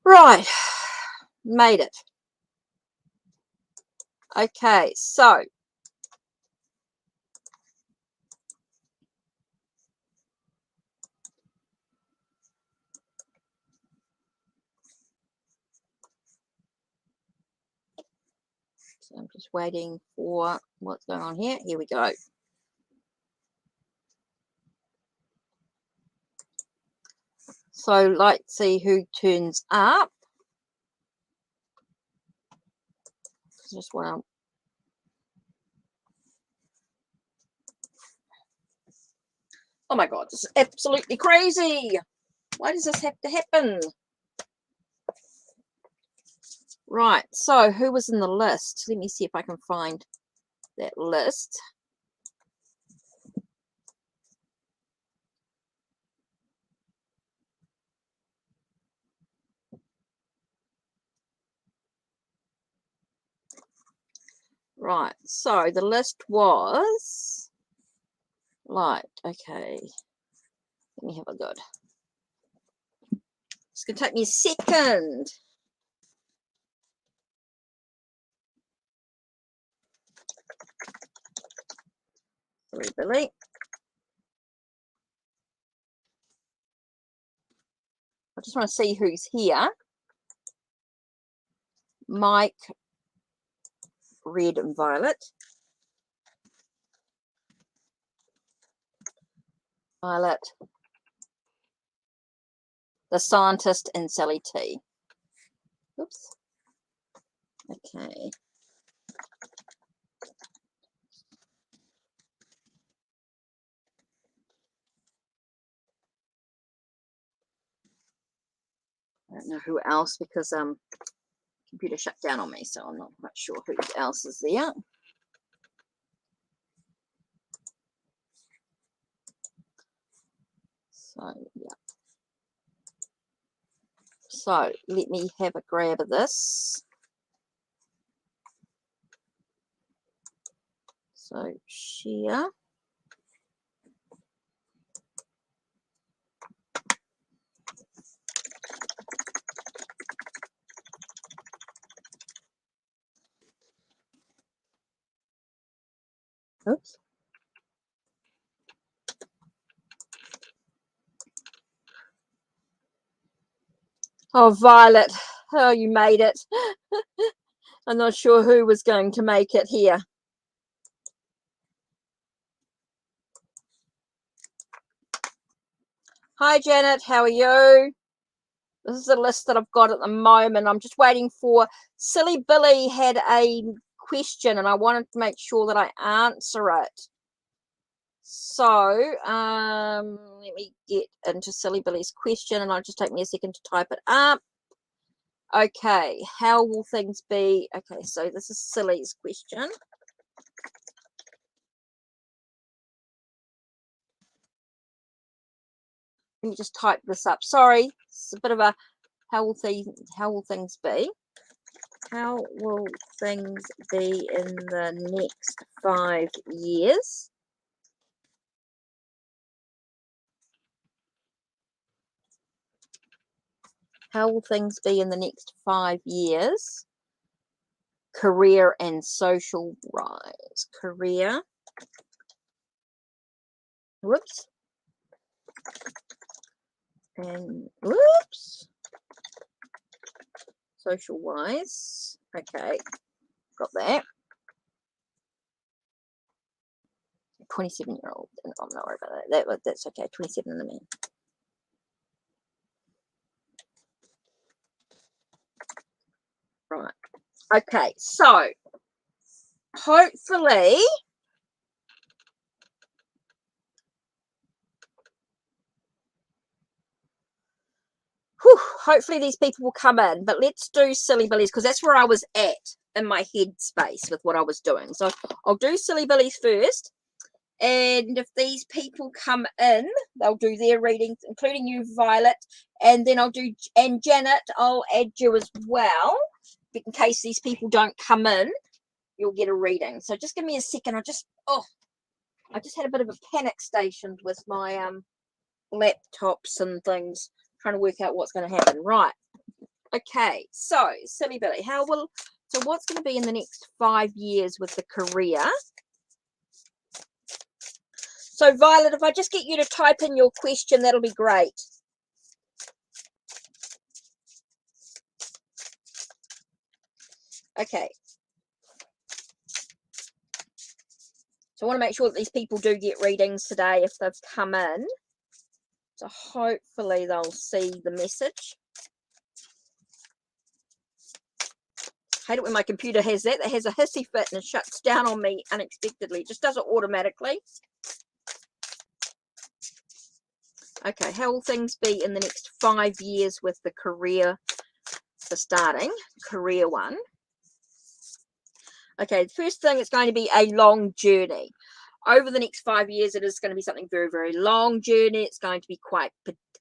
Right, made it. Okay, so I'm just waiting for what's going on here. Here we go. So let's see who turns up. Just want to. Oh my God, this is absolutely crazy. Why does this have to happen? Right, so who was in the list? Let me see if I can find that list. Right, so the list was light. Okay, let me have a good. It's going to take me a second. Sorry, Billy. I just want to see who's here. Mike, Red and Violet. Violet. The Scientist and Sally T. Oops. Okay. I don't know who else because computer shut down on me, so I'm not quite sure who else is there. So yeah. So let me have a grab of this. So share. Oops. Oh, Violet. Oh, you made it. I'm not sure who was going to make it here. Hi, Janet. How are you? This is the list that I've got at the moment. I'm just waiting for Silly Billy had a question and I wanted to make sure that I answer it. So let me get into Silly Billy's question and it'll just take me a second to type it up. Okay, how will things be? Okay, so this is Silly's question. Let me just type this up. Sorry, it's a bit of a how will things be? How will things be in the next 5 years? How will things be in the next 5 years? Career and social rise. Career. Whoops. And whoops. Social wise. Okay. Got that. 27-year-old. I'm not worried about that. That's okay. 27 in the man. Right. Okay. So hopefully hopefully these people will come in, but let's do Silly Billies because that's where I was at in my head space with what I was doing. So I'll do Silly Billies first, and if these people come in, they'll do their readings, including you, Violet, and then I'll do, and Janet, I'll add you as well, in case these people don't come in, you'll get a reading. So just give me a second. I just had a bit of a panic station with my laptops and things, trying to work out what's going to happen. Right. Okay, so Silly Billy, so what's going to be in the next 5 years with the career? So Violet, if I just get you to type in your question, that'll be great. Okay. So I want to make sure that these people do get readings today if they've come in. So hopefully they'll see the message. I hate it when my computer has that. That has a hissy fit and it shuts down on me unexpectedly. It just does it automatically. Okay, how will things be in the next 5 years with the career for starting? Career one. Okay, the first thing, it's going to be a long journey. Over the next 5 years, it is going to be something very, very long journey. It's going to be quite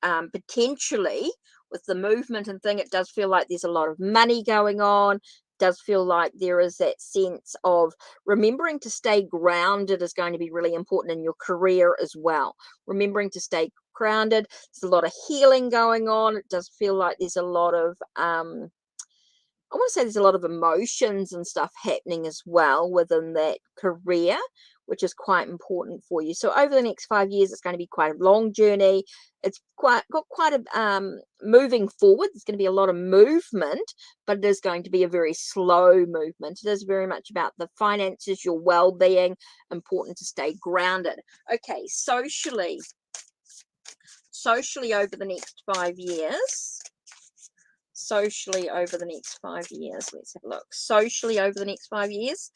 potentially, with the movement and thing, it does feel like there's a lot of money going on. Does feel like there is that sense of remembering to stay grounded is going to be really important in your career as well. Remembering to stay grounded. There's a lot of healing going on. It does feel like there's a lot of I want to say there's a lot of emotions and stuff happening as well within that career, which is quite important for you. So over the next 5 years, it's going to be quite a long journey. It's got quite a moving forward. There's going to be a lot of movement, but it is going to be a very slow movement. It is very much about the finances, your well-being, important to stay grounded. Okay, socially over the next 5 years. Socially over the next 5 years. Let's have a look. Socially over the next 5 years.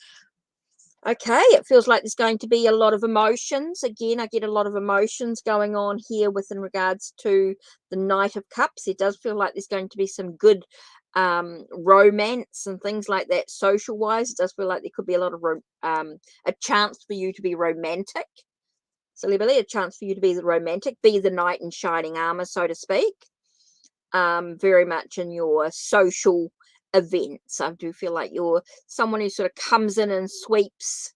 Okay, it feels like there's going to be a lot of emotions. Again, I get a lot of emotions going on here with in regards to the Knight of Cups. It does feel like there's going to be some good romance and things like that. Social wise, it does feel like there could be a lot of a chance for you to be romantic. So, a chance for you to be the romantic, be the knight in shining armor, so to speak. Very much in your social events. I do feel like you're someone who sort of comes in and sweeps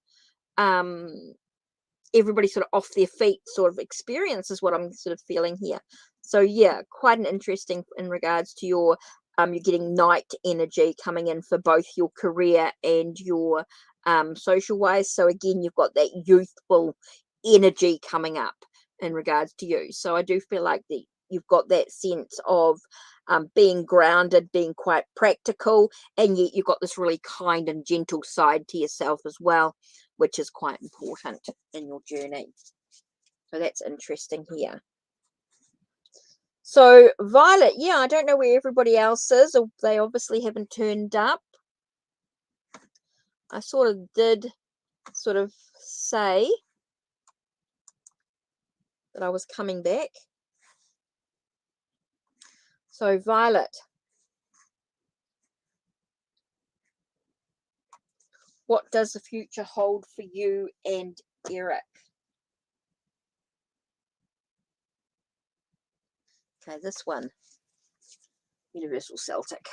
everybody sort of off their feet sort of experience is what I'm sort of feeling here. So yeah, quite an interesting in regards to your you're getting knight energy coming in for both your career and your social wise. So again, you've got that youthful energy coming up in regards to you. So I do feel like you've got that sense of being grounded, being quite practical, and yet you've got this really kind and gentle side to yourself as well, which is quite important in your journey. So that's interesting here. So Violet, yeah, I don't know where everybody else is, or they obviously haven't turned up. I sort of did sort of say that I was coming back. So Violet, what does the future hold for you and Eric? Okay, this one, Universal Celtic.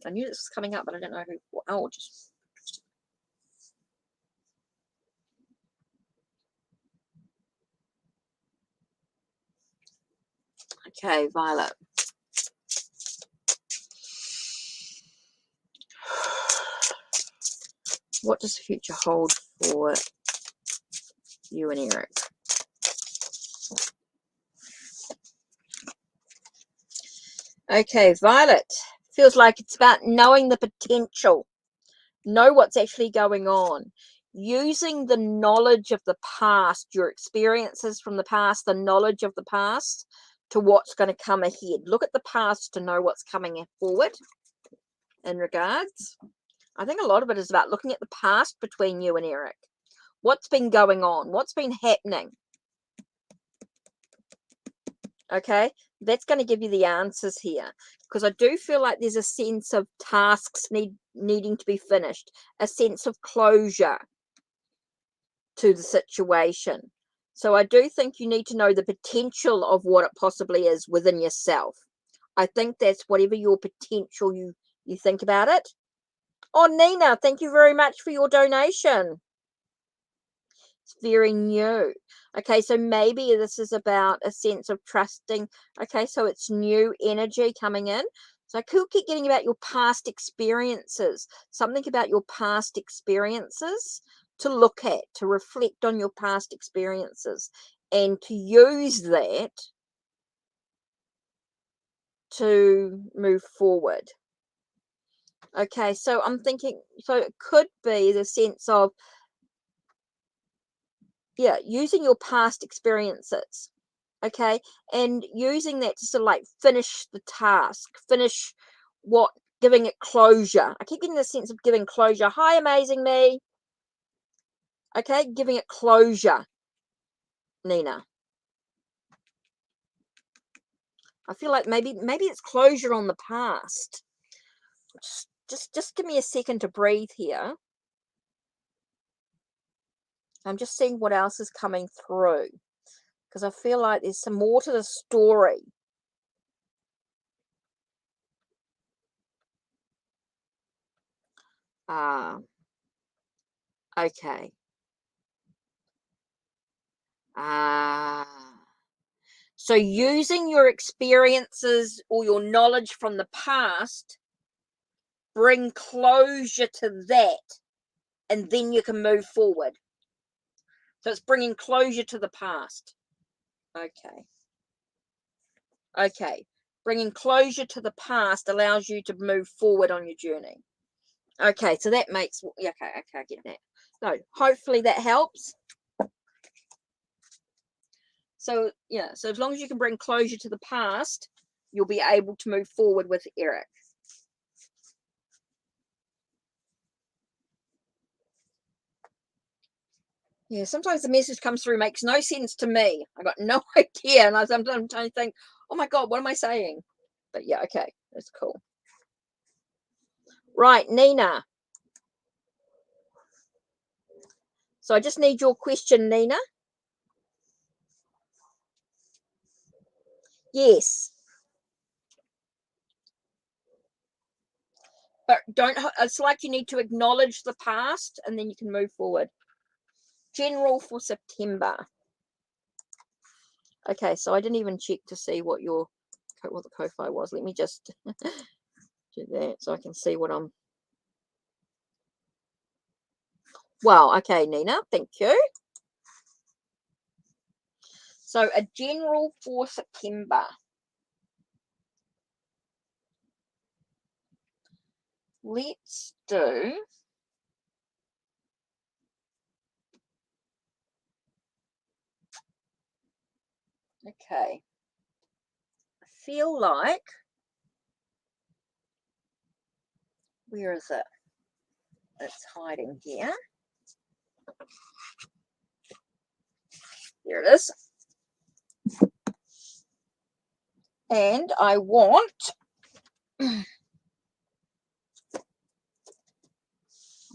I knew this was coming up, but I don't know who. Oh, just. Okay, Violet. What does the future hold for you and Eric? Okay, Violet. Feels like it's about knowing the potential. Know what's actually going on. Using the knowledge of the past, your experiences from the past, the knowledge of the past to what's going to come ahead. Look at the past to know what's coming forward in regards. I think a lot of it is about looking at the past between you and Eric. What's been going on? What's been happening? Okay, that's going to give you the answers here, because I do feel like there's a sense of tasks needing to be finished, a sense of closure to the situation. So I do think you need to know the potential of what it possibly is within yourself. I think that's whatever your potential you think about it. Oh, Nina, thank you very much for your donation. It's very new. Okay, so maybe this is about a sense of trusting. Okay, so it's new energy coming in. So I could keep getting about your past experiences, something about your past experiences to look at, to reflect on your past experiences and to use that to move forward. Okay, so I'm thinking, so it could be the sense of, yeah, using your past experiences, okay, and using that to sort of like finish the task, finish what, giving it closure. I keep getting the sense of giving closure. Hi, amazing me. Okay, giving it closure, Nina. I feel like maybe it's closure on the past. Just give me a second to breathe here. I'm just seeing what else is coming through because I feel like there's some more to the story. Okay. So using your experiences or your knowledge from the past, bring closure to that, and then you can move forward. So it's bringing closure to the past. Okay. Okay. Bringing closure to the past allows you to move forward on your journey. Okay, so that makes, okay, I get that. So hopefully that helps. So yeah, so as long as you can bring closure to the past, you'll be able to move forward with Eric. Yeah, sometimes the message comes through, makes no sense to me. I got no idea, and I sometimes think, oh my God, what am I saying? But yeah, okay, that's cool. Right, Nina. So I just need your question, Nina. Yes. But don't, it's like you need to acknowledge the past and then you can move forward. General for September. Okay, so I didn't even check to see what the Ko-Fi was. Let me just do that so I can see what I'm. Wow, okay, Nina, thank you. So a general for September. Let's do okay. I feel like, where is it? It's hiding here. There it is. And I want I'm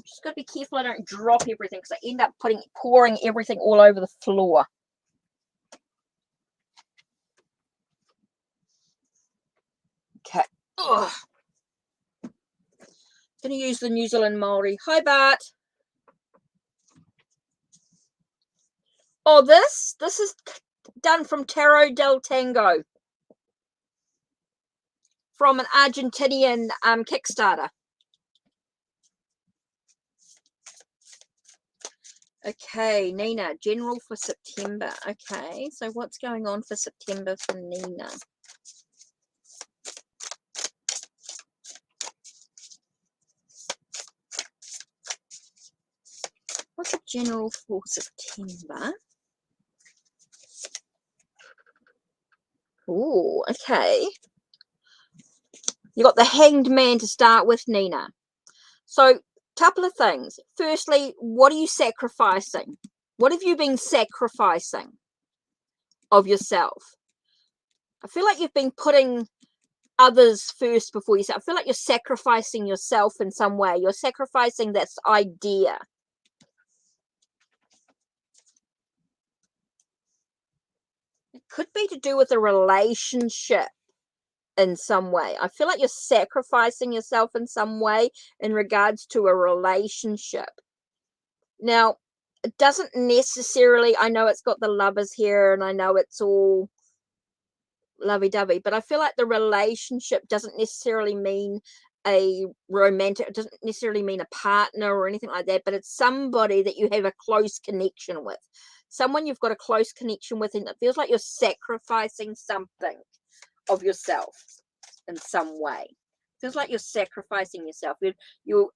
just got to be careful I don't drop everything because I end up pouring everything all over the floor. Okay. Ugh. Going to use the New Zealand Maori. Hi, Bart. Oh, this is done from Tarot del Tango, from an Argentinian Kickstarter. Okay, Nina, general for September. Okay, so what's going on for September for Nina? What's a general for September? Oh, okay. You got the Hanged Man to start with, Nina. So, couple of things. Firstly, what are you sacrificing? What have you been sacrificing of yourself? I feel like you've been putting others first before yourself. I feel like you're sacrificing yourself in some way. You're sacrificing this idea. It could be to do with a relationship in some way. I feel like you're sacrificing yourself in some way in regards to a relationship. Now, it doesn't necessarily, I know it's got the lovers here and I know it's all lovey-dovey, but I feel like the relationship doesn't necessarily mean a romantic, it doesn't necessarily mean a partner or anything like that, but it's somebody that you have a close connection with, someone you've got a close connection with, and it feels like you're sacrificing something of yourself in some way. It feels like you're sacrificing yourself. You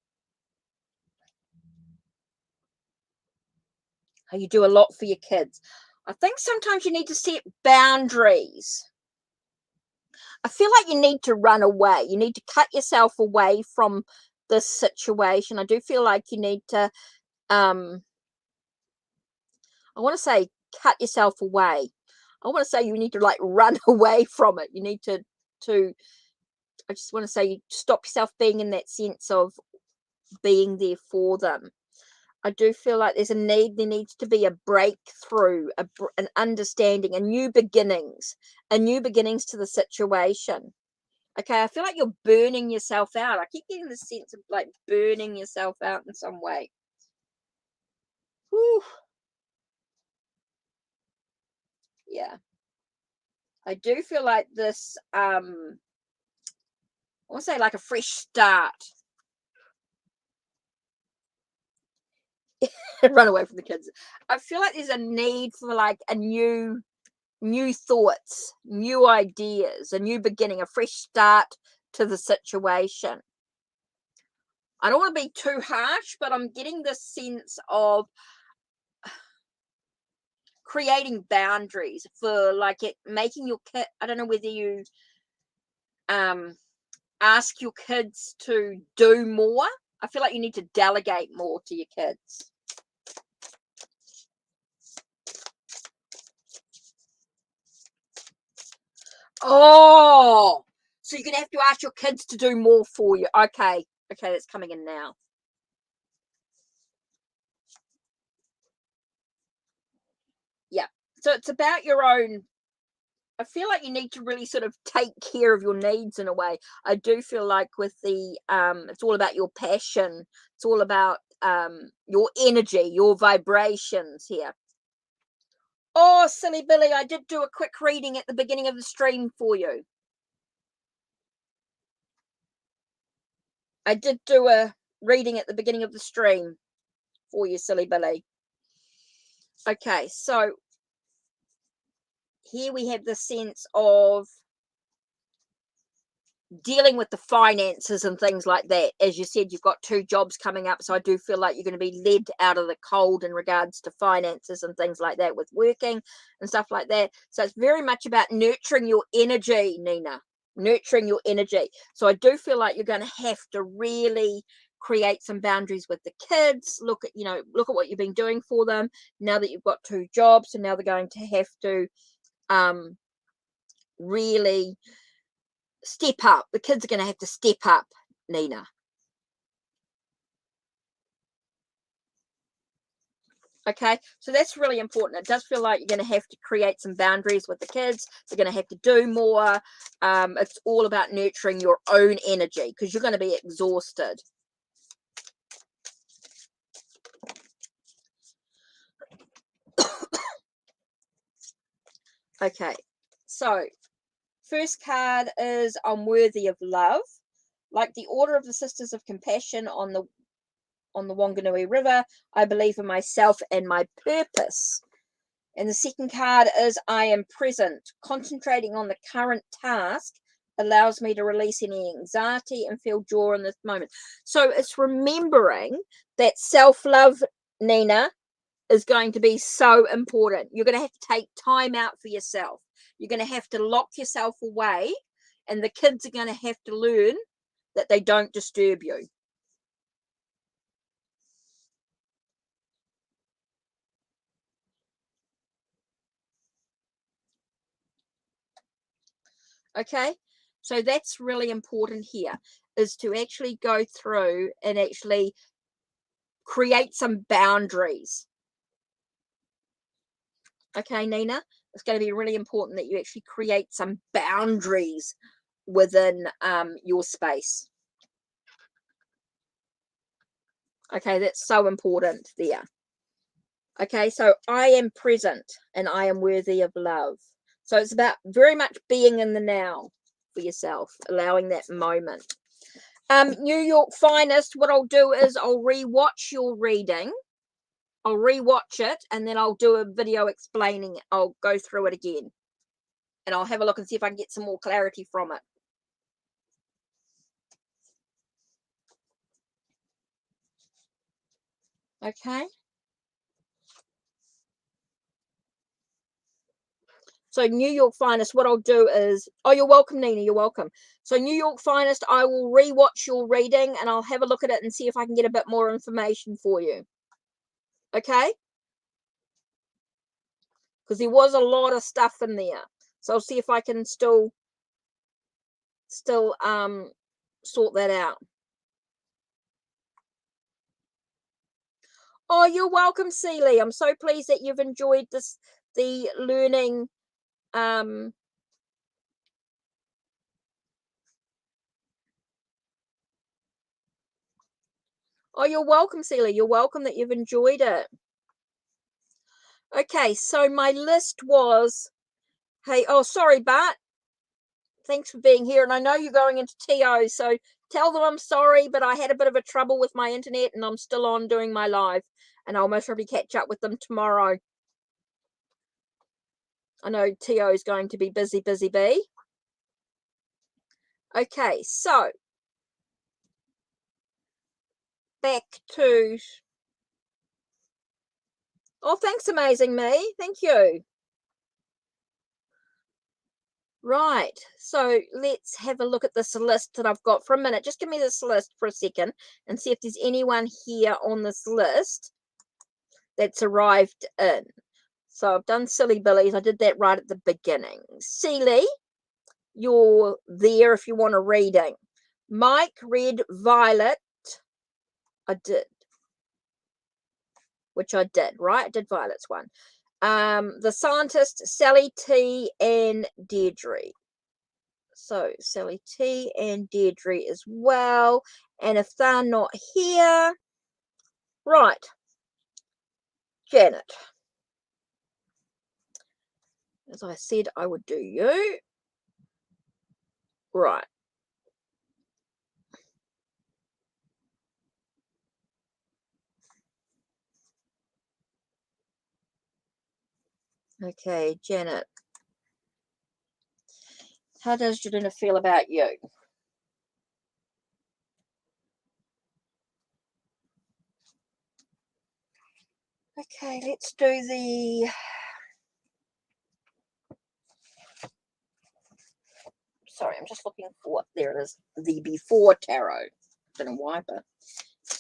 do a lot for your kids. I think sometimes you need to set boundaries. I feel like you need to run away. You need to cut yourself away from this situation. I do feel like you need to, I want to say cut yourself away. I want to say you need to like run away from it. You need to, I just want to say you stop yourself being in that sense of being there for them. I do feel like there needs to be a breakthrough, an understanding, a new beginnings to the situation. Okay, I feel like you're burning yourself out. I keep getting the sense of like burning yourself out in some way. Whew. Yeah. I do feel like this, I want to say like a fresh start. Run away from the kids. I feel like there's a need for like a new thoughts, new ideas, a new beginning, a fresh start to the situation. I don't want to be too harsh, but I'm getting this sense of creating boundaries for like it making your kid. I don't know whether you ask your kids to do more. I feel like you need to delegate more to your kids. Oh, so you're gonna have to ask your kids to do more for you. Okay, that's coming in now. Yeah, so it's about your own. I feel like you need to really sort of take care of your needs in a way. I do feel like with the it's all about your passion. It's all about your energy, your vibrations here. Oh, silly Billy, I did do a quick reading at the beginning of the stream for you. I did do a reading at the beginning of the stream for you, silly Billy. Okay, so here we have the sense of dealing with the finances and things like that. As you said, you've got 2 jobs coming up, so I do feel like you're going to be led out of the cold in regards to finances and things like that with working and stuff like that. So it's very much about nurturing your energy, Nina, nurturing your energy. So I do feel like you're going to have to really create some boundaries with the kids. Look at what you've been doing for them now that you've got 2 jobs, and now they're going to have to really step up. The kids are going to have to step up, Nina. Okay, so that's really important. It does feel like you're going to have to create some boundaries with the kids. They're going to have to do more. It's all about nurturing your own energy because you're going to be exhausted. Okay, so first card is I'm worthy of love. Like the Order of the Sisters of Compassion on the Wanganui River, I believe in myself and my purpose. And the second card is I am present. Concentrating on the current task allows me to release any anxiety and feel joy in this moment. So it's remembering that self-love, Nina, is going to be so important. You're going to have to take time out for yourself. You're going to have to lock yourself away, and the kids are going to have to learn that they don't disturb you. Okay, so that's really important here, is to actually go through and actually create some boundaries. Okay, Nina, it's going to be really important that you actually create some boundaries within your space. Okay, that's so important there. Okay, so I am present and I am worthy of love. So it's about very much being in the now for yourself, allowing that moment. New York Finest, what I'll do is I'll re-watch your reading. I'll re-watch it, and then I'll do a video explaining it. I'll go through it again, and I'll have a look and see if I can get some more clarity from it. Okay. So New York Finest, what I'll do is, oh, you're welcome, Nina, you're welcome. So New York Finest, I will re-watch your reading, and I'll have a look at it and see if I can get a bit more information for you. Okay? Because there was a lot of stuff in there. So I'll see if I can still sort that out. Oh, you're welcome, Celie. I'm so pleased that you've enjoyed the learning. Oh, you're welcome, Celia. You're welcome that you've enjoyed it. Okay, so my list was, hey, oh, sorry, Bart. Thanks for being here. And I know you're going into TO, so tell them I'm sorry, but I had a bit of a trouble with my internet, and I'm still on doing my live, and I'll most probably catch up with them tomorrow. I know TO is going to be busy bee. Okay, so back to, oh, thanks, Amazing Me. Thank you. Right, so let's have a look at this list that I've got for a minute. Just give me this list for a second and see if there's anyone here on this list that's arrived in. So I've done Silly Billies. I did that right at the beginning. Celie, you're there if you want a reading. Mike read Violet. I did. Which I did, right? I did Violet's one. The Scientist, Sally T, and Deirdre. So Sally T and Deirdre as well. And if they're not here, right, Janet. As I said, I would do you. Right. Okay, Janet. How does Jadina feel about you? Okay, let's do the... Sorry, I'm just looking for what there it is. The Before Tarot. I don't know why, but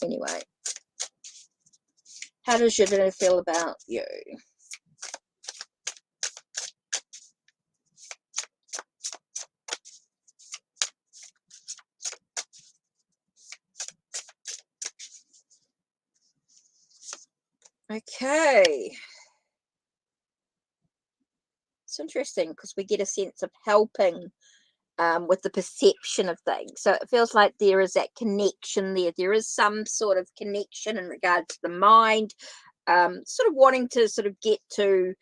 anyway. How does Jadina feel about you? Okay. It's interesting because we get a sense of helping with the perception of things. So it feels like there is that connection there. There is some sort of connection in regard to the mind, sort of wanting to sort of get to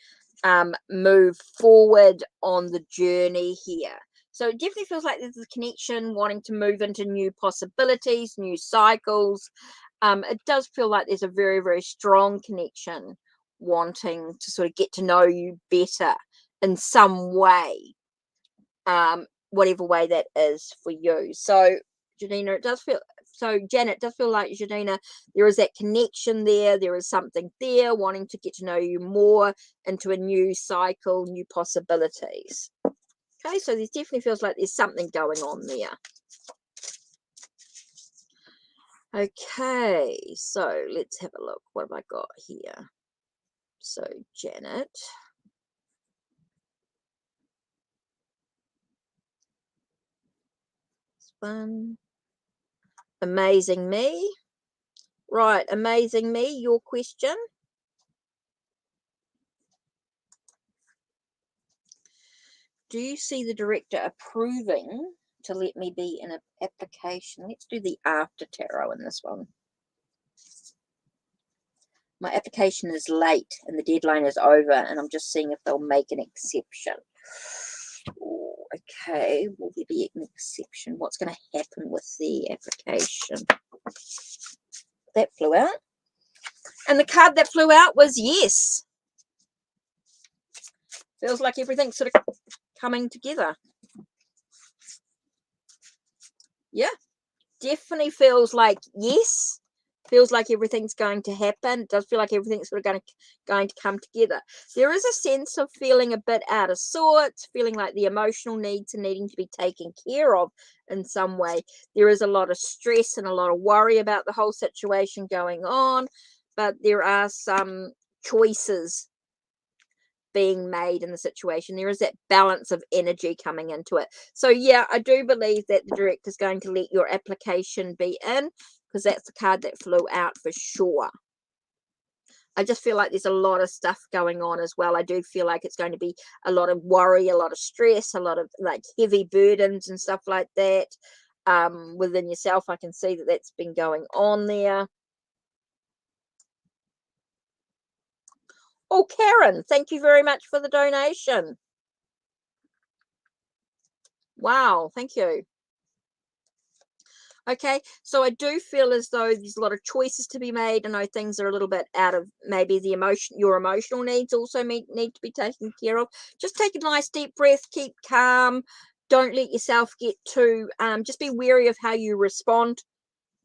move forward on the journey here. So it definitely feels like there's a connection, wanting to move into new possibilities, new cycles. It does feel like there's a very, very strong connection, wanting to sort of get to know you better in some way, whatever way that is for you. So Jadina, it does feel, so Janet, does feel like Jadina, there is that connection there. There is something there, wanting to get to know you more, into a new cycle, new possibilities. Okay, so this definitely feels like there's something going on there. Okay, so let's have a look. What have I got here? So Janet. This one. Amazing Me. Right, Amazing Me, your question. Do you see the director approving to let me be in an application? Let's do the after tarot in this one. My application is late and the deadline is over, and I'm just seeing if they'll make an exception. Ooh, okay, will there be an exception? What's going to happen with the application? That flew out. And the card that flew out was yes. Feels like everything's sort of coming together. Yeah, definitely feels like yes. Feels like everything's going to happen. It does feel like everything's sort of going to come together. There is a sense of feeling a bit out of sorts, feeling like the emotional needs are needing to be taken care of in some way. There is a lot of stress and a lot of worry about the whole situation going on, but there are some choices being made in the situation. There is that balance of energy coming into it. So yeah, I do believe that the director is going to let your application be in, because that's the card that flew out for sure. I just feel like there's a lot of stuff going on as well. I do feel like it's going to be a lot of worry, a lot of stress, a lot of like heavy burdens and stuff like that within yourself. I can see that that's been going on there. Oh, Karen, thank you very much for the donation. Wow, thank you. Okay, so I do feel as though there's a lot of choices to be made. I know things are a little bit out of maybe the emotion. Your emotional needs also need to be taken care of. Just take a nice deep breath, keep calm. Don't let yourself get too, just be wary of how you respond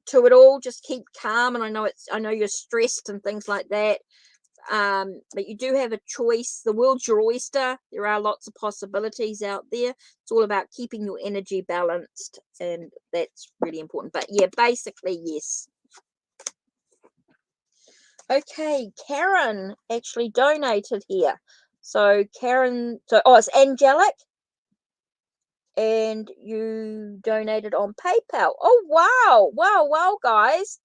to it all. Just keep calm. And I know you're stressed and things like that. But you do have a choice. The world's your oyster. There are lots of possibilities out there. It's all about keeping your energy balanced, and that's really important. But yeah, basically yes. Okay, Karen actually donated here. So Karen, it's Angelic, and you donated on PayPal. Oh wow, guys.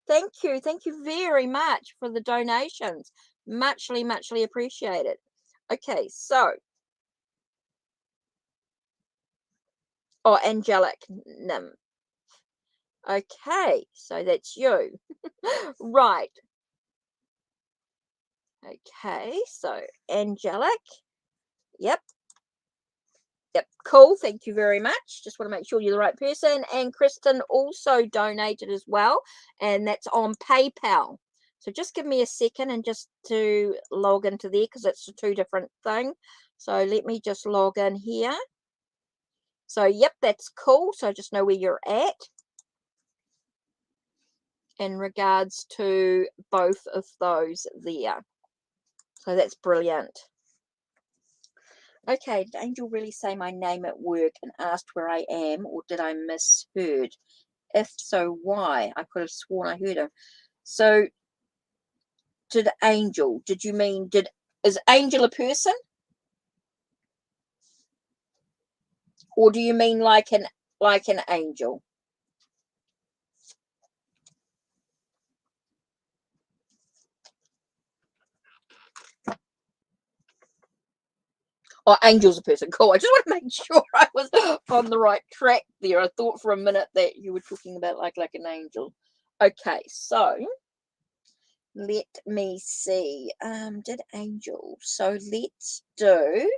Thank you very much for the donations. Muchly appreciated. Okay, so Angelic Nim. Okay, so that's you. Right. Okay, so Angelic. Yep. Yep, cool. Thank you very much. Just want to make sure you're the right person. And Kristen also donated as well, and that's on PayPal. So just give me a second and just to log into there, because it's a two different thing. So let me just log in here. So yep, that's cool. So just know where you're at in regards to both of those there. So that's brilliant. Okay, did Angel really say my name at work and asked where I am, or did I misheard? If so, why? I could have sworn I heard him. So, did Angel, did you mean, is Angel a person? Or do you mean like an angel? Oh, Angel's a person. Cool. I just want to make sure I was on the right track there. I thought for a minute that you were talking about like an angel. Okay, so let me see. Did Angel? So let's do.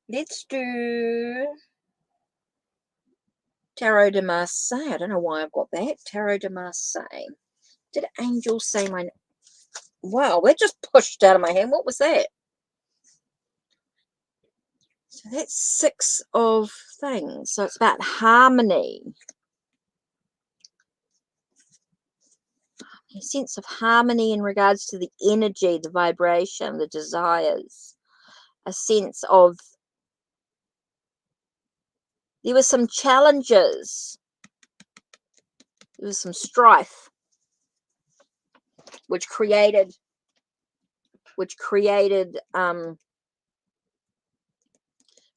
Let's do Tarot de Marseille. I don't know why I've got that. Tarot de Marseille. Did Angel say my... Wow, that just pushed out of my hand. What was that? So that's 6 of things. So it's about harmony. A sense of harmony in regards to the energy, the vibration, the desires. A sense of... There were some challenges. There was some strife, which created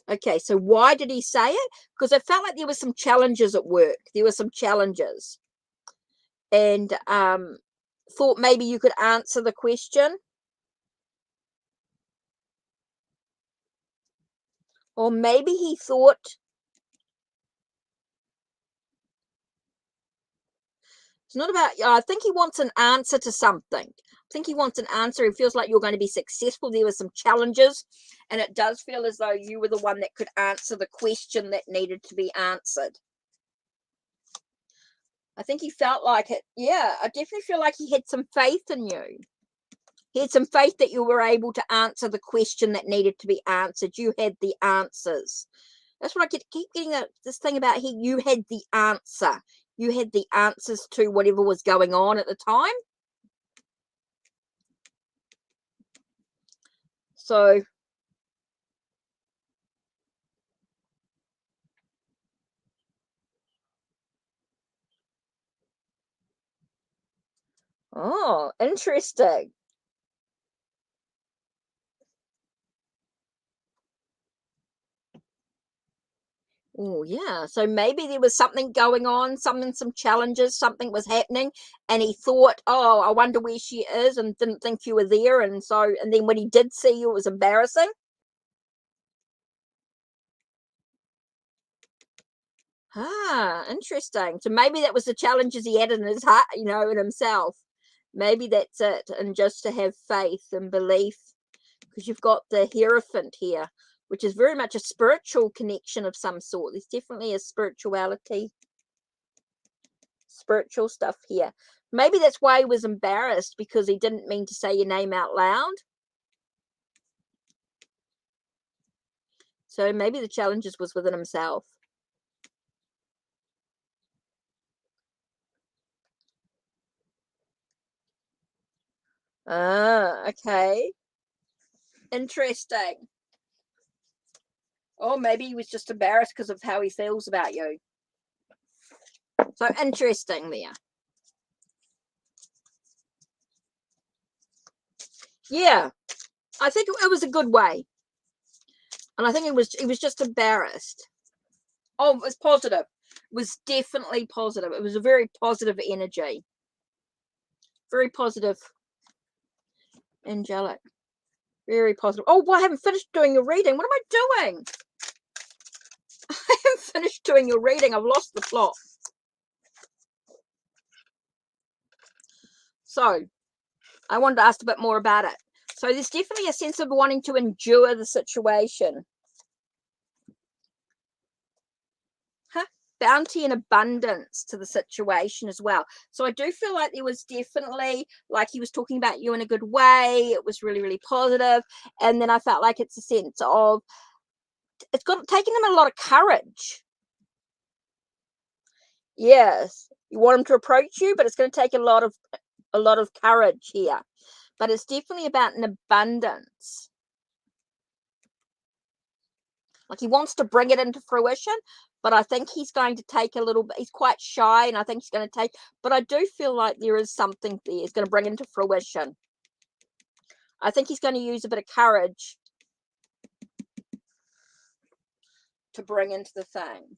okay, so why did he say it? Because I felt like there were some challenges at work. There were some challenges. And thought maybe you could answer the question. Or maybe he thought... It's not about, I think he wants an answer to something. I think he wants an answer. He feels like you're going to be successful. There were some challenges, and it does feel as though you were the one that could answer the question that needed to be answered. I think he felt like it. Yeah, I definitely feel like he had some faith in you. He had some faith that you were able to answer the question that needed to be answered. You had the answers. That's what I keep getting this thing about here. You had the answer. You had the answers to whatever was going on at the time. So, oh, interesting. Oh, yeah. So maybe there was something going on, some challenges, something was happening, and he thought, oh, I wonder where she is, and didn't think you were there. And then when he did see you, it was embarrassing. Ah, interesting. So maybe that was the challenges he had in his heart, in himself. Maybe that's it. And just to have faith and belief, because you've got the Hierophant here, which is very much a spiritual connection of some sort. There's definitely a spiritual stuff here. Maybe that's why he was embarrassed, because he didn't mean to say your name out loud. So maybe the challenges was within himself. Ah, okay. Interesting. Or maybe he was just embarrassed because of how he feels about you. So interesting there. Yeah, I think it was a good way. And I think he was just embarrassed. Oh, it was positive. It was definitely positive. It was a very positive energy. Very positive. Angelic. Very positive. Oh, well, I haven't finished doing your reading. What am I doing? I haven't finished doing your reading. I've lost the plot. So, I wanted to ask a bit more about it. So, there's definitely a sense of wanting to endure the situation. Huh? Bounty and abundance to the situation as well. So I do feel like there was definitely, like, he was talking about you in a good way. It was really, really positive. And then I felt like it's a sense of, it's got taken him a lot of courage. Yes, you want him to approach you, but it's going to take a lot of courage here. But it's definitely about an abundance. Like, he wants to bring it into fruition, but I think he's going to take a little bit. He's quite shy, and I think he's going to take. But I do feel like there is something there. He's going to bring into fruition. I think he's going to use a bit of courage to bring into the thing.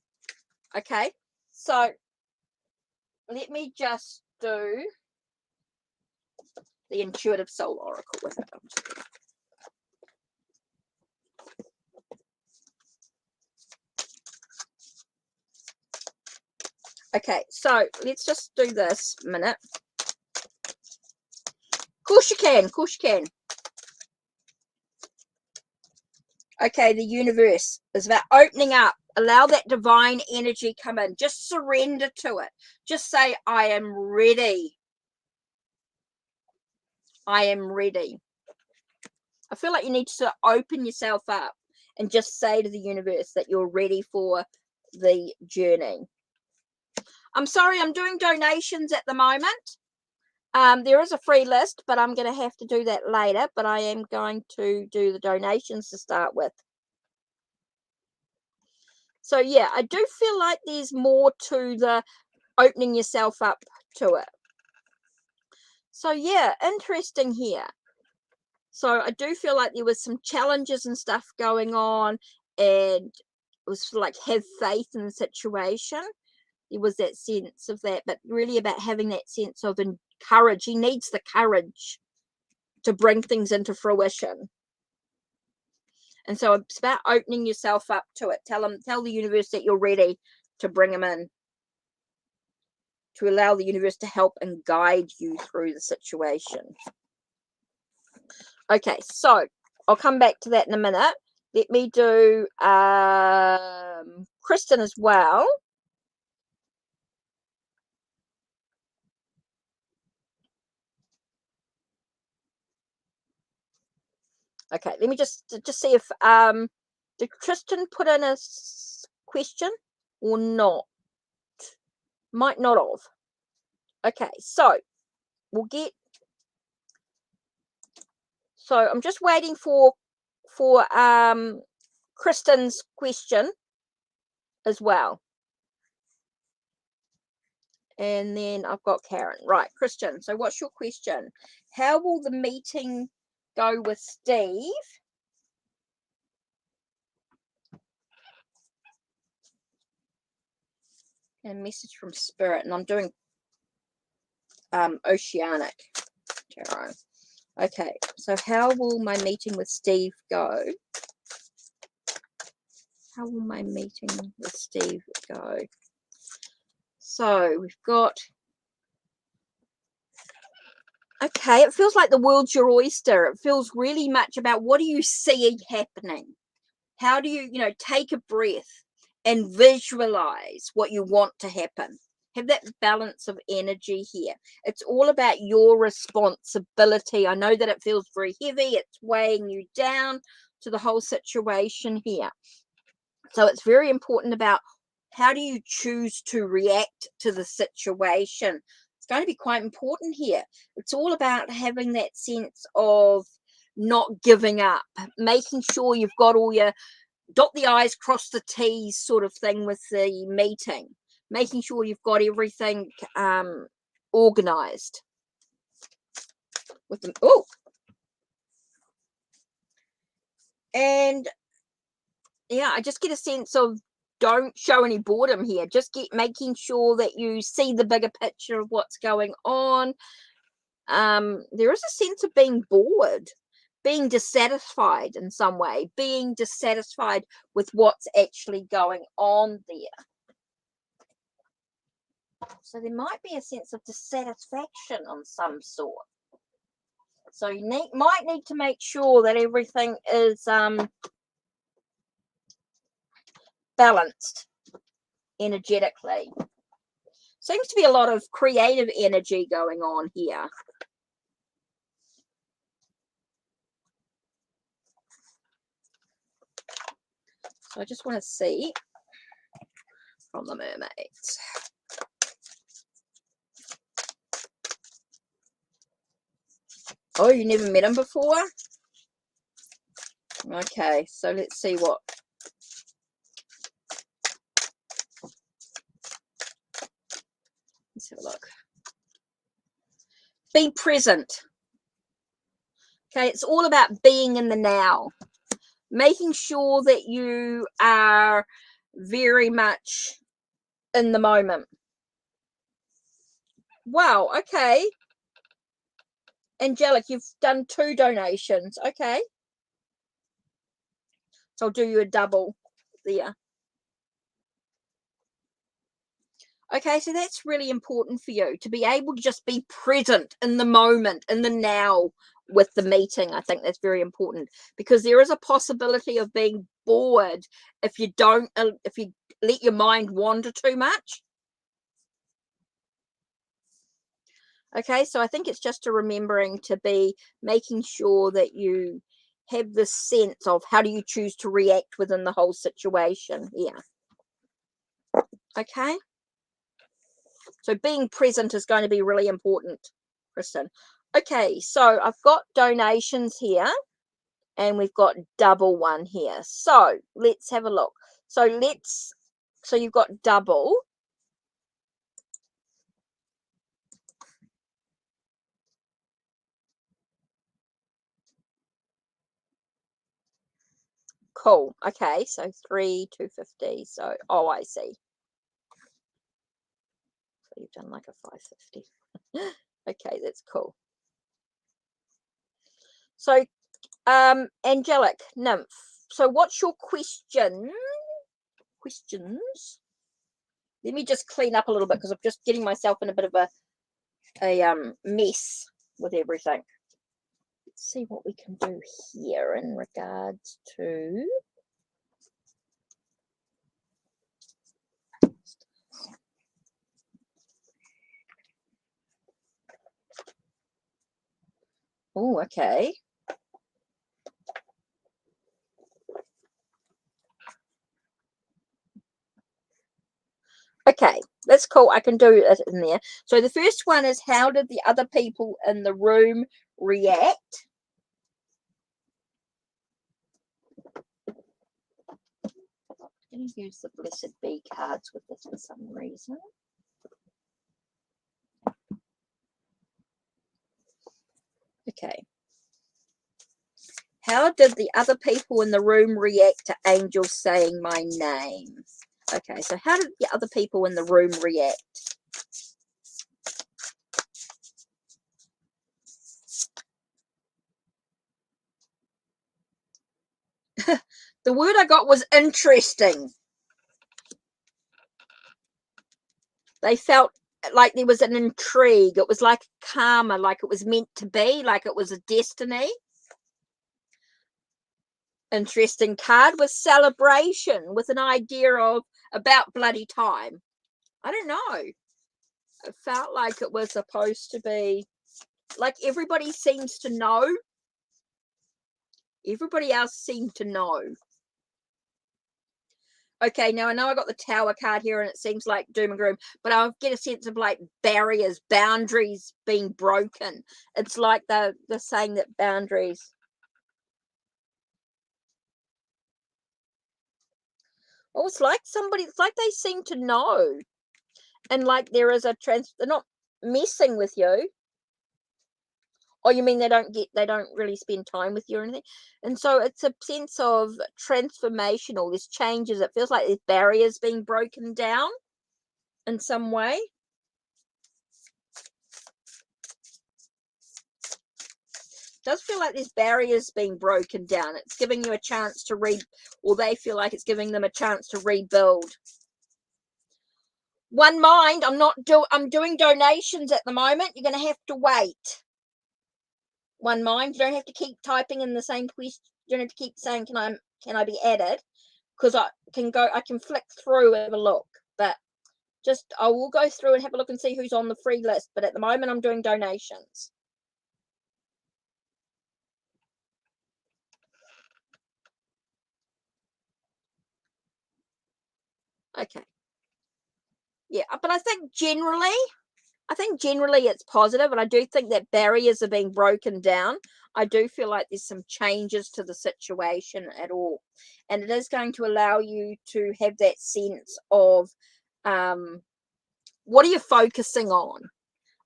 Okay, so let me just do the Intuitive Soul Oracle with it. Okay, so let's just do this a minute. Of course you can. Of course you can. Okay, the universe is about opening up. Allow that divine energy come in. Just surrender to it. Just say, I am ready. I am ready. I feel like you need to open yourself up and just say to the universe that you're ready for the journey. I'm sorry, I'm doing donations at the moment. There is a free list, but I'm going to have to do that later. But I am going to do the donations to start with. So, yeah, I do feel like there's more to the opening yourself up to it. So, yeah, interesting here. So, I do feel like there was some challenges and stuff going on, and it was like, have faith in the situation. There was that sense of that, but really about having that sense of courage. He needs the courage to bring things into fruition. And so it's about opening yourself up to it. Tell the universe that you're ready to bring them in. to allow the universe to help and guide you through the situation. Okay, so I'll come back to that in a minute. Let me do Kristen as well. Okay, let me just see if did Kristen put in a question or not? Might not have. Okay, so we'll get. So I'm just waiting for Kristen's question as well. And then I've got Karen. Right, Kristen. So what's your question? How will the meeting go with Steve? And message from Spirit. And I'm doing Oceanic Tarot. Okay, so how will my meeting with Steve go? How will my meeting with Steve go? So we've got, okay, it feels like the world's your oyster. It feels really much about what do you see happening? How do you, take a breath and visualize what you want to happen? Have that balance of energy here. It's all about your responsibility. I know that it feels very heavy. It's weighing you down to the whole situation here. So it's very important about how do you choose to react to the situation. It's going to be quite important here. It's all about having that sense of not giving up, making sure you've got all your dot the I's, cross the T's sort of thing with the meeting, making sure you've got everything organized with them. Oh, and yeah, I just get a sense of don't show any boredom here. Just making sure that you see the bigger picture of what's going on. There is a sense of being bored, being dissatisfied in some way, being dissatisfied with what's actually going on there. So there might be a sense of dissatisfaction on some sort. So you might need to make sure that everything is balanced energetically. Seems to be a lot of creative energy going on here. So I just want to see from the mermaids. Oh, you never met him before? Okay, so let's see what. Let's have a look. Be present. Okay, it's all about being in the now. Making sure that you are very much in the moment. Wow, okay. Angelic, you've done 2 donations. Okay. So I'll do you a double there. Okay, so that's really important for you, to be able to just be present in the moment, in the now with the meeting. I think that's very important, because there is a possibility of being bored if you let your mind wander too much. Okay, so I think it's just a remembering to be making sure that you have this sense of how do you choose to react within the whole situation here. Okay. So being present is going to be really important, Kristen. Okay, so I've got donations here, and we've got double one here. So let's have a look. So you've got double. Cool. Okay, so 3, 250. So, oh, I see. So you've done like a 550. Okay, that's cool. So, Angelic Nymph. So what's your question? Questions? Let me just clean up a little bit because I'm just getting myself in a bit of a mess with everything. Let's see what we can do here in regards to oh, okay. Okay, that's cool. I can do it in there. So the first one is, how did the other people in the room react? I'm going to use the Blessed Bee cards with this for some reason. Okay. How did the other people in the room react to Angel saying my name? Okay, so how did the other people in the room react? The word I got was interesting. They felt like there was an intrigue. It was like karma, like it was meant to be, like it was a destiny. Interesting card was celebration, with an idea of about bloody time. I don't know. It felt like it was supposed to be like everybody seems to know. Everybody else seemed to know. Okay, now I know I got the Tower card here and it seems like doom and gloom, but I get a sense of like barriers, boundaries being broken. It's like they're saying that boundaries. Oh, it's like somebody, it's like they seem to know. And like there is a they're not messing with you. Oh, you mean they don't really spend time with you or anything? And so it's a sense of transformational. There's changes. It feels like there's barriers being broken down in some way. It does feel like there's barriers being broken down. It's giving you a chance to or they feel like it's giving them a chance to rebuild. One mind, I'm doing donations at the moment. You're going to have to wait. One mind, you don't have to keep typing in the same question. You don't have to keep saying, can I be added? Because I can flick through and have a look. But I will go through and have a look and see who's on the free list. But at the moment, I'm doing donations. Okay. Yeah, but I think generally it's positive, and I do think that barriers are being broken down. I do feel like there's some changes to the situation at all, and it is going to allow you to have that sense of what are you focusing on,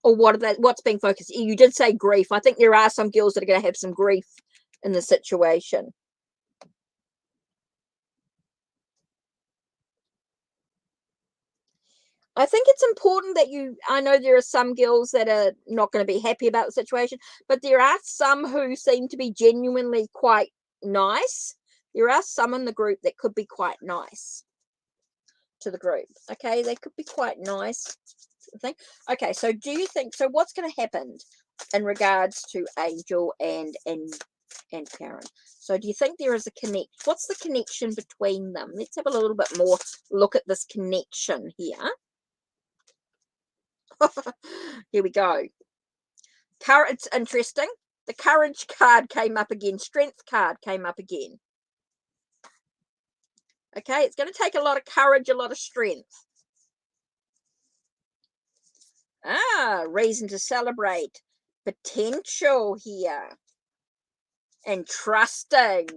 or what's being focused. You did say grief. I think there are some girls that are going to have some grief in the situation. I think it's important that I know there are some girls that are not going to be happy about the situation, but there are some who seem to be genuinely quite nice. There are some in the group that could be quite nice to the group. Okay, they could be quite nice. Okay, so what's going to happen in regards to Angel and Karen? So do you think there is a connection? What's the connection between them? Let's have a little bit more look at this connection here. Here we go. It's interesting. The courage card came up again. Strength card came up again. Okay, it's going to take a lot of courage, a lot of strength. Reason to celebrate. Potential here. And trusting.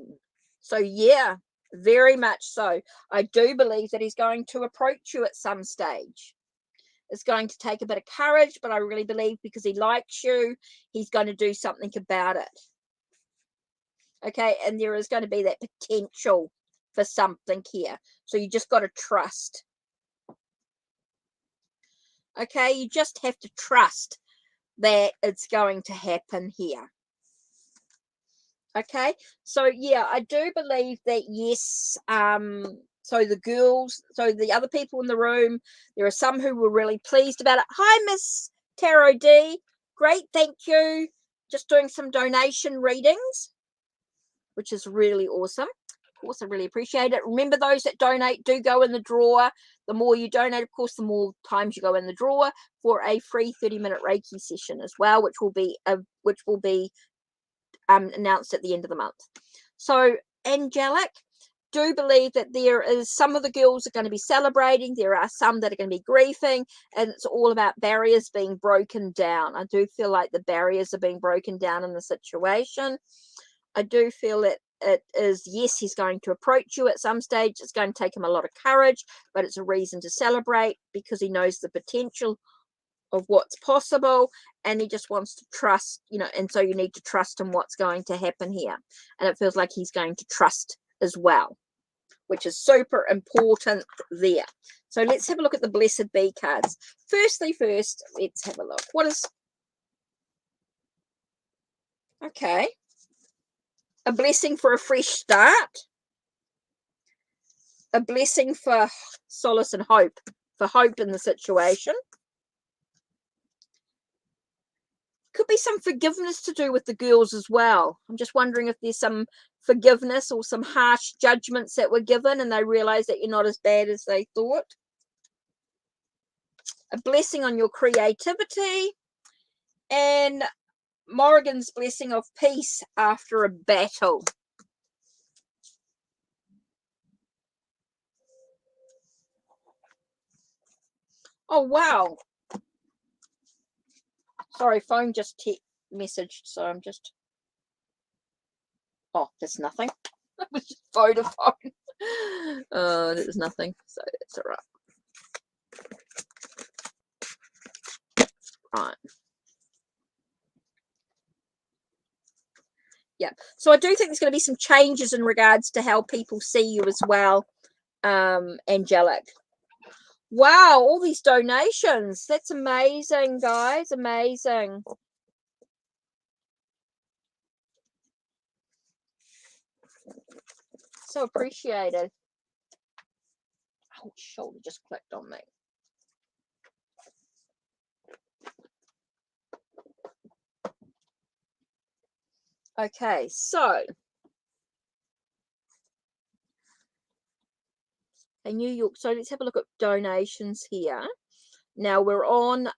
So yeah, very much so. I do believe that he's going to approach you at some stage. It's going to take a bit of courage, but I really believe because he likes you, he's going to do something about it. Okay, and there is going to be that potential for something here. So you just got to trust. Okay, you just have to trust that it's going to happen here. Okay, so yeah, I do believe that, yes, So the girls, so the other people in the room, there are some who were really pleased about it. Hi, Miss Tarot D. Great, thank you. Just doing some donation readings, which is really awesome. Of course, I really appreciate it. Remember, those that donate do go in the drawer. The more you donate, of course, the more times you go in the drawer for a free 30-minute Reiki session as well, which will be announced at the end of the month. So, angelic, do believe that there is some of the girls are going to be celebrating. There are some that are going to be grieving, and it's all about barriers being broken down. I do feel like the barriers are being broken down in the situation. I do feel that it is, yes, he's going to approach you at some stage. It's going to take him a lot of courage, but it's a reason to celebrate because he knows the potential of what's possible, and he just wants to trust, and so you need to trust in what's going to happen here. And it feels like he's going to trust as well, which is super important there. So let's have a look at the Blessed Bee cards. First, let's have a look. What is... Okay. A blessing for a fresh start. A blessing for solace and hope. For hope in the situation. Could be some forgiveness to do with the girls as well. I'm just wondering if there's some forgiveness or some harsh judgments that were given and they realize that you're not as bad as they thought. A blessing on your creativity. And Morrigan's blessing of peace after a battle. Oh, wow. Sorry, phone just messaged, so I'm just... Oh, there's nothing. It was just Vodafone. There's nothing, so it's all right. Right. Yeah. So I do think there's going to be some changes in regards to how people see you as well, angelic. Wow, all these donations. That's amazing, guys. Amazing. So appreciated. Oh, shoulder just clicked on me. Okay, so in New York, so let's have a look at donations here. Now we're on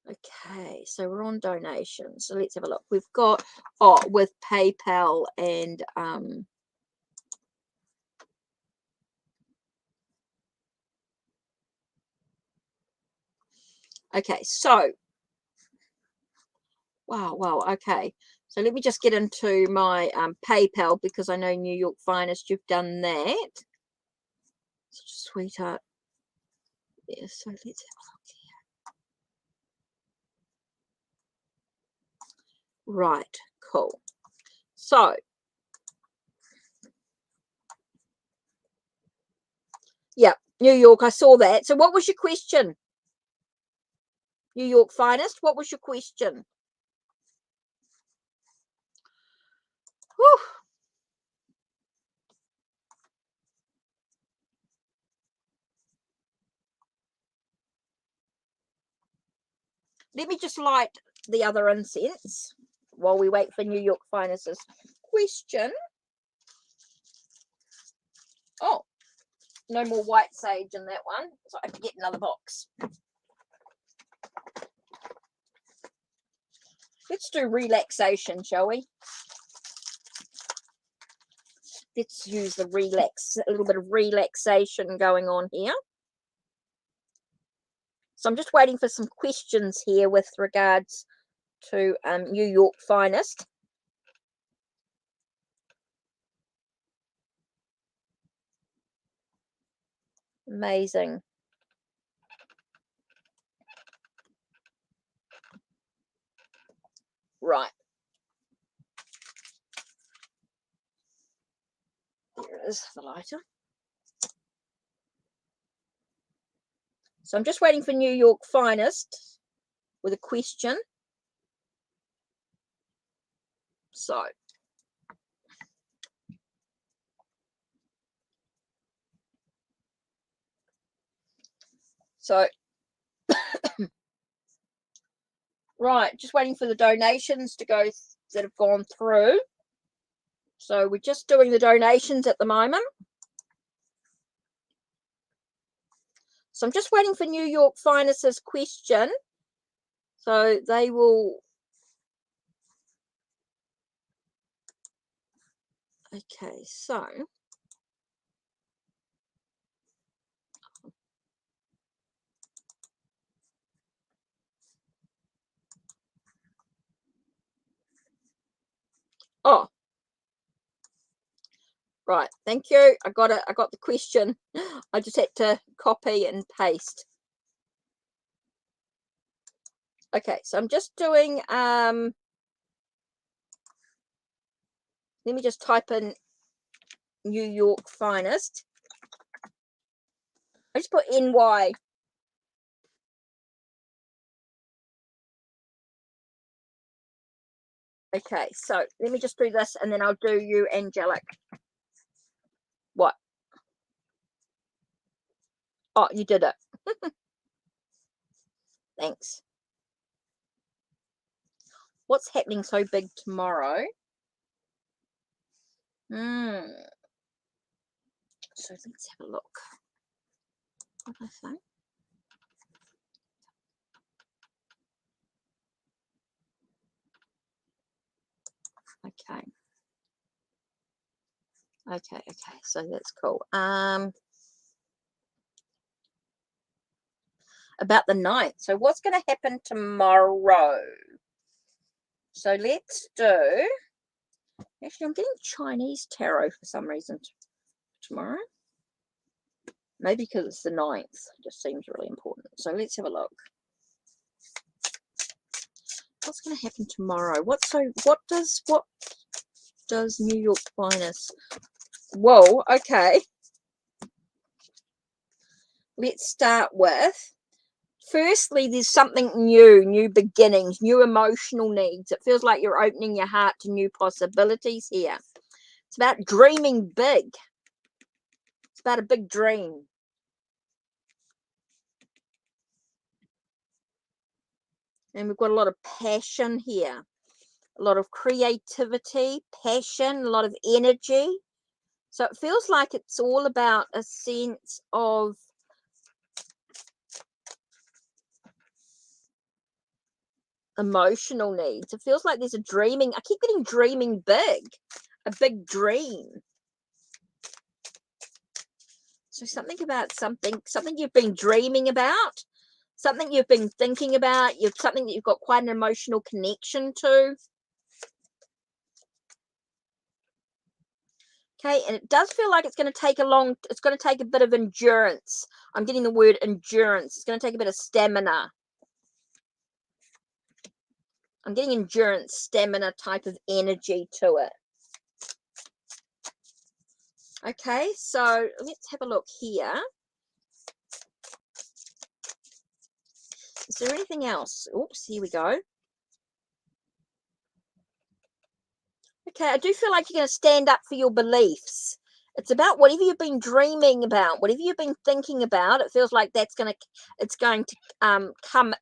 okay, so we're on donations. So let's have a look. We've got with PayPal and okay, so wow, okay. So let me just get into my PayPal because I know New York Finest, you've done that. Such a sweetheart. Yeah, so let's have a look here. Right, cool. So yeah, New York, I saw that. So what was your question? New York Finest, what was your question? Whew. Let me just light the other incense while we wait for New York Finest's question. Oh, no more white sage in that one, so I have to get another box. Let's do relaxation, shall we? Let's use the a little bit of relaxation going on here. So I'm just waiting for some questions here with regards to New York Finest. Amazing. Right. There is the lighter. So I'm just waiting for New York Finest with a question. So So, right, just waiting for the donations to go that have gone through. So we're just doing the donations at the moment. So I'm just waiting for New York Finest's question. So they will. Okay, so. Oh. Right, thank you. I got it. I got the question. I just had to copy and paste. Okay, so I'm just doing let me just type in New York Finest. I just put NY. Okay, so let me just do this and then I'll do you, Angelic. What? Oh, you did it. Thanks. What's happening so big tomorrow? So let's have a look. What did I say? Okay. Okay, so that's cool. About the 9th. So what's going to happen tomorrow? So let's do. Actually, I'm getting Chinese tarot for some reason tomorrow. Maybe because it's the 9th. It just seems really important. So let's have a look. What's going to happen tomorrow? What does New York Finest? Whoa, okay. Let's start with, firstly, there's something new beginnings, new emotional needs. It feels like you're opening your heart to new possibilities here. It's about dreaming big. It's about a big dream. And we've got a lot of passion here. A lot of creativity, passion, a lot of energy. So it feels like it's all about a sense of emotional needs. It feels like there's a dreaming. I keep getting dreaming big, a big dream. So something about something you've been dreaming about, something you've been thinking about, something that you've got quite an emotional connection to. Okay, and it does feel like it's going to take a bit of endurance. I'm getting the word endurance. It's going to take a bit of stamina. I'm getting endurance, stamina type of energy to it. Okay, so let's have a look here. Is there anything else? Oops, here we go. Okay, I do feel like you're going to stand up for your beliefs. It's about whatever you've been dreaming about, whatever you've been thinking about. It feels like it's going to come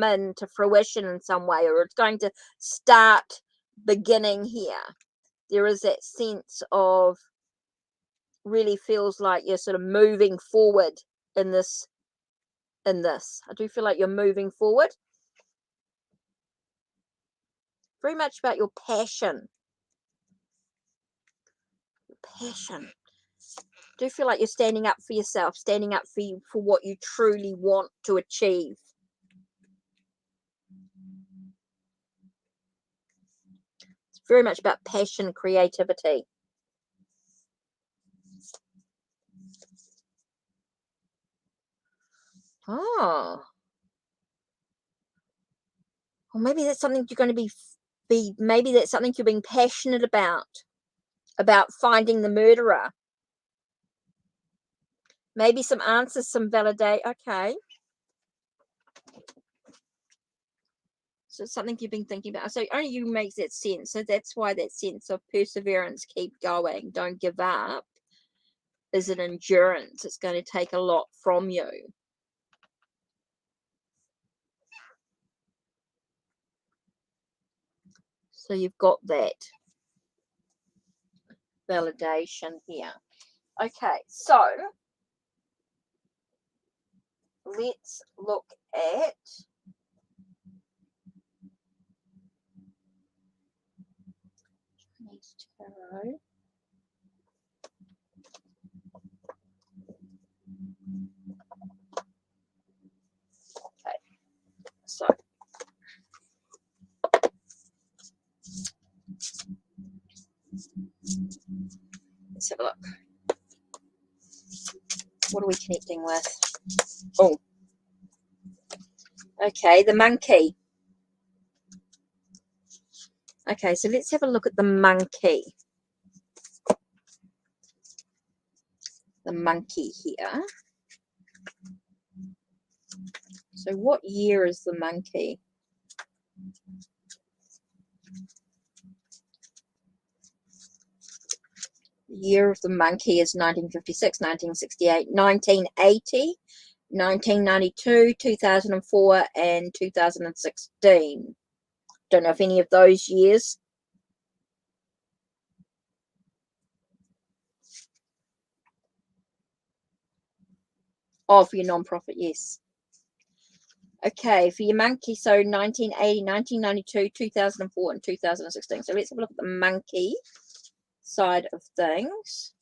into fruition in some way, or it's going to start beginning here. There is that sense of, really feels like you're sort of moving forward in this. I do feel like you're moving forward. Very much about your passion. Passion. I do feel like you're standing up for yourself, standing up for what you truly want to achieve. It's very much about passion, creativity. Oh. Well, maybe that's something you're going to maybe that's something you're being passionate about finding the murderer. Maybe some answers, some validate. Okay. So it's something you've been thinking about. So only you makes that sense. So that's why that sense of perseverance, keep going, don't give up, is an endurance. It's going to take a lot from you. So you've got that validation here. Okay, so let's look at Chinese tarot. Okay, so let's have a look. What are we connecting with? Oh, okay, the monkey. Okay, so let's have a look at the monkey. The monkey here. So what year is the monkey? The year of the monkey is 1956, 1968, 1980, 1992, 2004, and 2016. Don't know if any of those years. Oh, for your non-profit, yes. Okay, for your monkey, so 1980, 1992, 2004, and 2016. So let's have a look at the monkey side of things.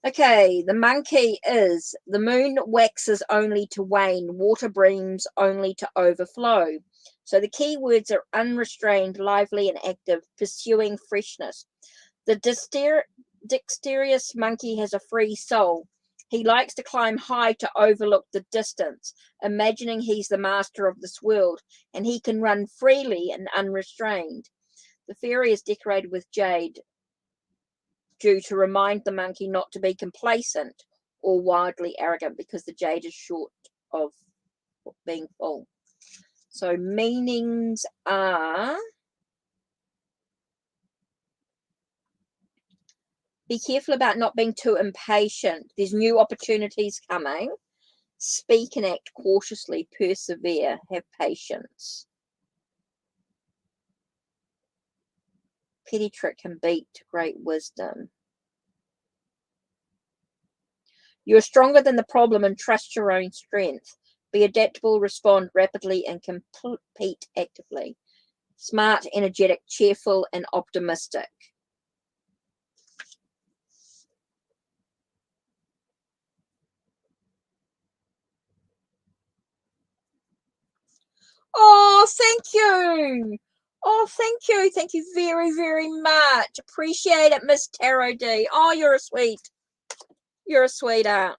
Okay, the monkey is the moon waxes only to wane, water brims only to overflow. So the key words are unrestrained, lively, and active, pursuing freshness. The dexterous monkey has a free soul. He likes to climb high to overlook the distance, imagining he's the master of this world, and he can run freely and unrestrained. The fairy is decorated with jade, due to remind the monkey not to be complacent or wildly arrogant, because the jade is short of being full. So meanings are: be careful about not being too impatient. There's new opportunities coming. Speak and act cautiously. Persevere. Have patience. Petty trick can beat great wisdom. You're stronger than the problem and trust your own strength. Be adaptable, respond rapidly, and compete actively. Smart, energetic, cheerful, and optimistic. Oh, thank you. Oh, thank you. Thank you very, very much. Appreciate it, Miss Tarot D. Oh, you're a sweet. You're a sweetheart.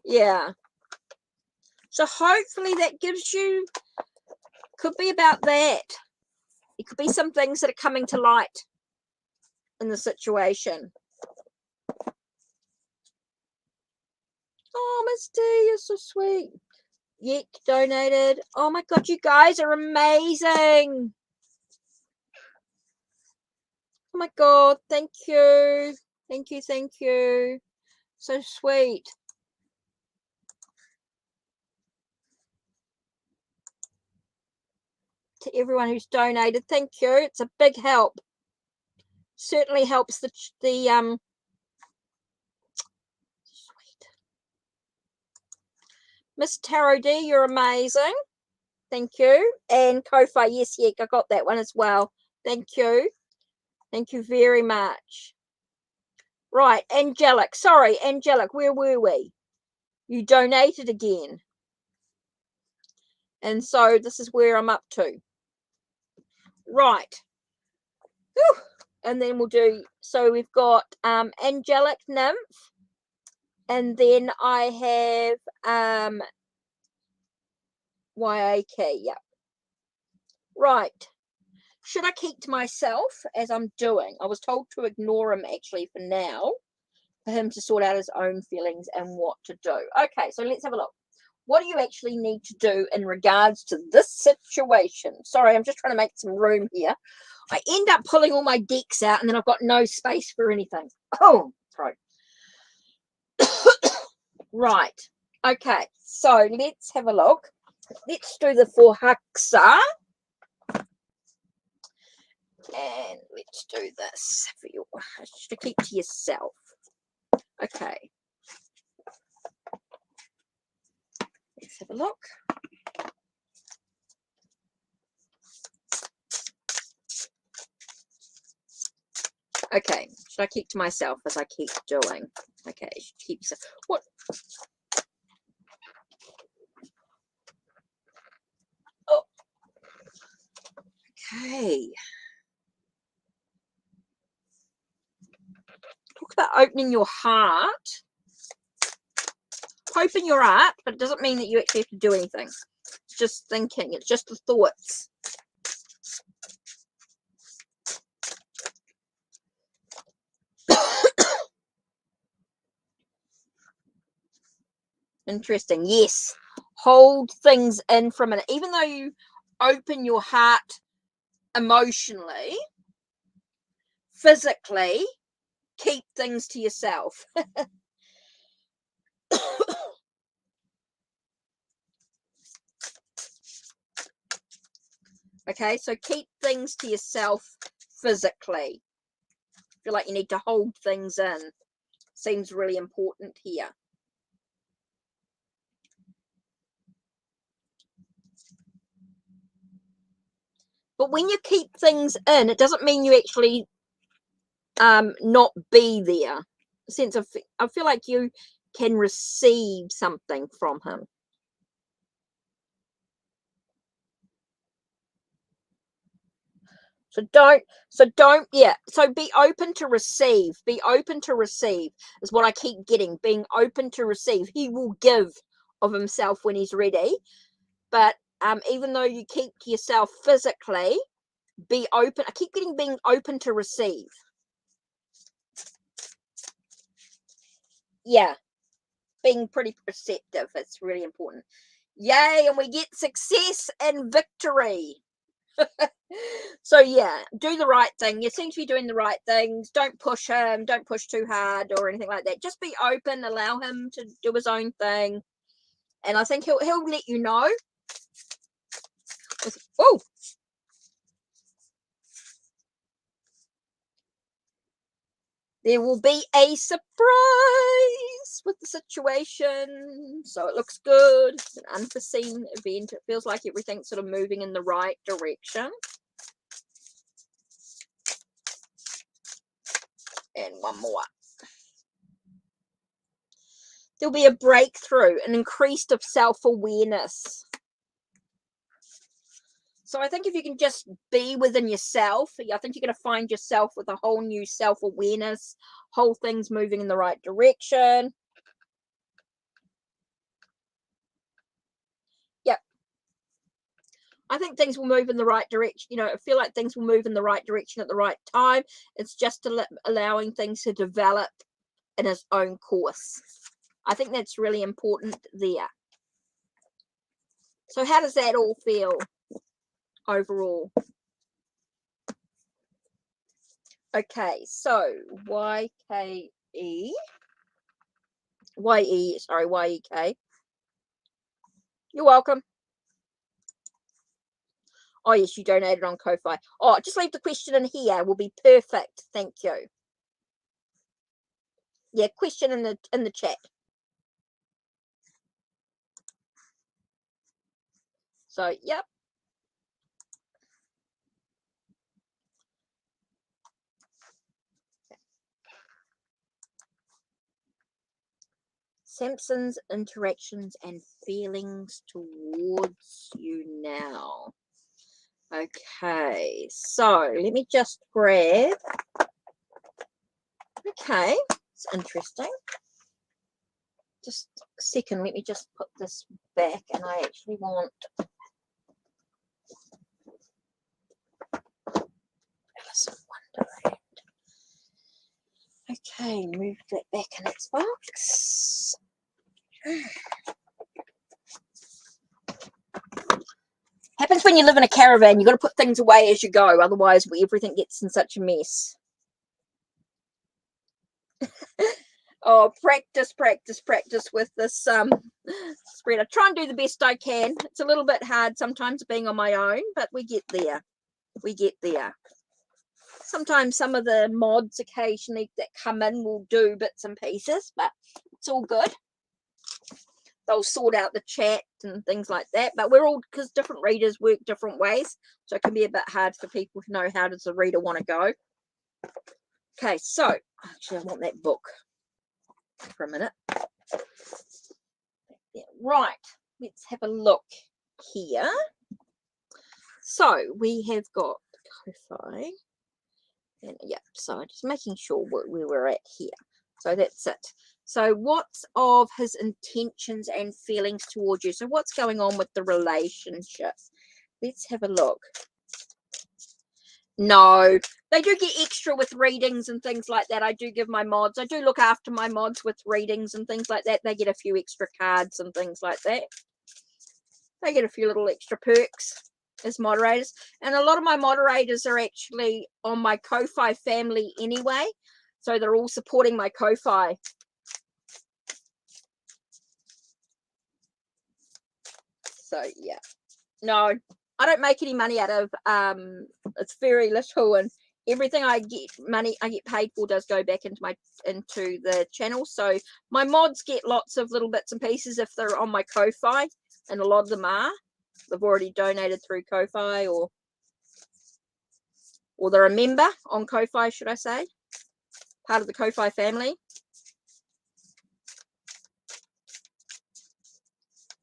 Yeah. So hopefully that gives you, could be about that. It could be some things that are coming to light in the situation. Oh, Miss D, you're so sweet. Yet donated. Oh my God, you guys are amazing. Oh my God, thank you. Thank you, thank you. So sweet. To everyone who's donated, thank you. It's a big help. Certainly helps the sweet. Miss Tarot D, you're amazing. Thank you. And Ko-Fi, yes, yeah, I got that one as well. Thank you. Thank you very much. Right, Angelic. Sorry, Angelic, where were we? You donated again. And so this is where I'm up to. Right. Whew. And then we'll do, so we've got Angelic Nymph. And then I have YAK, yeah. Right. Should I keep to myself as I'm doing? I was told to ignore him actually for now, for him to sort out his own feelings and what to do. Okay, so let's have a look. What do you actually need to do in regards to this situation? Sorry, I'm just trying to make some room here. I end up pulling all my decks out and then I've got no space for anything. Oh, throat. Right. Okay. So let's have a look. Let's do the Forhaksa. And let's do this for you. Just to keep to yourself. Okay. Let's have a look. Okay. Should I keep to myself as I keep doing? Okay. Keep yourself. What? Oh. Okay. Talk about opening your heart. Open your heart, but it doesn't mean that you actually have to do anything. It's just thinking. It's just the thoughts. Interesting. Yes. Hold things in for a minute. Even though you open your heart emotionally, physically, keep things to yourself. Okay, so keep things to yourself physically. Feel like you need to hold things in. Seems really important here. But when you keep things in, it doesn't mean you actually not be there. A sense of, I feel like you can receive something from him. So be open to receive. Be open to receive is what I keep getting. Being open to receive. He will give of himself when he's ready. But even though you keep to yourself physically, be open. I keep getting being open to receive. Yeah. Being pretty perceptive. It's really important. Yay, and we get success and victory. So yeah, do the right thing. You seem to be doing the right things. Don't push him. Don't push too hard or anything like that. Just be open. Allow him to do his own thing, and I think he'll let you know. Oh, there will be a surprise with the situation, so it looks good. It's an unforeseen event. It feels like everything's sort of moving in the right direction. And one more. There'll be a breakthrough, an increase of self-awareness. So I think if you can just be within yourself, I think you're going to find yourself with a whole new self-awareness, whole things moving in the right direction. Yep. I think things will move in the right direction. You know, I feel like things will move in the right direction at the right time. It's just allowing things to develop in its own course. I think that's really important there. So how does that all feel overall? Okay, so YKE. YEK. You're welcome. Oh, yes, you donated on Ko-Fi. Oh, just leave the question in here. Will be perfect. Thank you. Yeah, question in the chat. So, yep. Samson's interactions and feelings towards you now. Okay, so let me just grab. Okay, it's interesting. Just a second, let me just put this back, and I actually want Alice in Wonderland. Okay, move that back in its box. Happens when you live in a caravan. You've got to put things away as you go, otherwise everything gets in such a mess. Oh, practice with this spread. I try and do the best I can. It's a little bit hard sometimes being on my own, but we get there. We get there. Sometimes some of the mods occasionally that come in will do bits and pieces, but it's all good. They'll sort out the chat and things like that. But we're all, because different readers work different ways, so it can be a bit hard for people to know how does the reader want to go. Okay, so actually I want that book for a minute. Right, let's have a look here. So we have got Ko-Fi. And yeah, so just making sure where we're at here. So that's it. So what's of his intentions and feelings towards you? So what's going on with the relationship? Let's have a look. No, they do get extra with readings and things like that. I do give my mods. I do look after my mods with readings and things like that. They get a few extra cards and things like that. They get a few little extra perks as moderators, and a lot of my moderators are actually on my Ko-Fi family anyway, so they're all supporting my Ko-Fi. So yeah, no, I don't make any money out of it's very little, and everything I get paid for does go back into the channel. So my mods get lots of little bits and pieces if they're on my Ko-Fi, and a lot of them are. They've already donated through Ko-Fi, or they're a member on Ko-Fi, should I say, part of the Ko-Fi family.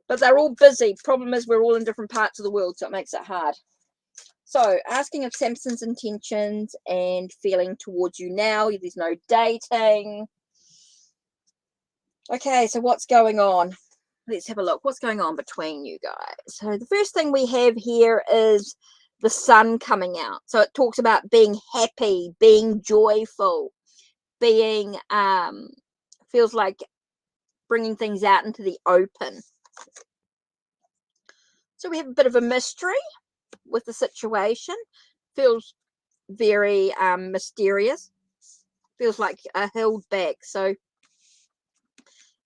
But they're all busy. Problem is we're all in different parts of the world, so it makes it hard. So asking of Samson's intentions and feeling towards you now. There's no dating. Okay, so what's going on? Let's have a look. What's going on between you guys? So the first thing we have here is the sun coming out. So it talks about being happy, being joyful, being feels like bringing things out into the open. So we have a bit of a mystery with the situation. Feels very mysterious. Feels like held back. So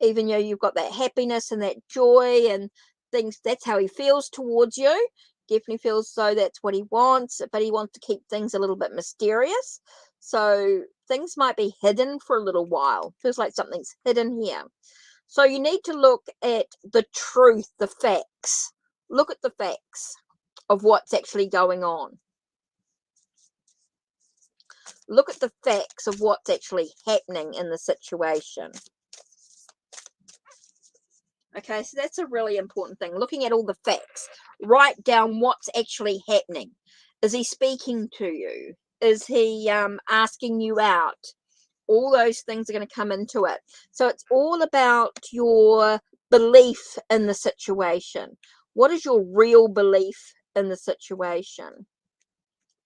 even though you've got that happiness and that joy and things, that's how he feels towards you. Definitely feels so that's what he wants, but he wants to keep things a little bit mysterious. So things might be hidden for a little while. Feels like something's hidden here. So you need to look at the truth, the facts. Look at the facts of what's actually going on. Look at the facts of what's actually happening in the situation. Okay, so that's a really important thing. Looking at all the facts. Write down what's actually happening. Is he speaking to you? Is he asking you out? All those things are going to come into it. So it's all about your belief in the situation. What is your real belief in the situation?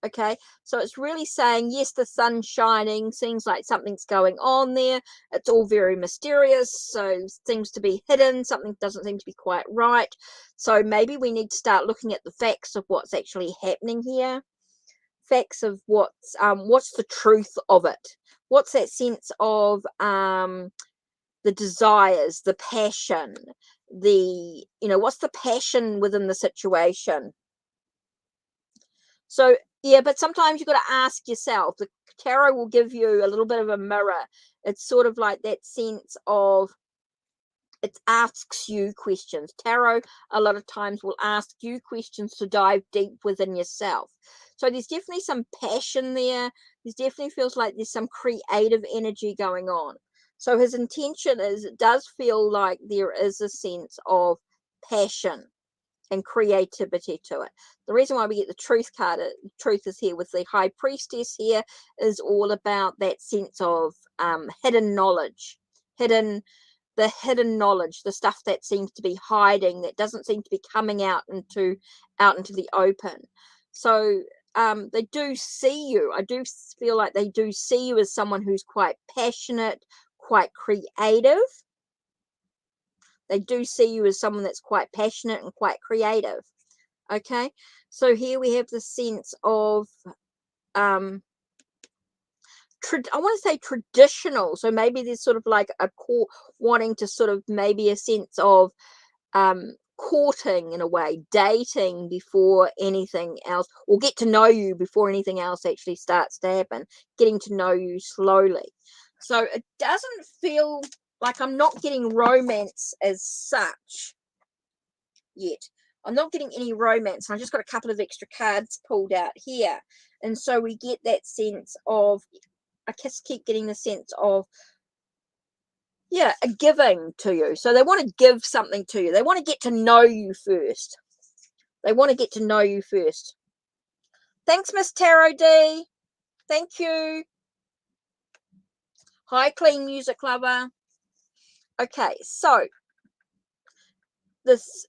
Okay, so it's really saying, yes, the sun's shining, seems like something's going on there. It's all very mysterious, so seems to be hidden. Something doesn't seem to be quite right. So maybe we need to start looking at the facts of what's actually happening here. Facts of what's the truth of it. What's that sense of the desires, the passion, what's the passion within the situation? So yeah, but sometimes you've got to ask yourself. The tarot will give you a little bit of a mirror. It's sort of like that sense of, it asks you questions. Tarot a lot of times will ask you questions to dive deep within yourself. So there's definitely some passion there. There's definitely feels like there's some creative energy going on. So his intention is, it does feel like there is a sense of passion and creativity to it. The reason why we get the truth card, truth is here with the high priestess here, is all about that sense of hidden knowledge, the hidden knowledge, the stuff that seems to be hiding, that doesn't seem to be coming out into the open. So they do see you. I do feel like they do see you as someone who's quite passionate, quite creative. They do see you as someone that's quite passionate and quite creative. Okay, so here we have the sense of I want to say traditional. So maybe there's sort of like a core wanting to sort of maybe a sense of courting in a way, dating before anything else, or get to know you before anything else actually starts to happen, getting to know you slowly. So it doesn't feel like I'm not getting romance as such yet. I'm not getting any romance. I just got a couple of extra cards pulled out here. And so we get that sense of, I just keep getting the sense of, yeah, a giving to you. So they want to give something to you. They want to get to know you first. They want to get to know you first. Thanks, Miss Tarot D. Thank you. Hi, Clean Music Lover. Okay, so this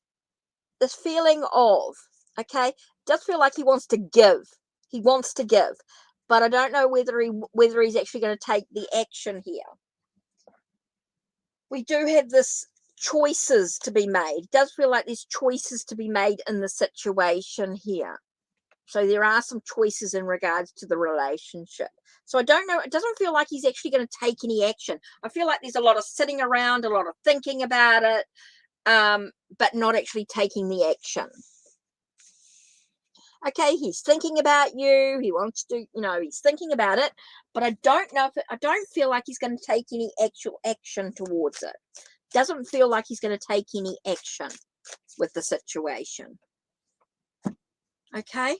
feeling of, okay, does feel like he wants to give. He wants to give, but I don't know whether he's actually going to take the action here. We do have this choices to be made. It does feel like there's choices to be made in the situation here. So there are some choices in regards to the relationship. So I don't know. It doesn't feel like he's actually going to take any action. I feel like there's a lot of sitting around, a lot of thinking about it, but not actually taking the action. Okay, he's thinking about you. He wants to, he's thinking about it, but I don't know I don't feel like he's going to take any actual action towards it. Doesn't feel like he's going to take any action with the situation. Okay,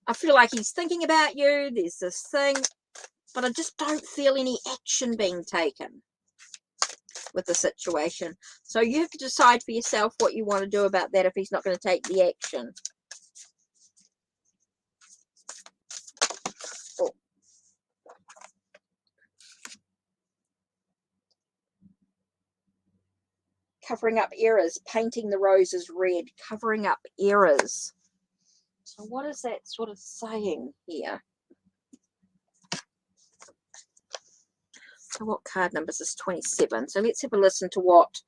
I feel like he's thinking about you. There's this thing, but I just don't feel any action being taken with the situation. So you have to decide for yourself what you want to do about that if he's not going to take the action. Oh. Covering up errors, painting the roses red, covering up errors. So what is that sort of saying here? So what card number is this? 27. So let's have a listen to what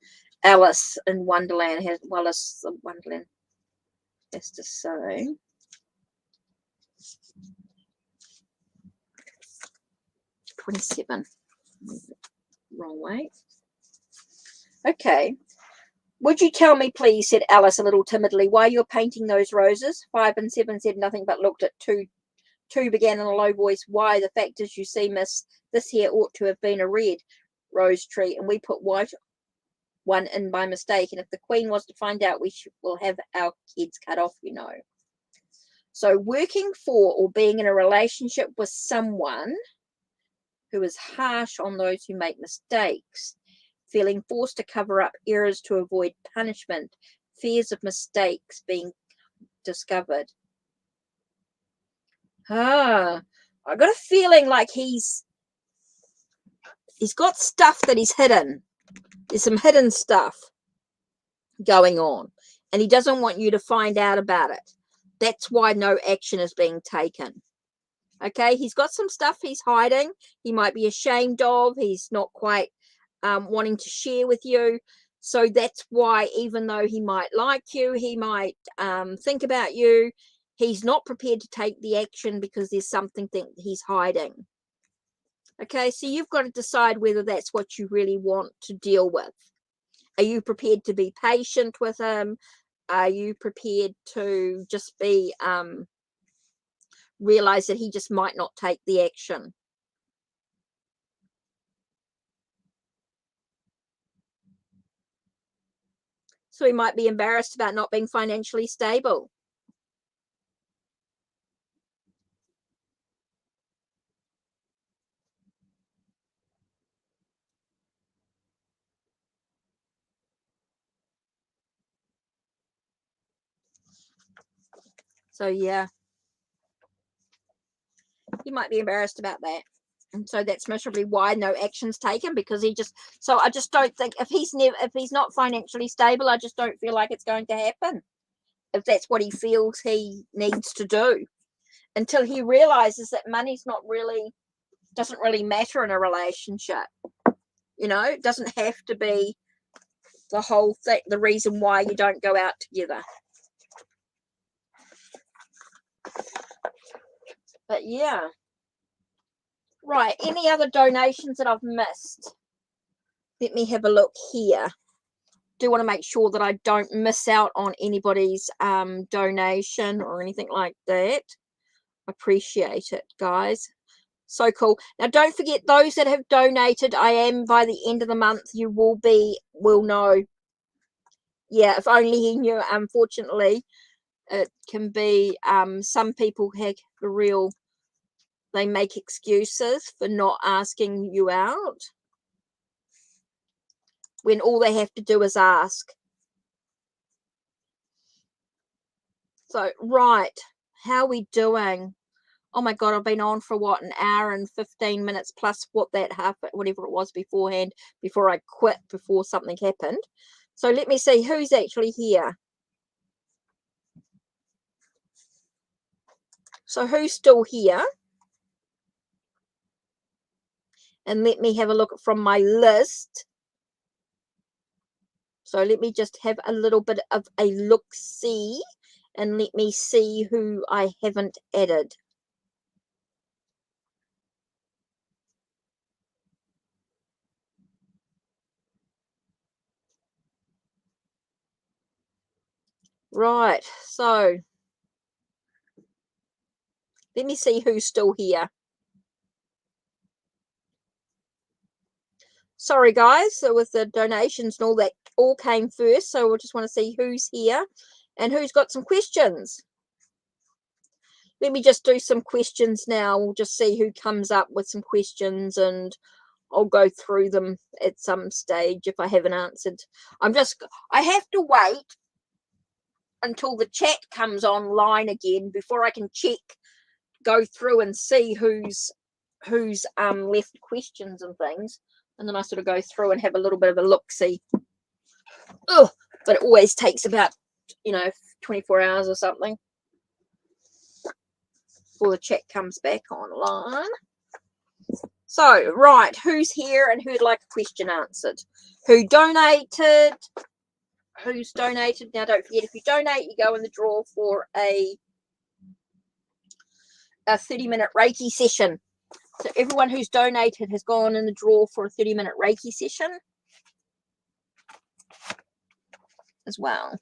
Alice in Wonderland has to say. $27. Wrong way. Okay. Would you tell me, please, said Alice a little timidly, why you're painting those roses? 5 and 7 said nothing but looked at 2. 2 began in a low voice. Why, the fact is, you see, miss, this here ought to have been a red rose tree, and we put white one in by mistake. And if the Queen was to find out, we will have our heads cut off, So working for or being in a relationship with someone who is harsh on those who make mistakes, feeling forced to cover up errors to avoid punishment, fears of mistakes being discovered. I got a feeling like he's got stuff that he's hidden. There's some hidden stuff going on, and he doesn't want you to find out about it. That's why no action is being taken. Okay, he's got some stuff he's hiding. He might be ashamed of. He's not quite wanting to share with you. So that's why, even though he might like you, he might think about you, he's not prepared to take the action because there's something that he's hiding. Okay, so you've got to decide whether that's what you really want to deal with. Are you prepared to be patient with him? Are you prepared to just be realize that he just might not take the action? So he might be embarrassed about not being financially stable. So yeah, he might be embarrassed about that. And so that's most probably why no action's taken, because I just don't think if he's not financially stable, I just don't feel like it's going to happen. If that's what he feels he needs to do, until he realizes that money's doesn't really matter in a relationship. It doesn't have to be the whole thing, the reason why you don't go out together. But yeah, Right, any other donations that I've missed? Let me have a look here. Do want to make sure that I don't miss out on anybody's donation or anything like that. Appreciate it, guys. So cool. Now don't forget, those that have donated, I am by the end of the month, you will know. Yeah, if only he knew. Unfortunately, it can be some people have the real, they make excuses for not asking you out when all they have to do is ask. So, right, how are we doing? Oh my God, I've been on for what, an hour and 15 minutes plus whatever it was beforehand, before I quit, before something happened. So let me see who's actually here. So who's still here? And let me have a look from my list. So let me just have a little bit of a look-see, and let me see who I haven't added. Right, so let me see who's still here. Sorry, guys. So with the donations and all that, all came first. So we'll just want to see who's here and who's got some questions. Let me just do some questions now. We'll just see who comes up with some questions, and I'll go through them at some stage if I haven't answered. I have to wait until the chat comes online again before I can go through and see who's left questions and things, and then I sort of go through and have a little bit of a look-see. Oh, but it always takes about 24 hours or something before the chat comes back online. So, right, who's here and who'd like a question answered? Who donated? Who's donated? Now, don't forget, if you donate, you go in the draw for a 30-minute Reiki session. So everyone who's donated has gone in the draw for a 30-minute Reiki session as well.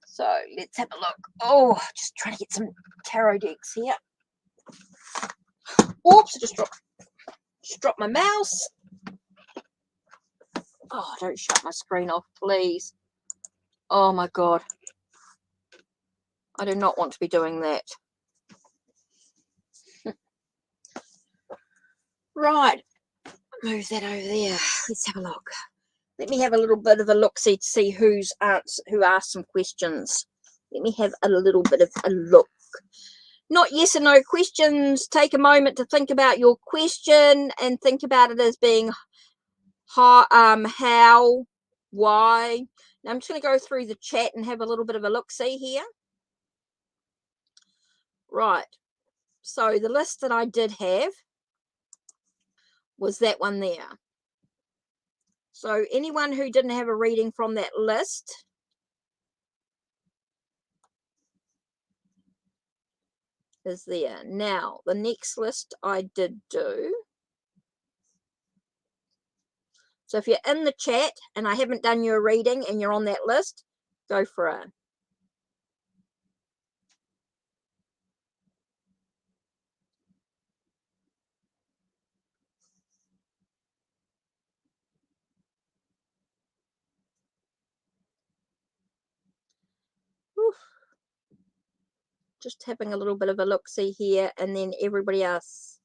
So let's have a look. Oh, just trying to get some tarot decks here. Oops, I just dropped my mouse. Oh, don't shut my screen off, please. Oh my God. I do not want to be doing that. Right. Move that over there. Let's have a look. Let me have a little bit of a look-see to see who asked some questions. Let me have a little bit of a look. Not yes or no questions. Take a moment to think about your question and think about it as being how, why. Now I'm just going to go through the chat and have a little bit of a look-see here. Right. So the list that I did have was that one there. So anyone who didn't have a reading from that list, is there. Now, the next list I did do. So if you're in the chat and I haven't done your reading and you're on that list, go for it. Oof. Just having a little bit of a look-see here, and then everybody else.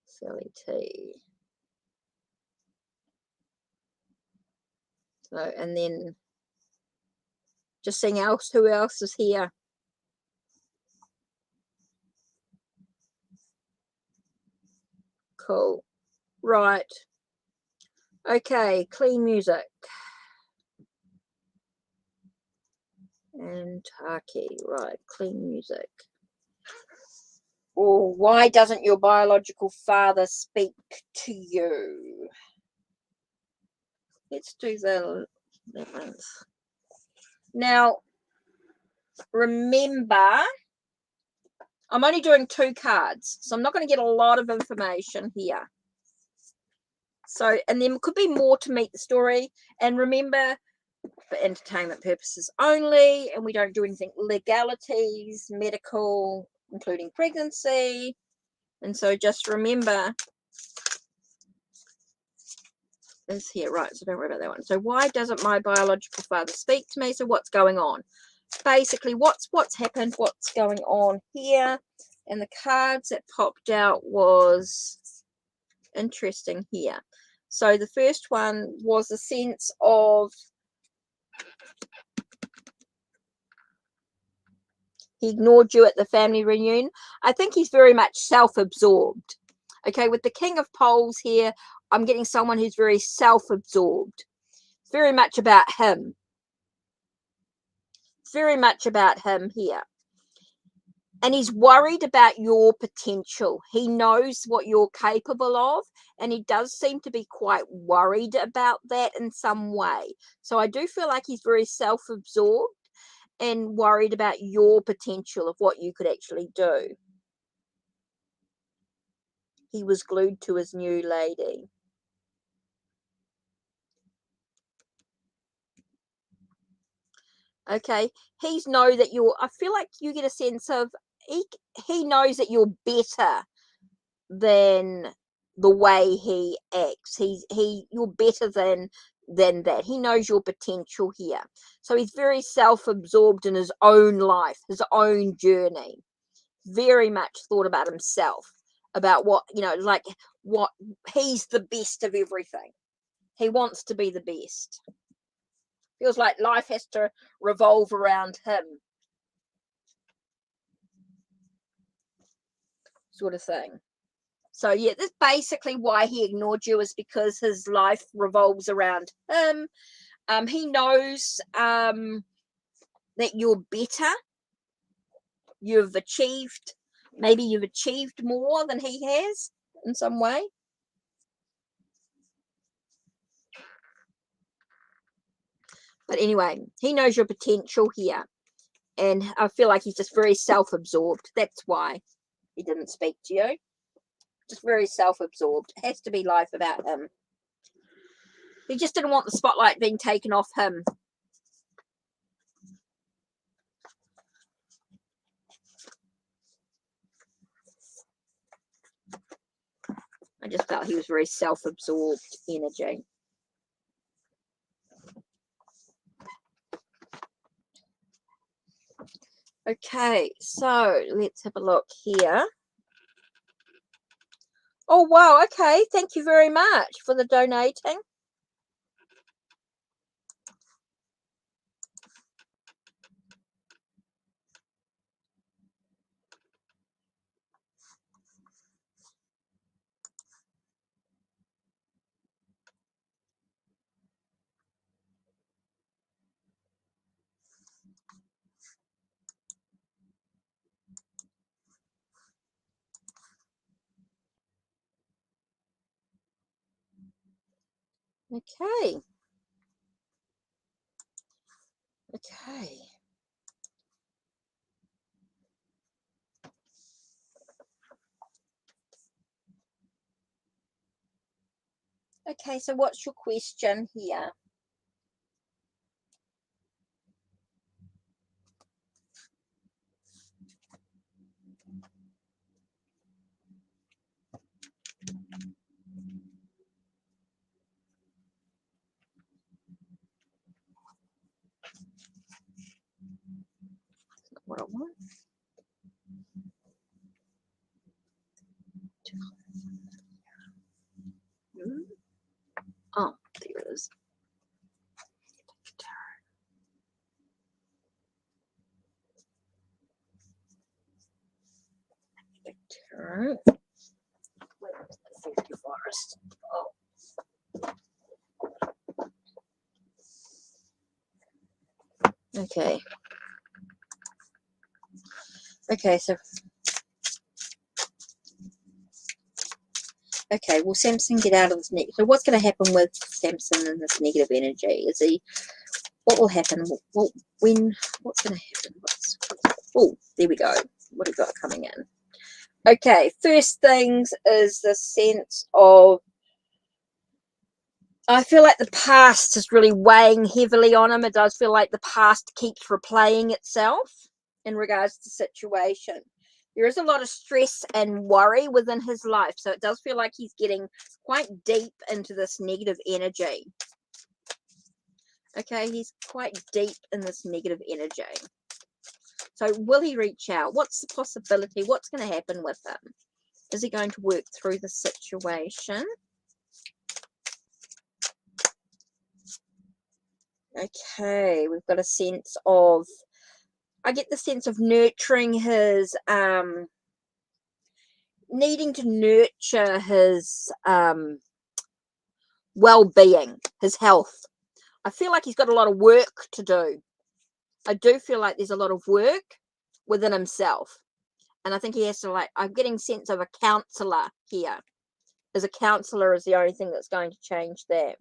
Silly tea. So, and then just seeing who else is here. Cool. Right. Okay, clean music. And Taki, right, clean music. Or why doesn't your biological father speak to you? Let's do the 11th. Now, remember, I'm only doing 2 cards, so I'm not going to get a lot of information here. So, and there could be more to meet the story. And remember, for entertainment purposes only, and we don't do anything legalities, medical, including pregnancy. And so just remember this here, right? So don't worry about that one. So why doesn't my biological father speak to me? So what's going on? Basically, what's happened, what's going on here. And the cards that popped out was interesting here. So the first one was a sense of he ignored you at the family reunion. I think he's very much self-absorbed. Okay, with the King of Poles here, I'm getting someone who's very self-absorbed. Very much about him. Very much about him here. And he's worried about your potential. He knows what you're capable of, and he does seem to be quite worried about that in some way. So I do feel like he's very self-absorbed and worried about your potential of what you could actually do. He was glued to his new lady. Okay, he's know that you're, I feel like you get a sense of he knows that you're better than the way he acts. You're better than that. He knows your potential here. So he's very self-absorbed in his own life, his own journey. Very much thought about himself, about what, like what he's the best of everything. He wants to be the best. Feels like life has to revolve around him. Sort of thing. So yeah, that's basically why he ignored you, is because his life revolves around him. He knows that you're better. Maybe you've achieved more than he has in some way. But anyway, he knows your potential here. And I feel like he's just very self-absorbed. That's why he didn't speak to you. Just very self-absorbed. It has to be life about him. He just didn't want the spotlight being taken off him. I just felt he was very self-absorbed energy. Okay, so let's have a look here. Oh, wow. Okay, thank you very much for the donating. Okay. Okay. Okay, so what's your question here? What I want. Oh, there it is. Tarot. Forest. Oh. Okay. Okay, so okay, will Samson get out of this negative? So what's going to happen with Samson and this negative energy? What will happen? What's going to happen? Oh, there we go. What have you got coming in? Okay, first things is the sense of, I feel like the past is really weighing heavily on him. It does feel like the past keeps replaying itself in regards to the situation. There is a lot of stress and worry within his life. So it does feel like he's getting quite deep into this negative energy. Okay, he's quite deep in this negative energy. So will he reach out? What's the possibility? What's going to happen with him? Is he going to work through the situation? Okay, we've got a sense of, I get the sense of nurturing his, needing to nurture his well-being, his health. I feel like he's got a lot of work to do. I do feel like there's a lot of work within himself. And I think he has to, like, I'm getting sense of a counselor here. As a counselor is the only thing that's going to change that.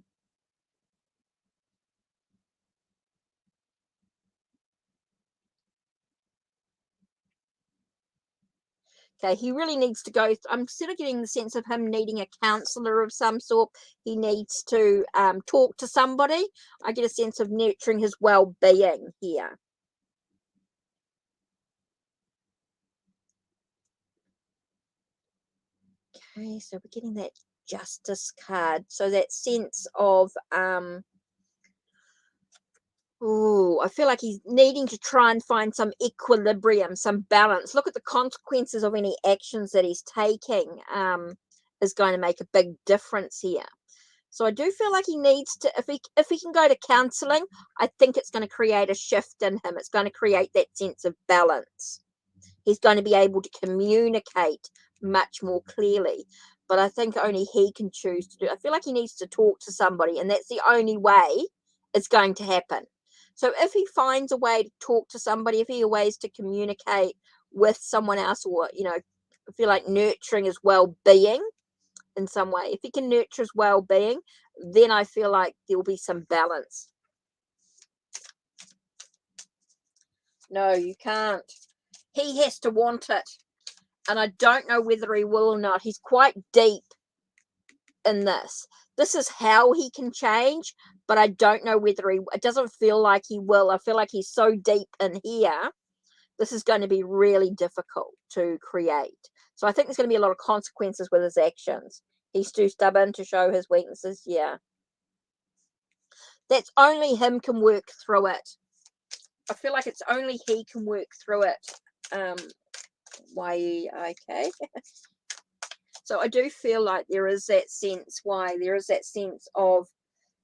Okay, he really needs to go. I'm sort of getting the sense of him needing a counselor of some sort. He needs to talk to somebody. I get a sense of nurturing his well-being here. Okay, so we're getting that justice card. So that sense of, I feel like he's needing to try and find some equilibrium, some balance. Look at the consequences of any actions that he's taking is going to make a big difference here. So I do feel like he needs to, if he can go to counseling, I think it's going to create a shift in him. It's going to create that sense of balance. He's going to be able to communicate much more clearly. But I think only he can choose to do. I feel like he needs to talk to somebody, and that's the only way it's going to happen. So if he finds a way to talk to somebody, if he has ways to communicate with someone else, or, you know, I feel like nurturing his well-being in some way. If he can nurture his well-being, then I feel like there will be some balance. No, you can't. He has to want it. And I don't know whether he will or not. He's quite deep in this. This is how he can change, but I don't know whether it doesn't feel like he will. I feel like he's so deep in here. This is going to be really difficult to create. So I think there's going to be a lot of consequences with his actions. He's too stubborn to show his weaknesses. Yeah. That's only him can work through it. I feel like it's only he can work through it. Why? Okay. So I do feel like there is that sense of,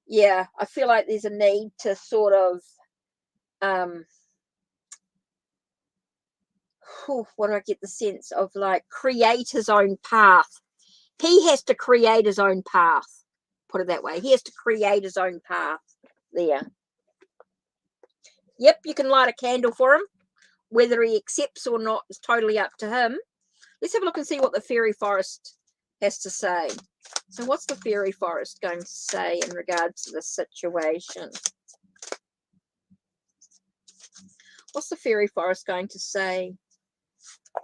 yeah, I feel like there's a need to sort of, what do I get the sense of, like, create his own path. He has to create his own path. Put it that way. He has to create his own path there. Yep, you can light a candle for him. Whether he accepts or not is totally up to him. Let's have a look and see what the fairy forest has to say. So what's the fairy forest going to say in regards to this situation? What's the fairy forest going to say?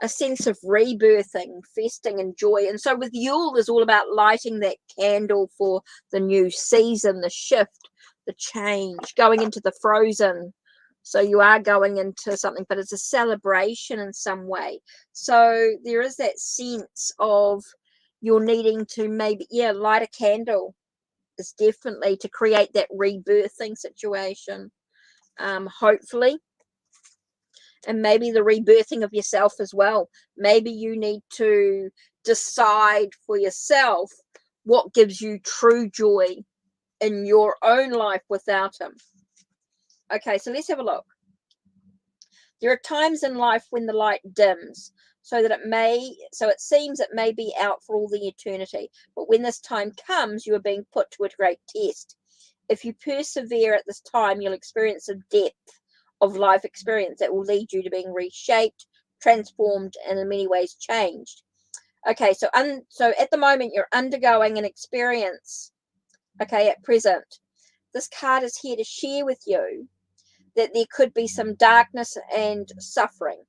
A sense of rebirthing, festing and joy. And so with Yule is all about lighting that candle for the new season, the shift, the change, going into the frozen. So you are going into something, but it's a celebration in some way. So there is that sense of you're needing to maybe, yeah, light a candle is definitely to create that rebirthing situation, hopefully. And maybe the rebirthing of yourself as well. Maybe you need to decide for yourself what gives you true joy in your own life without him. Okay, so let's have a look. There are times in life when the light dims, so it seems it may be out for all the eternity. But when this time comes, you are being put to a great test. If you persevere at this time, you'll experience a depth of life experience that will lead you to being reshaped, transformed, and in many ways changed. Okay, so at the moment you're undergoing an experience. Okay, at present, this card is here to share with you that there could be some darkness and suffering,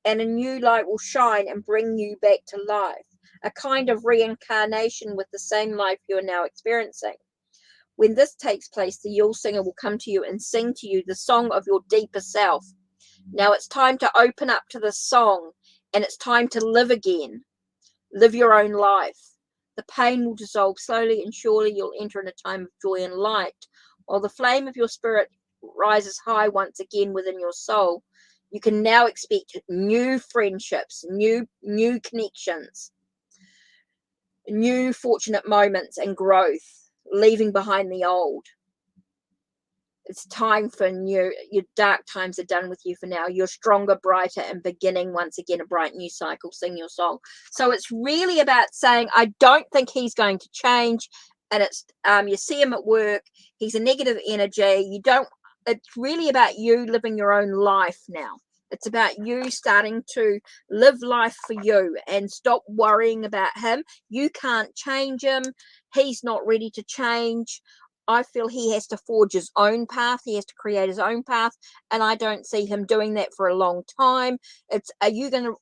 and a new light will shine and bring you back to life, a kind of reincarnation with the same life you are now experiencing. When this takes place, the Yule singer will come to you and sing to you the song of your deeper self. Now it's time to open up to the song, and it's time to live again. Live your own life. The pain will dissolve slowly, and surely you'll enter in a time of joy and light. While the flame of your spirit rises high once again within your soul, you can now expect new friendships, new connections, new fortunate moments and growth, leaving behind the old. It's time for new. Your dark times are done with you for now. You're stronger, brighter, and beginning once again a bright new cycle. Sing your song. So it's really about saying, I don't think he's going to change. And it's you see him at work. He's a negative energy. You don't. It's really about you living your own life now. It's about you starting to live life for you and stop worrying about him. You can't change him. He's not ready to change. I feel he has to forge his own path. He has to create his own path, and I don't see him doing that for a long time. Are you gonna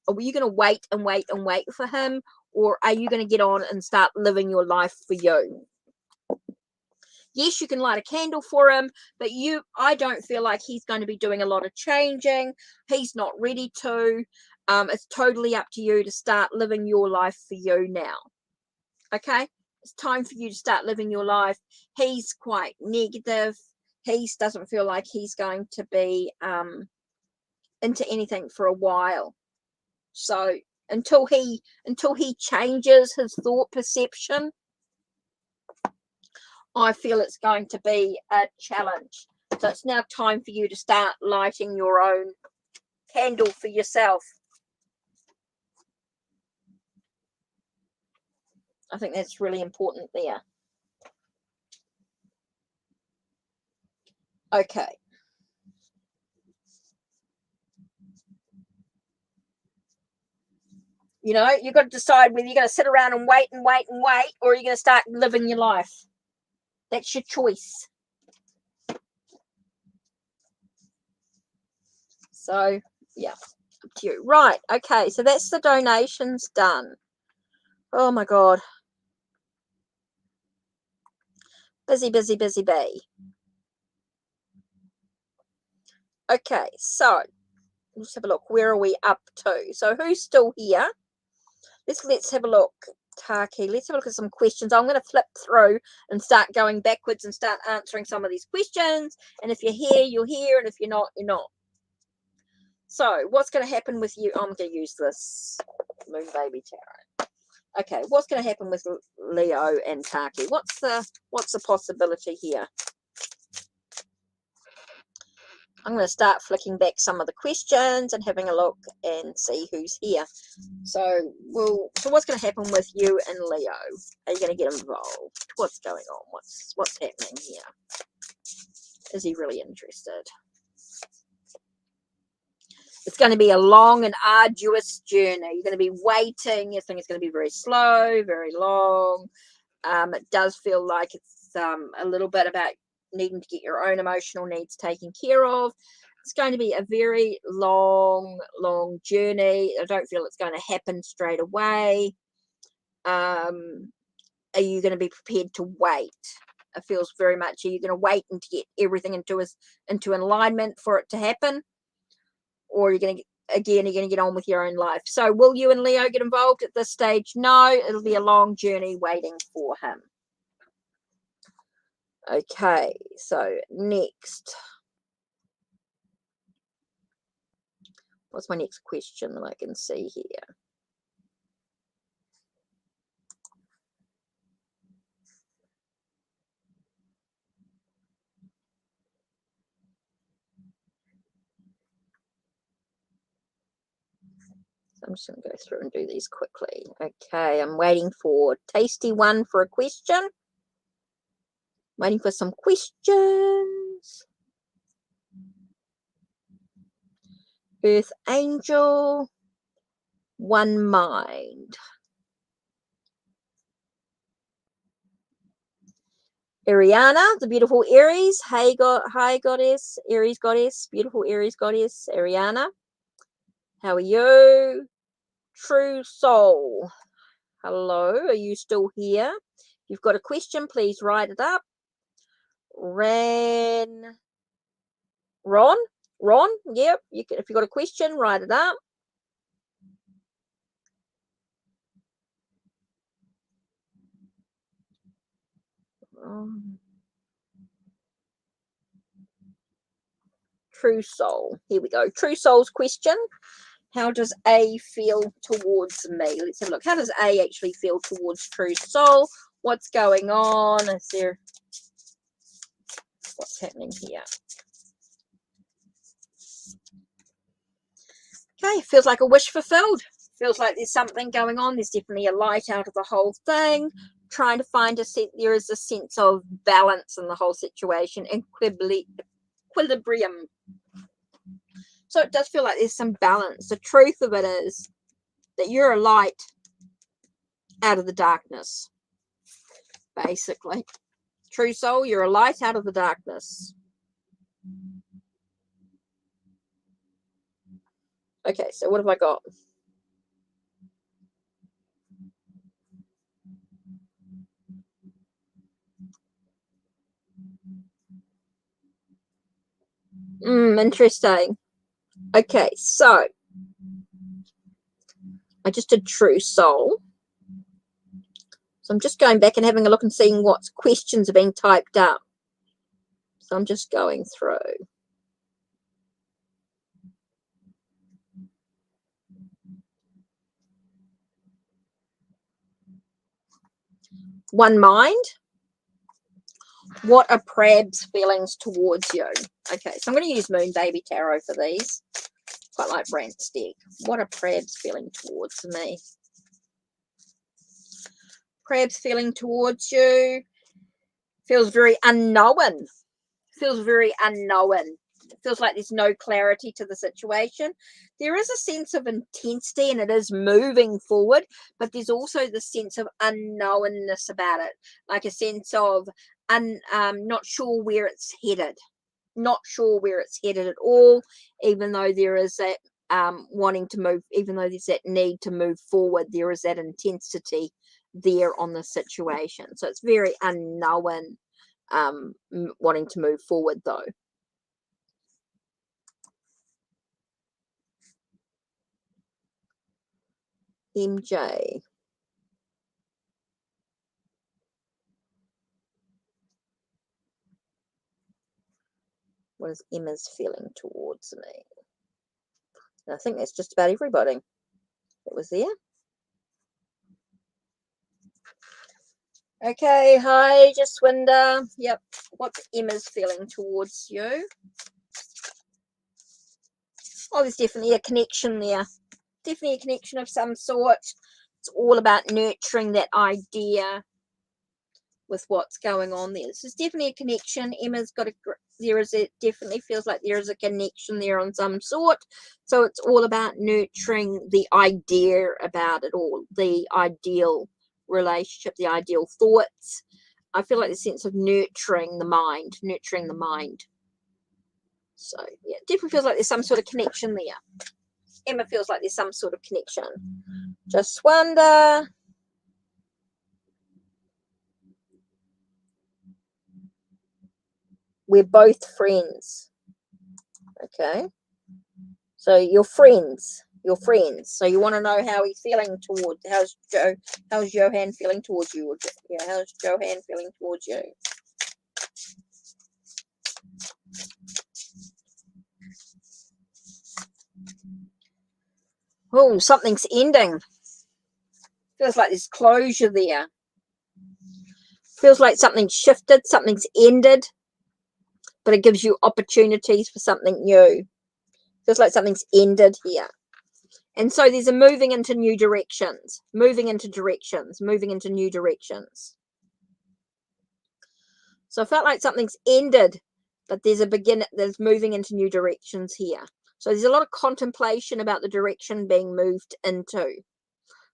wait and wait and wait for him, or are you gonna get on and start living your life for you? Yes, you can light a candle for him, but I don't feel like he's going to be doing a lot of changing. He's not ready to. It's totally up to you to start living your life for you now. Okay? It's time for you to start living your life. He's quite negative. He doesn't feel like he's going to be into anything for a while. So until he changes his thought perception, I feel it's going to be a challenge. So it's now time for you to start lighting your own candle for yourself. I think that's really important there. Okay. You know, you've got to decide whether you're going to sit around and wait and wait and wait, or you're going to start living your life. That's your choice. So, yeah, up to you. Right, okay, so that's the donations done. Oh, my God. Busy, busy, busy bee. Okay, so let's have a look. Where are we up to? So who's still here? Let's have a look. Taki, let's have a look at some questions. I'm going to flip through and start going backwards and start answering some of these questions. And if you're here, you're here. And if you're not, you're not. So what's going to happen with you? I'm going to use this Moon Baby Tarot. Okay, what's going to happen with Leo and Taki? What's the possibility here? I'm going to start flicking back some of the questions and having a look and see who's here. So what's going to happen with you and Leo? Are you going to get involved? What's going on? What's happening here? Is he really interested? It's going to be a long and arduous journey. You're going to be waiting. You think it's going to be very slow, very long. It does feel like it's a little bit about needing to get your own emotional needs taken care of. It's going to be a very long journey. I don't feel it's going to happen straight away. Are you going to be prepared to wait? It feels very much, are you going to wait and to get everything into alignment for it to happen? Or are you going to get on with your own life? So will you and Leo get involved at this stage? No, it'll be a long journey waiting for him. Okay, so next. What's my next question that I can see here? So I'm just going to go through and do these quickly. Okay, I'm waiting for Tasty One for a question. Waiting for some questions. Earth Angel, One Mind. Ariana, the beautiful Aries. Hi, goddess. Aries goddess. Beautiful Aries goddess. Ariana. How are you? True soul. Hello, are you still here? If you've got a question, please write it up. Ron, yep. If you've got a question, write it up. True soul. Here we go. True soul's question. How does A feel towards me? Let's have a look. How does A actually feel towards true soul? What's going on? What's happening here? Okay, feels like a wish fulfilled. Feels like there's something going on. There's definitely a light out of the whole thing. Trying to find there is a sense of balance in the whole situation, equilibrium. So it does feel like there's some balance. The truth of it is that you're a light out of the darkness, basically. True soul, you're a light out of the darkness. Okay, so what have I got? Interesting. Okay, so I just did true soul. So I'm just going back and having a look and seeing what questions are being typed up. So I'm just going through. One mind. What are Prab's feelings towards you? Okay, so I'm going to use Moon Baby Tarot for these. Quite like Brant's deck. What are Prab's feeling towards me? Prab's feeling towards you feels very unknown. Feels very unknown. It feels like there's no clarity to the situation. There is a sense of intensity and it is moving forward, but there's also the sense of unknownness about it, like a sense of not sure where it's headed. Not sure where it's headed at all, even though there is that wanting to move, even though there's that need to move forward, there is that intensity there on the situation. So it's very unknown, wanting to move forward though. MJ. What is Emma's feeling towards me? And I think that's just about everybody that was there. Okay, hi, Jaswinda. Yep. What's Emma's feeling towards you? Oh, there's definitely a connection there. Definitely a connection of some sort. It's all about nurturing that idea with what's going on there. This is definitely a connection. Emma's got it definitely feels like there is a connection there on some sort. So it's all about nurturing the idea about it all, the ideal relationship, the ideal thoughts. I feel like the sense of nurturing the mind. So yeah, it definitely feels like there's some sort of connection there. Emma feels like there's some sort of connection. Just wonder. We're both friends. Okay. So you're friends. So you want to know how he's feeling towards, how's Johan feeling towards you? Yeah, how's Johan feeling towards you? Oh, something's ending. Feels like there's closure there. Feels like something's shifted, something's ended, but it gives you opportunities for something new. Feels like something's ended here. And so there's a moving into new directions, moving into new directions. So I felt like something's ended, but there's there's moving into new directions here. So there's a lot of contemplation about the direction being moved into. A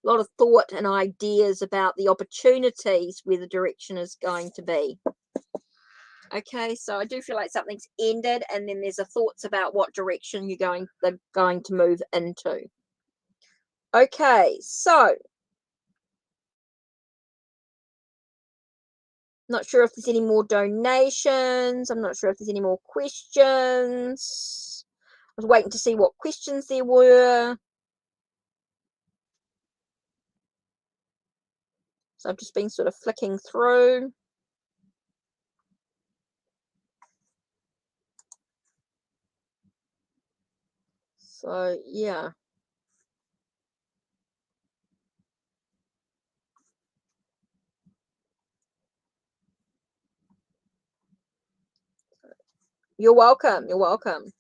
lot of thought and ideas about the opportunities where the direction is going to be. Okay, so I do feel like something's ended, and then there's a thoughts about what direction they're going to move into. Okay, so not sure if there's any more donations. I'm not sure if there's any more questions. I was waiting to see what questions there were. So I've just been sort of flicking through. So, yeah. You're welcome. You're welcome.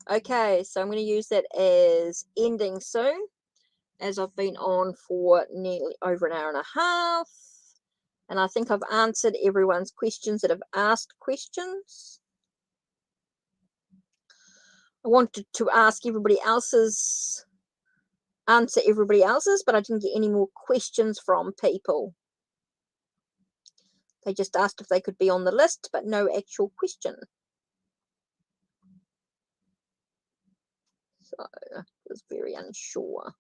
Okay, so I'm going to use that as ending soon, as I've been on for nearly over an hour and a half. And I think I've answered everyone's questions that have asked questions. I wanted to ask everybody else's, answer everybody else's, but I didn't get any more questions from people. They just asked if they could be on the list, but no actual question. So I was very unsure.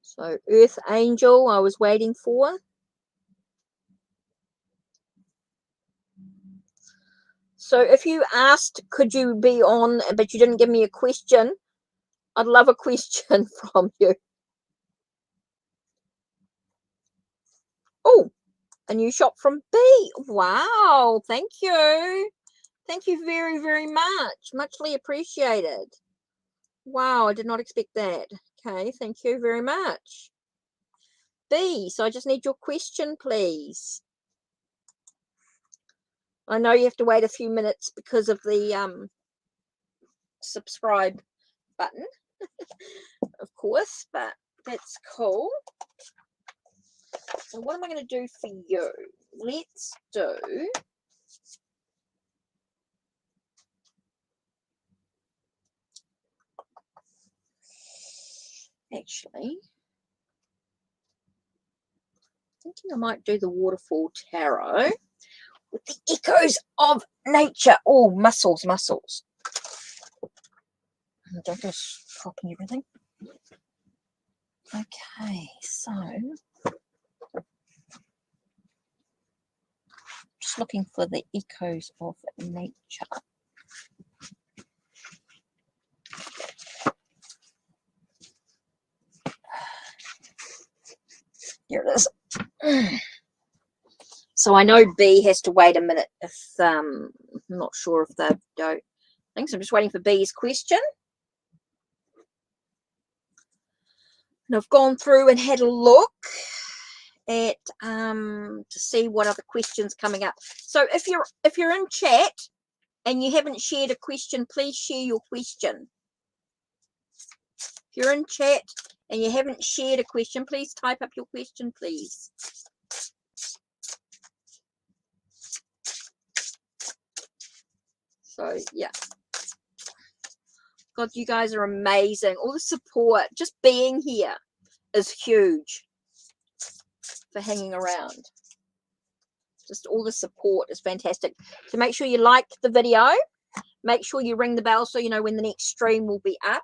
So Earth Angel, I was waiting for. So if you asked, could you be on, but you didn't give me a question, I'd love a question from you. Oh, a new shop from B. Wow, thank you. Thank you very, very much. Muchly appreciated. Wow, I did not expect that. Okay, thank you very much. B, so I just need your question, please. I know you have to wait a few minutes because of the subscribe button, of course, but that's cool. So what am I going to do for you? Let's do... Actually, thinking I might do the Waterfall Tarot with the Echoes of Nature. Oh, muscles. Don't just copy everything. Okay, so just looking for the Echoes of Nature. Here it is. So I know B has to wait a minute if I'm not sure if they've done things. I'm just waiting for B's question. And I've gone through and had a look at to see what other questions coming up. So if you're in chat and you haven't shared a question, please share your question. If you're in chat and you haven't shared a question, please type up your question, please. So, yeah. God, you guys are amazing. All the support, just being here is huge for hanging around. Just all the support is fantastic. So make sure you like the video. Make sure you ring the bell so you know when the next stream will be up.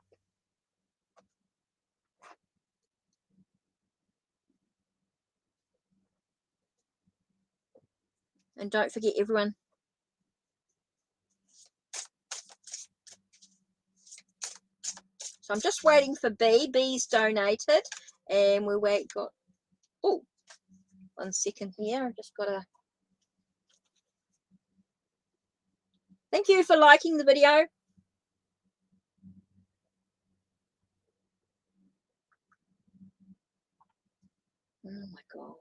And don't forget, everyone, so I'm just waiting for B. B's donated. And we're waiting. Oh, 1 second here. I've just got to... Thank you for liking the video. Oh, my God.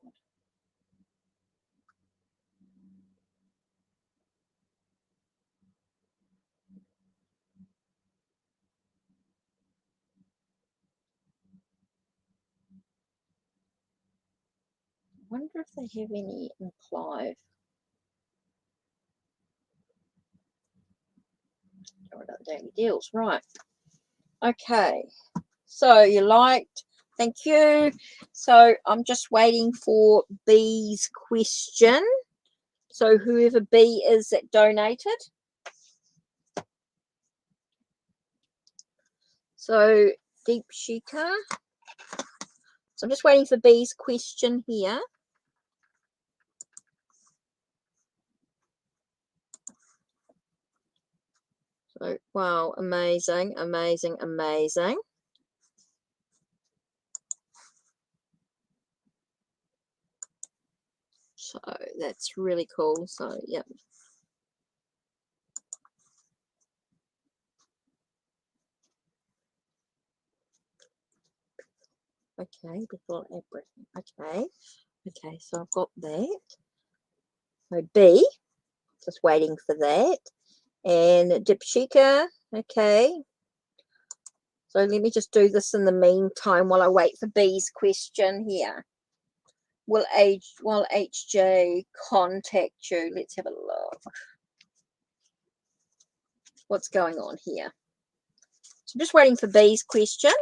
I wonder if they have any in Clive. Don't worry about the daily deals. Right. Okay. So you liked Thank you. So I'm just waiting for B's question. So whoever B is that donated. So Deep Shika. So I'm just waiting for B's question here. So wow, amazing, amazing, amazing. So that's really cool. So yeah. Okay, before everything. Okay. Okay, so I've got that. So B, just waiting for that. And Dipshika, okay. So let me just do this in the meantime while I wait for B's question here. Will HJ contact you? Let's have a look. What's going on here? So I'm just waiting for B's question.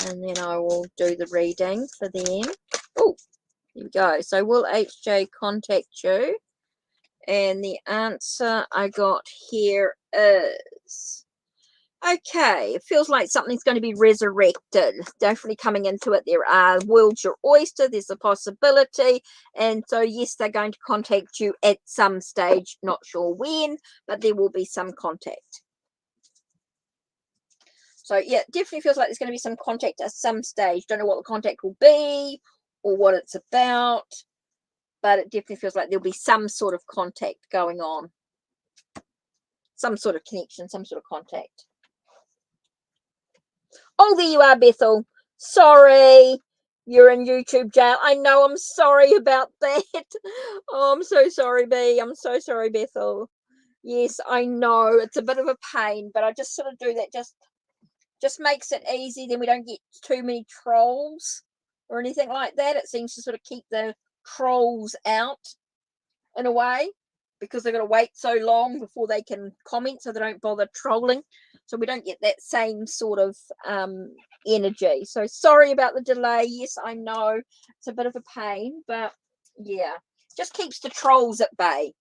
And then I will do the reading for them. Oh, here we go. So will HJ contact you? And the answer I got here is, okay, it feels like something's going to be resurrected. Definitely coming into it. There are world's your oyster. There's a possibility. And so, yes, they're going to contact you at some stage. Not sure when, but there will be some contact. So, yeah, definitely feels like there's going to be some contact at some stage. Don't know what the contact will be or what it's about, but it definitely feels like there'll be some sort of contact going on. Some sort of connection, some sort of contact. Oh, there you are, Bethel. Sorry, you're in YouTube jail. I know, I'm sorry about that. Oh, I'm so sorry, B. I'm so sorry, Bethel. Yes, I know. It's a bit of a pain, but I just sort of do that. Just makes it easy. Then we don't get too many trolls or anything like that. It seems to sort of keep the trolls out in a way, because they've got to wait so long before they can comment, so they don't bother trolling. So we don't get that same sort of energy. So sorry about the delay. Yes, I know it's a bit of a pain, but yeah, just keeps the trolls at bay.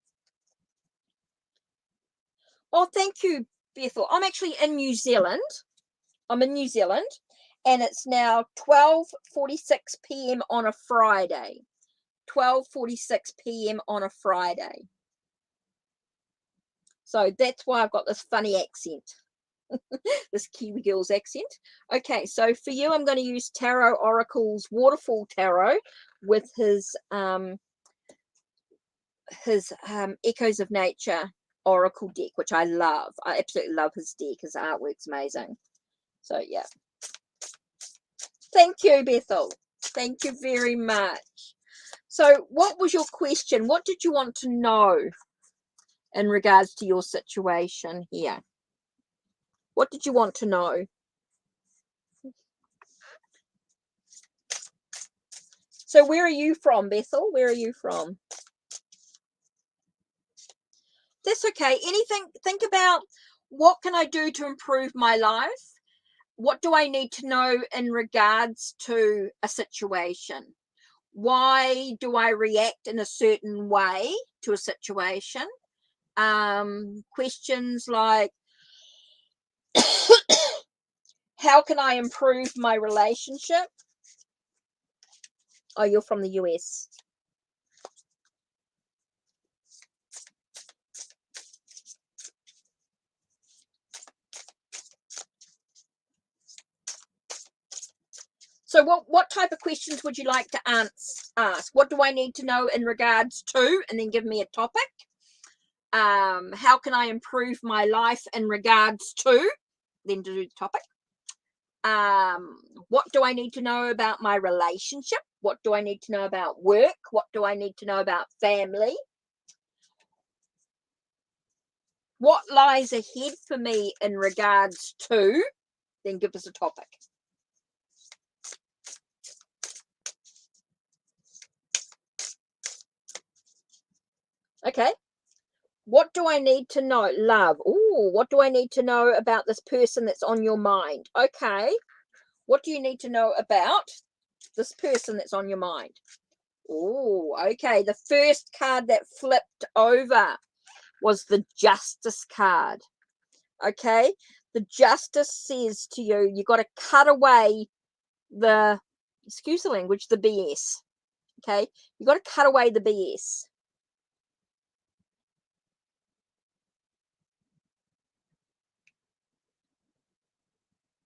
Oh, thank you, Bethel. I'm actually in New Zealand. I'm in New Zealand, and it's now 12:46 p.m. on a Friday. 12:46 p.m. on a Friday. So that's why I've got this funny accent, this Kiwi girl's accent. Okay, so for you, I'm going to use Tarot Oracle's Waterfall Tarot with his Echoes of Nature Oracle deck, which I love. I absolutely love his deck. His artwork's amazing. So yeah. Thank you, Bethel. Thank you very much. So what was your question? What did you want to know in regards to your situation here? What did you want to know? So where are you from, Bethel? Where are you from? That's okay. Anything, think about, what can I do to improve my life? What do I need to know in regards to a situation? Why do I react in a certain way to a situation? Questions like, how can I improve my relationship? Oh, you're from the US. So what type of questions would you like to ask? What do I need to know in regards to, and then give me a topic? How can I improve my life in regards to, then to do the topic? What do I need to know about my relationship? What do I need to know about work? What do I need to know about family? What lies ahead for me in regards to, then give us a topic. Okay. What do I need to know? Love. Oh, what do I need to know about this person that's on your mind? Okay. What do you need to know about this person that's on your mind? Oh, okay. The first card that flipped over was the Justice card. Okay. The Justice says to you, you got to cut away the, excuse the language, the BS. Okay. You got to cut away the BS.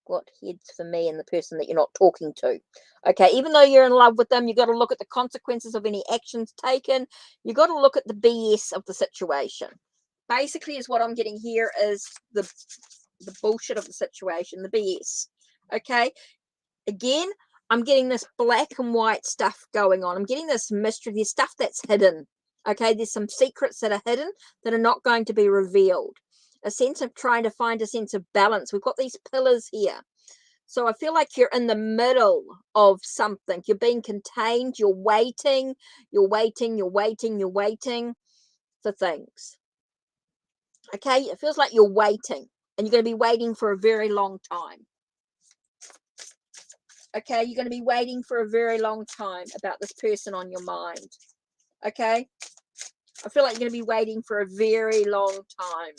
What heads for me and the person that you're not talking to? Okay, even though you're in love with them, you got to look at the consequences of any actions taken. You got to look at the BS of the situation. Basically, is what I'm getting here is the bullshit of the situation, the BS. Okay, again, I'm getting this black and white stuff going on. I'm getting this mystery. There's stuff that's hidden. Okay, there's some secrets that are hidden that are not going to be revealed. A sense of trying to find a sense of balance. We've got these pillars here. So I feel like you're in the middle of something. You're being contained. You're waiting. You're waiting. You're waiting. You're waiting for things. Okay, it feels like you're waiting. And you're going to be waiting for a very long time. Okay, you're going to be waiting for a very long time about this person on your mind. Okay, I feel like you're going to be waiting for a very long time.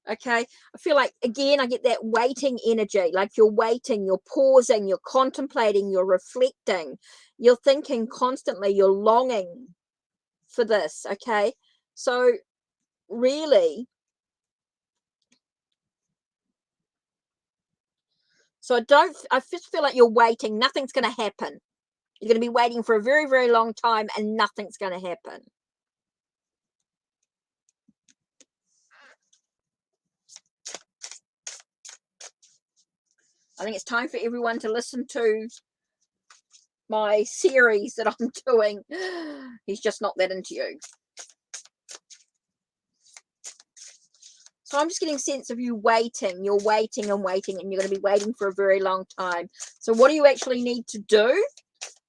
Okay, I feel like, again, I get that waiting energy, like you're waiting, you're pausing, you're contemplating, you're reflecting, you're thinking constantly, you're longing for this. Okay, so really, I just feel like you're waiting. Nothing's going to happen. You're going to be waiting for a very, very long time and nothing's going to happen. I think it's time for everyone to listen to my series that I'm doing. He's just not that into you. So I'm just getting a sense of you waiting. You're waiting and waiting, and you're going to be waiting for a very long time. So what do you actually need to do?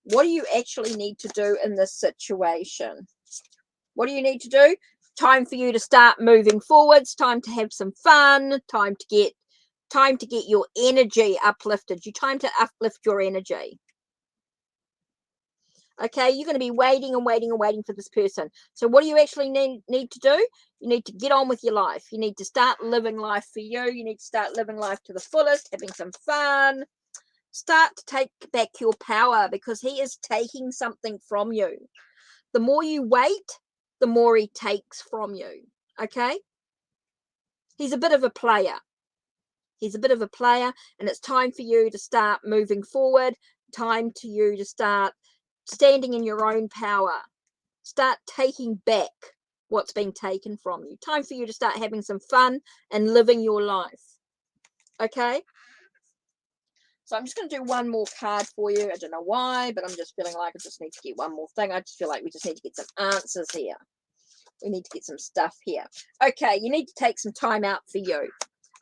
What do you actually need to do in this situation? What do you need to do? Time for you to start moving forwards. Time to have some fun. Time to get your energy uplifted. You time to uplift your energy. Okay, you're going to be waiting and waiting and waiting for this person. So what do you actually need to do? You need to get on with your life. You need to start living life for you. You need to start living life to the fullest, having some fun. Start to take back your power, because he is taking something from you. The more you wait, the more he takes from you. Okay? He's a bit of a player. He's a bit of a player, and it's time for you to start moving forward. Time to you to start standing in your own power. Start taking back what's been taken from you. Time for you to start having some fun and living your life. Okay? So I'm just going to do one more card for you. I don't know why, but I'm just feeling like I just need to get one more thing. I just feel like we just need to get some answers here. We need to get some stuff here. Okay, you need to take some time out for you.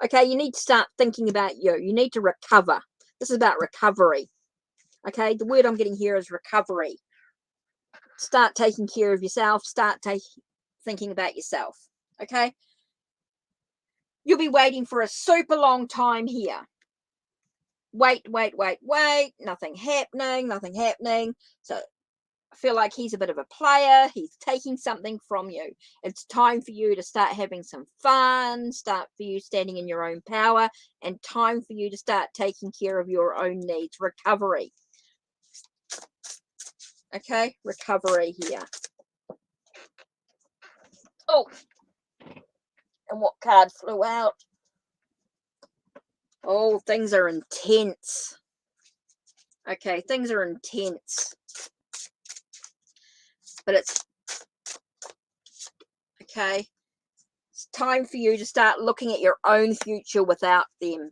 Okay, you need to start thinking about you. You need to recover. This is about recovery. Okay, the word I'm getting here is recovery. Start taking care of yourself. Start thinking about yourself. Okay, you'll be waiting for a super long time here. Wait. Nothing happening. So I feel like he's a bit of a player. He's taking something from you. It's time for you to start having some fun. Start for you standing in your own power, and time for you to start taking care of your own needs. Recovery. Okay, recovery here. Oh, and what card flew out? Oh, things are intense. Okay, things are intense. But it's okay. It's time for you to start looking at your own future without them.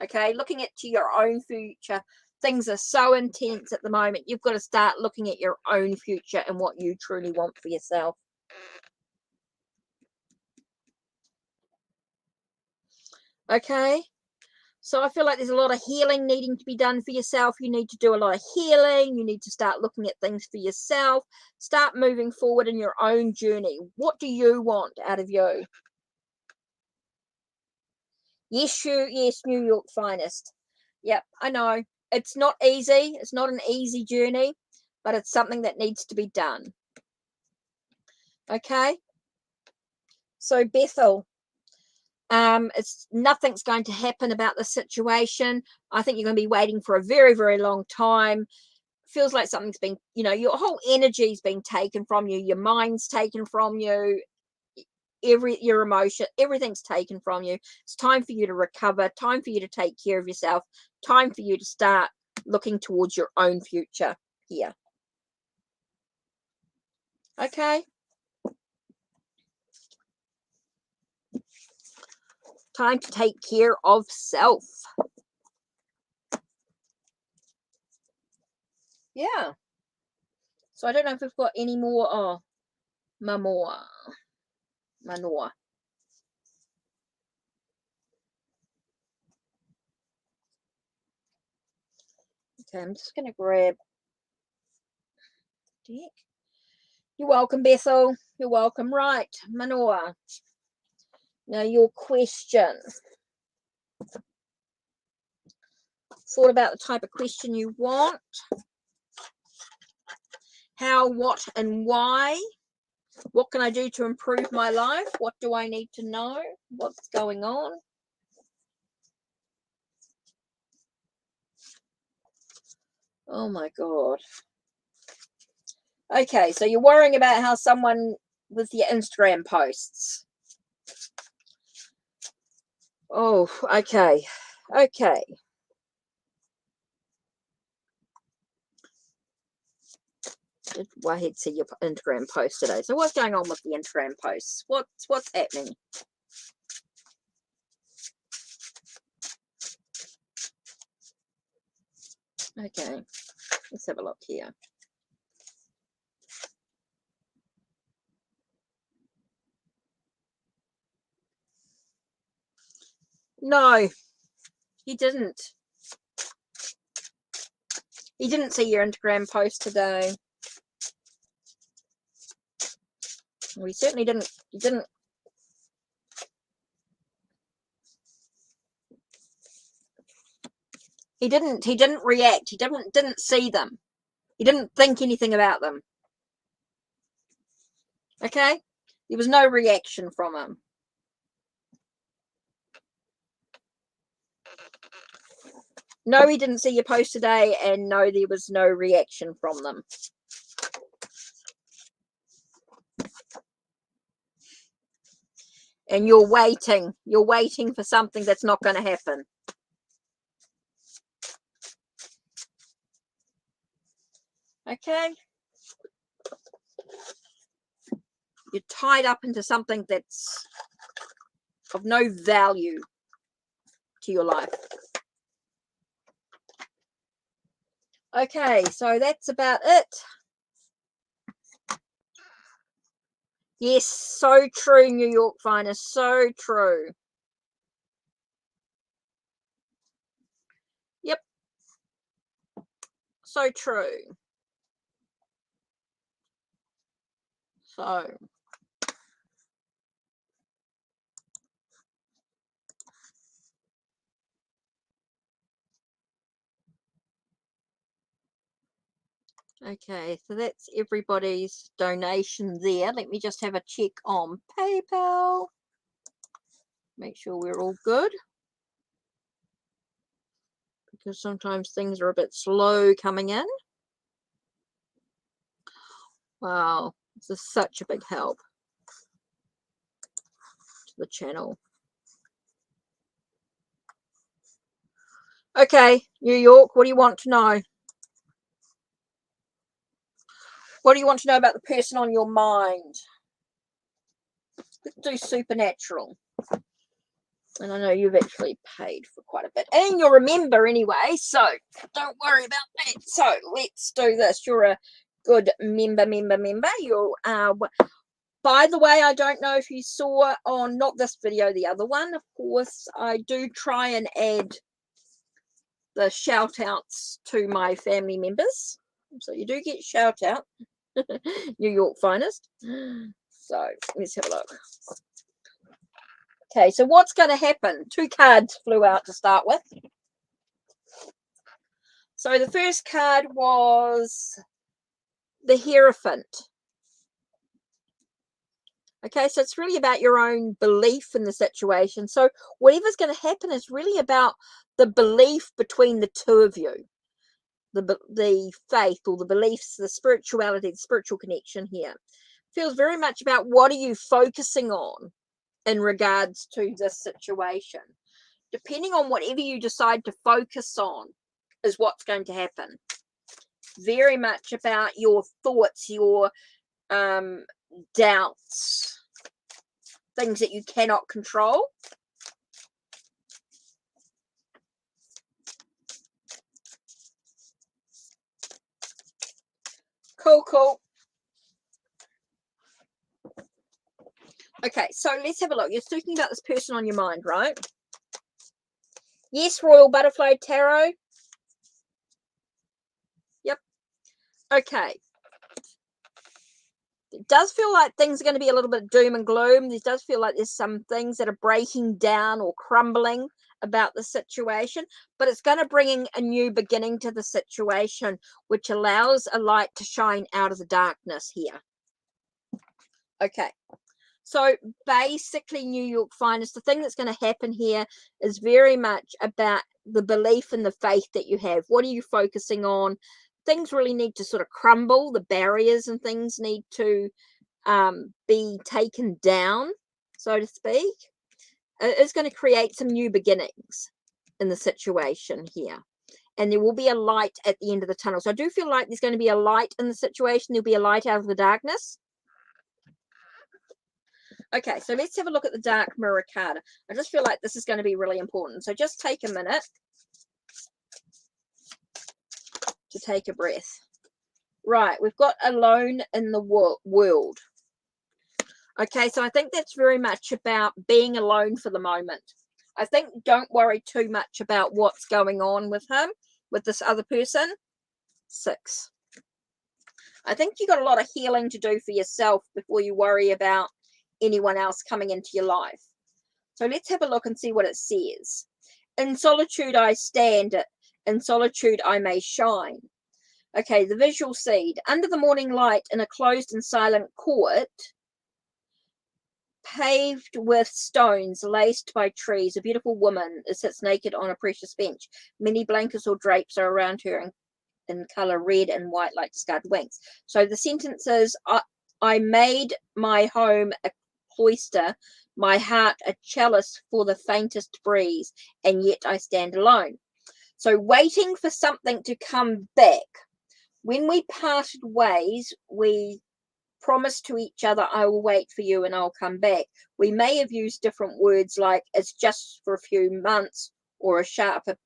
Okay, looking at your own future. Things are so intense at the moment. You've got to start looking at your own future and what you truly want for yourself. Okay, so I feel like there's a lot of healing needing to be done for yourself. You need to do a lot of healing. You need to start looking at things for yourself. Start moving forward in your own journey. What do you want out of you? Yes, New York finest. Yep, I know. It's not easy. It's not an easy journey, but it's something that needs to be done. Okay. So Bethel, nothing's going to happen about the situation. I think you're going to be waiting for a very, very long time. Feels like something's been, your whole energy's been taken from you. Your mind's taken from you. Your emotion, everything's taken from you. It's time for you to recover, time for you to take care of yourself, time for you to start looking towards your own future here. Okay. Time to take care of self. Yeah. So I don't know if we've got any more. Oh, Manoa. Okay, I'm just going to grab deck. You're welcome, Bethel. You're welcome. Right, Manoa. Now your question. Thought about the type of question you want. How, what, and why? What can I do to improve my life? What do I need to know? What's going on? Oh my God. Okay, so you're worrying about how someone with your Instagram posts. Oh, okay. Okay. Did Wahed see your Instagram post today? So what's going on with the Instagram posts? What's happening? Okay, let's have a look here. No, he didn't. He didn't see your Instagram post today. We certainly didn't. He didn't. He didn't react. He didn't see them. He didn't think anything about them. Okay? There was no reaction from him. No, he didn't see your post today, and no, there was no reaction from them. And you're waiting. You're waiting for something that's not going to happen. Okay? You're tied up into something that's of no value to your life. Okay, so that's about it. Yes, so true, New York finest. So true. Yep. So true. So. Okay, so that's everybody's donation there. Let me just have a check on PayPal. Make sure we're all good. Because sometimes things are a bit slow coming in. Wow, this is such a big help to the channel. Okay, New York, what do you want to know? What do you want to know about the person on your mind? Let's do supernatural. And I know you've actually paid for quite a bit. And you'll remember anyway, so don't worry about that. So let's do this. You're a good member. You're, by the way, I don't know if you saw on, not this video, the other one. Of course, I do try and add the shout outs to my family members. So you do get shout out. New York finest. So let's have a look. Okay, so what's going to happen? 2 cards flew out to start with. So the first card was the Hierophant. Okay, so it's really about your own belief in the situation. So whatever's going to happen is really about the belief between the two of you. The faith or the beliefs, the spirituality, the spiritual connection here. Feels very much about what are you focusing on in regards to this situation. Depending on whatever you decide to focus on is what's going to happen. Very much about your thoughts, your doubts, things that you cannot control. Cool. Okay, so let's have a look. You're speaking about this person on your mind, right? Yes, Royal Butterfly Tarot. Yep. Okay. It does feel like things are going to be a little bit doom and gloom. There does feel like there's some things that are breaking down or crumbling about the situation, but it's going to bring in a new beginning to the situation, which allows a light to shine out of the darkness here. Okay. So basically, New York Finest, the thing that's going to happen here is very much about the belief and the faith that you have. What are you focusing on? Things really need to sort of crumble. The barriers and things need to be taken down, so to speak. It's going to create some new beginnings in the situation here. And there will be a light at the end of the tunnel. So I do feel like there's going to be a light in the situation. There'll be a light out of the darkness. Okay, so let's have a look at the Dark Mirror card. I just feel like this is going to be really important. So just take a minute to take a breath. Right, we've got alone in the world. Okay, so I think that's very much about being alone for the moment. I think don't worry too much about what's going on with him, with this other person. 6. I think you got a lot of healing to do for yourself before you worry about anyone else coming into your life. So let's have a look and see what it says. In solitude I stand, in solitude I may shine. Okay, the visual seed. Under the morning light in a closed and silent court, paved with stones, laced by trees, a beautiful woman sits naked on a precious bench. Many blankets or drapes are around her in color red and white like discarded wings. So the sentence is, I made my home a cloister, my heart a chalice for the faintest breeze, and yet I stand alone. So waiting for something to come back. When we parted ways, we promised to each other, I will wait for you and I'll come back. We may have used different words like it's just for a few months, or a sharper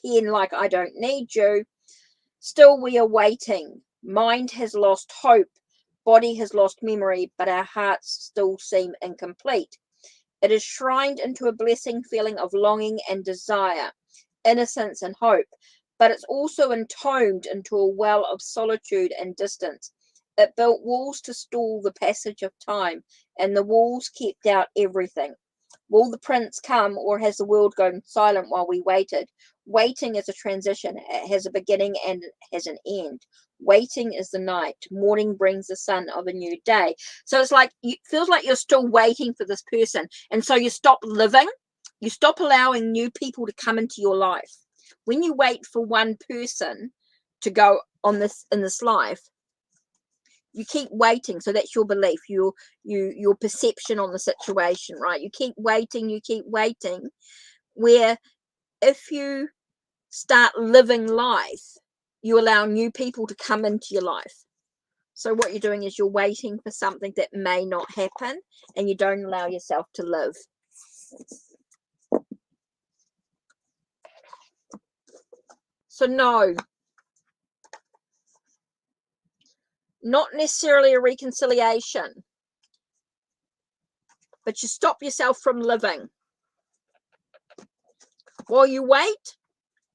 pen like I don't need you. Still, we are waiting. Mind has lost hope. Body has lost memory, but our hearts still seem incomplete. It is shrined into a blessing feeling of longing and desire, innocence and hope, but it's also entombed into a well of solitude and distance. It built walls to stall the passage of time, and the walls kept out everything. Will the prince come, or has the world gone silent while we waited? Waiting is a transition. It has a beginning and it has an end. Waiting is the night. Morning brings the sun of a new day. So it's like, it feels like you're still waiting for this person. And so you stop living. You stop allowing new people to come into your life. When you wait for one person to go on this in this life, you keep waiting. So that's your belief, your perception on the situation, right? You keep waiting, where if you start living life, you allow new people to come into your life. So what you're doing is you're waiting for something that may not happen, and you don't allow yourself to live. So no, not necessarily a reconciliation, but you stop yourself from living. While you wait,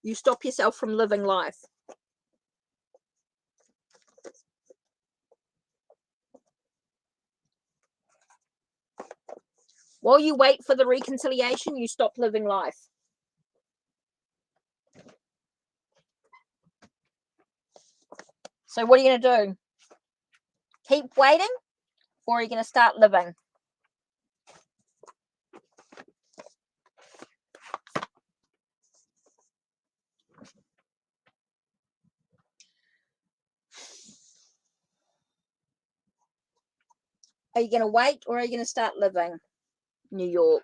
you stop yourself from living life. While you wait for the reconciliation, you stop living life. So what are you going to do? Keep waiting, or are you going to start living? Are you going to wait, or are you going to start living? New York.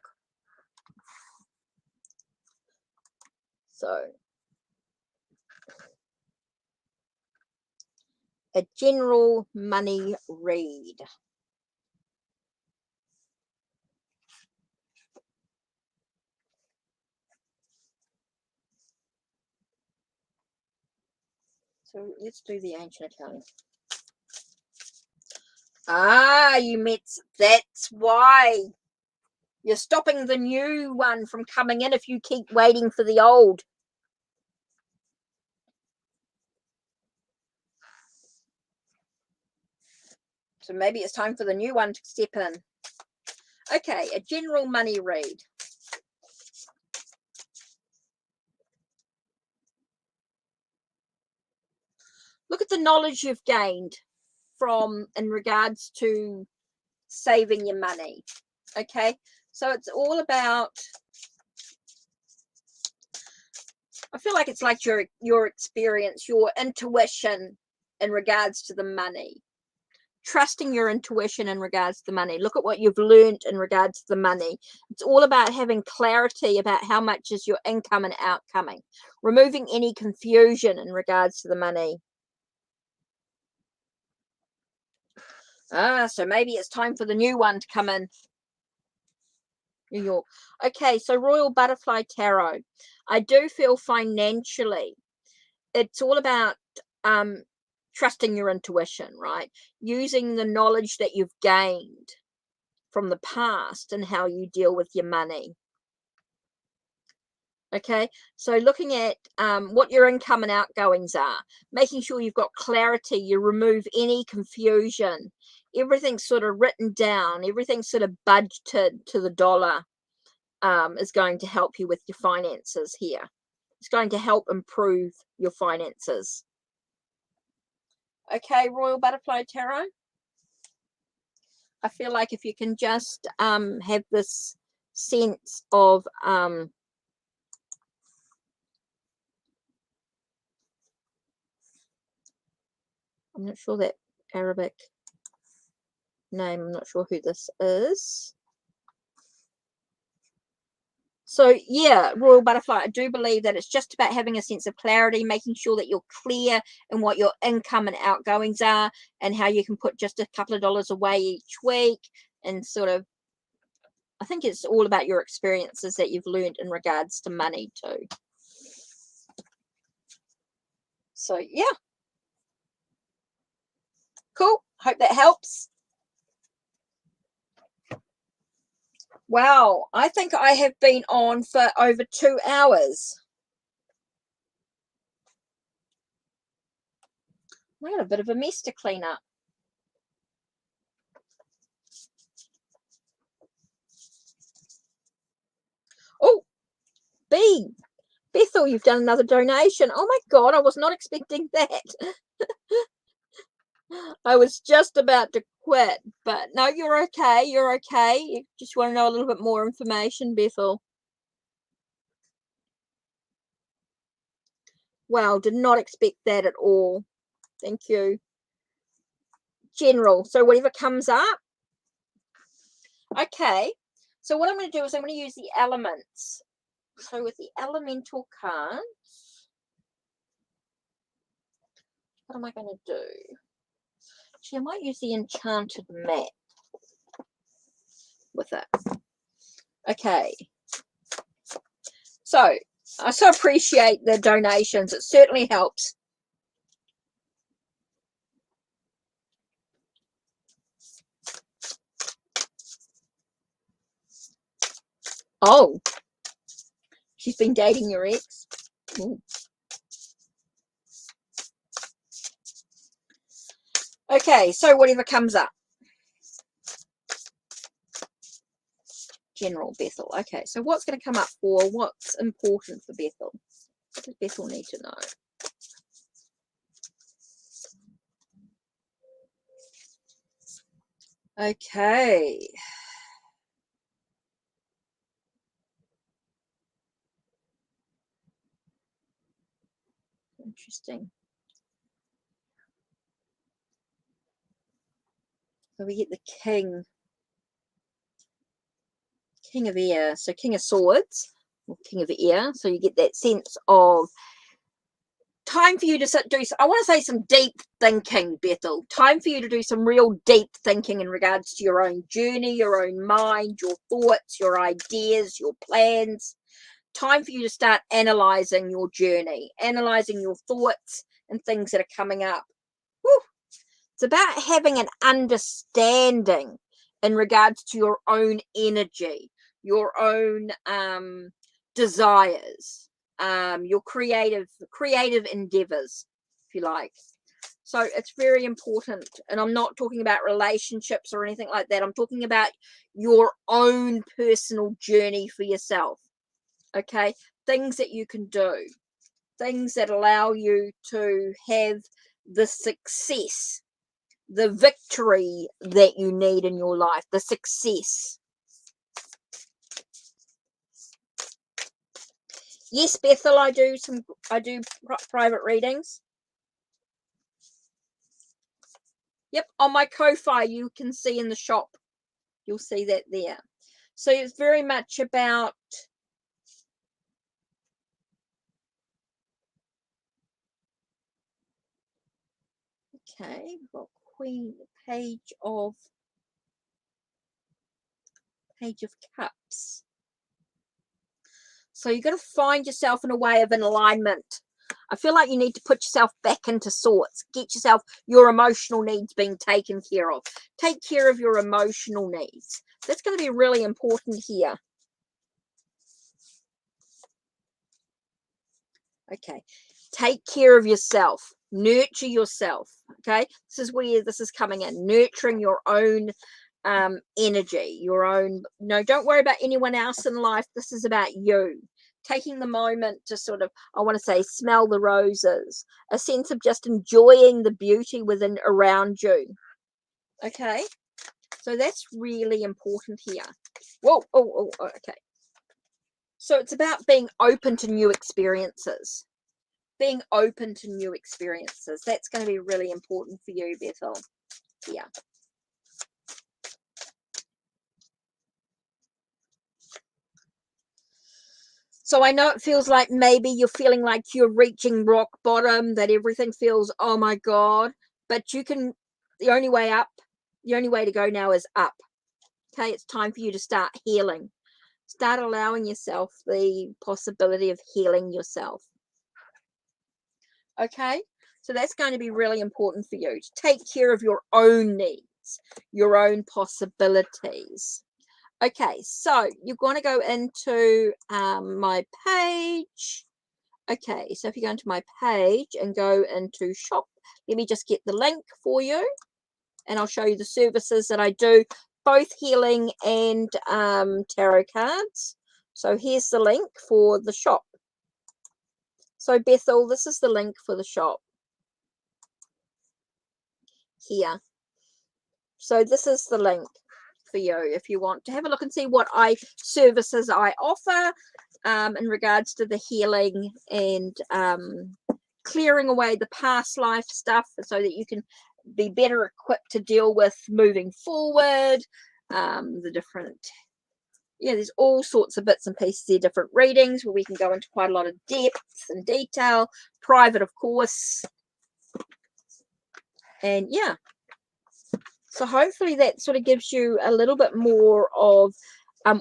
So, a general money read. So let's do the ancient accounting. Ah, you met. That's why you're stopping the new one from coming in if you keep waiting for the old. So maybe it's time for the new one to step in. Okay, a general money read. Look at the knowledge you've gained from in regards to saving your money. Okay, so it's all about, I feel like it's like your experience, your intuition in regards to the money. Trusting your intuition in regards to the money. Look at what you've learned in regards to the money. It's all about having clarity about how much is your income and outcoming. Removing any confusion in regards to the money. Ah, so maybe it's time for the new one to come in. New York. Okay, so Royal Butterfly Tarot. I do feel financially, it's all about trusting your intuition, right? Using the knowledge that you've gained from the past and how you deal with your money. Okay, so looking at what your income and outgoings are, making sure you've got clarity, you remove any confusion, everything's sort of written down, everything's sort of budgeted to the dollar, is going to help you with your finances here. It's going to help improve your finances. Okay, Royal Butterfly Tarot. I feel like if you can just have this sense of I'm not sure that Arabic name, I'm not sure who this is. So yeah, Royal Butterfly, I do believe that it's just about having a sense of clarity, making sure that you're clear in what your income and outgoings are and how you can put just a couple of dollars away each week, and sort of, I think it's all about your experiences that you've learned in regards to money too. So yeah. Cool. Hope that helps. Wow, I think I have been on for over 2 hours. I got a bit of a mess to clean up. Oh, Bethel, you've done another donation. Oh my God, I was not expecting that. I was just about to quit, but no, you're okay. You're okay. You just want to know a little bit more information, Bethel. Wow, did not expect that at all. Thank you. General. So whatever comes up. Okay. So what I'm going to do is I'm going to use the elements. So with the elemental cards, what am I going to do? Actually, I might use the enchanted mat with it. Okay. So I so appreciate the donations. It certainly helps. Oh, she's been dating your ex. Ooh. Okay, so whatever comes up. General, Bethel. Okay, so what's going to come up for what's important for Bethel? What does Bethel need to know? Okay. Interesting. So we get the King of Air. So King of Swords, or King of Air. So you get that sense of time for you to do, I want to say some deep thinking, Bethel. Time for you to do some real deep thinking in regards to your own journey, your own mind, your thoughts, your ideas, your plans. Time for you to start analyzing your journey, analyzing your thoughts and things that are coming up. Woo. It's about having an understanding in regards to your own energy, your own desires, your creative endeavors, if you like. So it's very important. And I'm not talking about relationships or anything like that. I'm talking about your own personal journey for yourself. Okay, things that you can do, things that allow you to have the success, the victory that you need in your life, the success. Yes, Bethel, I do private readings. Yep, on my Ko-Fi, you can see in the shop, you'll see that there. So it's very much about okay, we've got Queen, Page of Cups. So you've got to find yourself in a way of an alignment. I feel like you need to put yourself back into sorts. Get yourself, your emotional needs being taken care of. Take care of your emotional needs. That's going to be really important here. Okay. Take care of yourself. Nurture yourself. Okay. This is where this is coming in. Nurturing your own energy, your own. No, don't worry about anyone else in life. This is about you. Taking the moment to sort of, I want to say, smell the roses, a sense of just enjoying the beauty within around you. Okay, so that's really important here. Whoa, oh, okay. So it's about being open to new experiences. Being open to new experiences. That's going to be really important for you, Bethel. Yeah. So I know it feels like maybe you're feeling like you're reaching rock bottom, that everything feels, oh my God, but you can, the only way to go now is up. Okay, it's time for you to start healing. Start allowing yourself the possibility of healing yourself. Okay, so that's going to be really important for you to take care of your own needs, your own possibilities. Okay, so you're going to go into my page. Okay, so if you go into my page and go into shop, let me just get the link for you, and I'll show you the services that I do, both healing and tarot cards. So here's the link for the shop. So Bethel, this is the link for the shop here. So this is the link for you if you want to have a look and see what services I offer in regards to the healing and clearing away the past life stuff so that you can be better equipped to deal with moving forward. The different, there's all sorts of bits and pieces there, different readings where we can go into quite a lot of depth and detail, private of course, and yeah. So hopefully that sort of gives you a little bit more of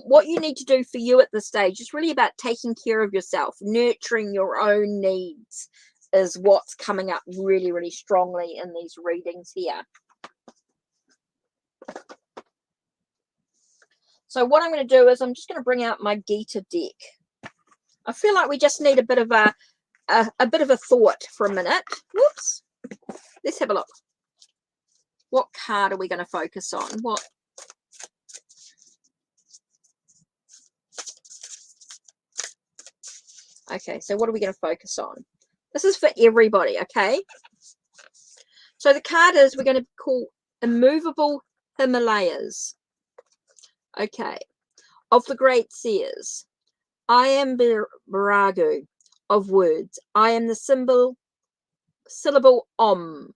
what you need to do for you at this stage. It's really about taking care of yourself, nurturing your own needs is what's coming up really, really strongly in these readings here. So what I'm going to do is I'm just going to bring out my Gita deck. I feel like we just need a bit of a thought for a minute. Whoops. Let's have a look. What card are we going to focus on? Okay, so what are we going to focus on? This is for everybody, okay? So the card is, we're going to call Immovable Himalayas. Okay. Of the great seers, I am Baragu of words. I am the syllable Om.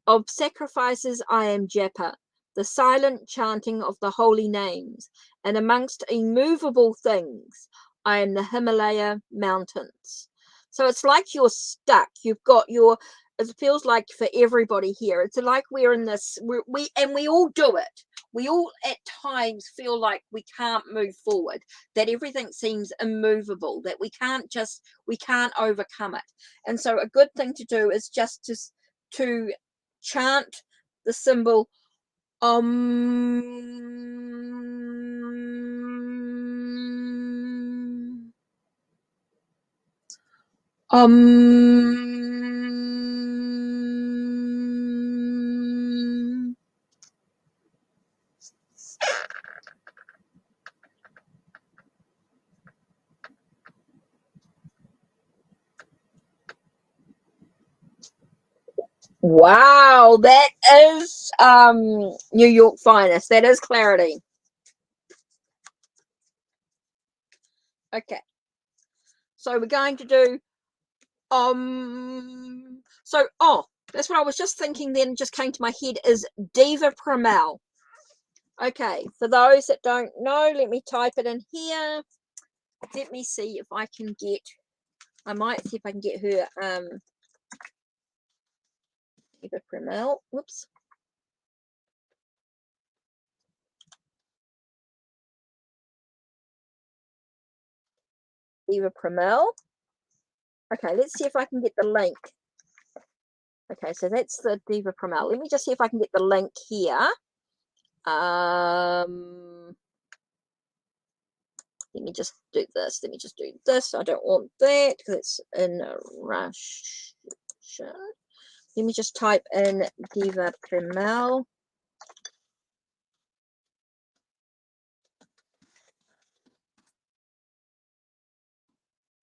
Of sacrifices, I am Japa, the silent chanting of the holy names. And amongst immovable things, I am the Himalaya mountains. So it's like you're stuck. You've got your, it feels like for everybody here, it's like we're in this, we all do it. We all at times feel like we can't move forward, that everything seems immovable, that we can't overcome it. And so a good thing to do is just to chant the symbol Wow, that is New York finest. That is clarity. Okay. So we're going to do so that's what I was just thinking then, just came to my head, is Diva Primal. Okay, for those that don't know, let me type it in here. Let me see if I can get, I might see if I can get her Diva Primal. Whoops. Diva Primal. Okay, let's see if I can get the link. Okay, so that's the Diva Primal. Let me just see if I can get the link here. Let me just do this. Let me just do this. I don't want that because it's in Russian. Let me just type in Diva Primal.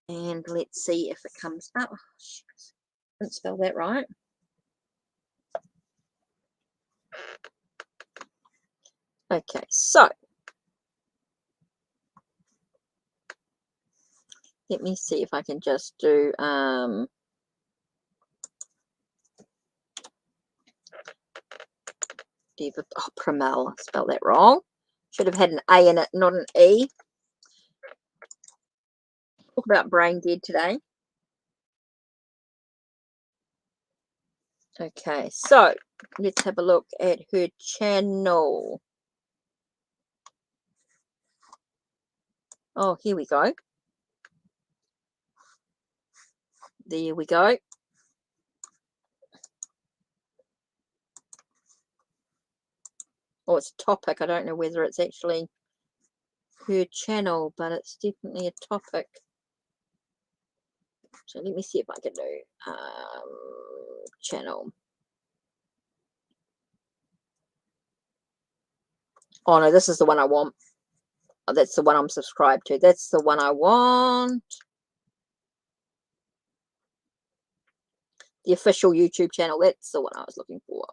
And let's see if it comes up. Oh, didn't spell that right. Okay, so let me see if I can just do Diva Primal. I spelled that wrong. Should have had an A in it, not an E. Talk about brain dead today. Okay, so let's have a look at her channel. Oh, here we go. There we go. Oh, it's a topic. I don't know whether it's actually her channel, but it's definitely a topic. So let me see if I can do channel. Oh no, this is the one I want. Oh, that's the one I'm subscribed to. That's the one I want. The official YouTube channel. That's the one I was looking for.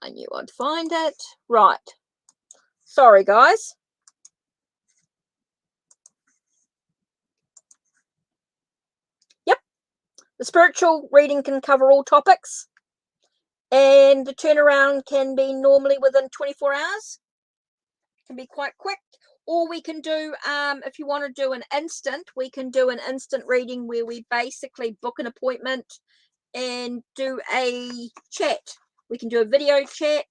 I knew I'd find it. Right. Sorry, guys. Yep. The spiritual reading can cover all topics. And the turnaround can be normally within 24 hours. It can be quite quick. Or we can do, if you want to do an instant, we can do an instant reading where we basically book an appointment and do a chat. We can do a video chat.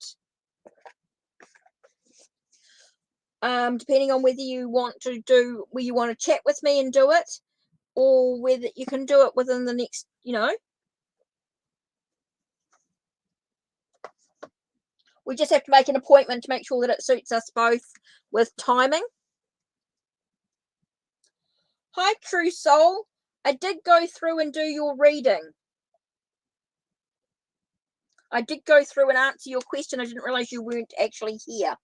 Depending on whether you want to chat with me and do it, or whether you can do it within the next, we just have to make an appointment to make sure that it suits us both with timing. Hi, True Soul. I did go through and do your reading. I did go through and answer your question. I didn't realize you weren't actually here.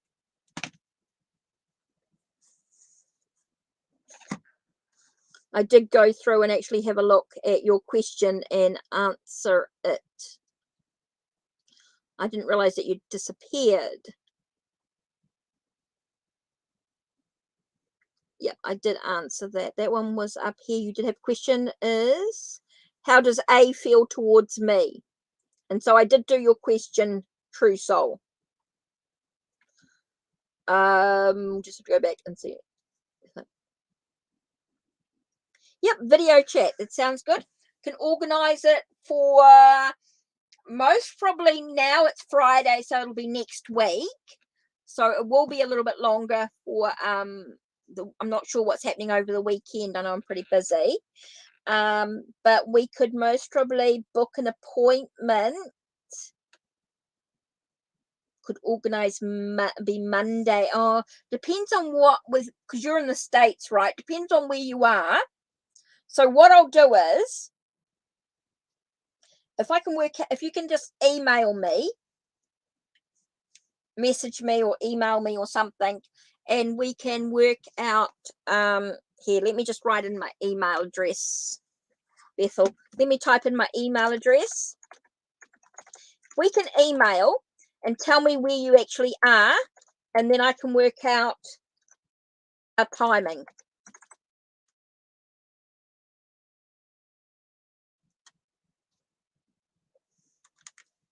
I did go through and actually have a look at your question and answer it. I didn't realize that you disappeared. Yep, I did answer that. That one was up here. You did have a question is, how does A feel towards me? And so I did do your question, true soul. Just have to go back and see it. Yep, video chat. That sounds good. Can organize it for most probably now. It's Friday, so it'll be next week. So it will be a little bit longer for I'm not sure what's happening over the weekend. I know I'm pretty busy. But we could most probably book an appointment. Could organize be Monday. Oh, depends on what with because you're in the States, right? Depends on where you are. So what I'll do is, if I can work, if you can just email me, message me or email me or something, and we can work out. Here, let me just write in my email address, Bethel. Let me type in my email address. We can email and tell me where you actually are, and then I can work out a timing.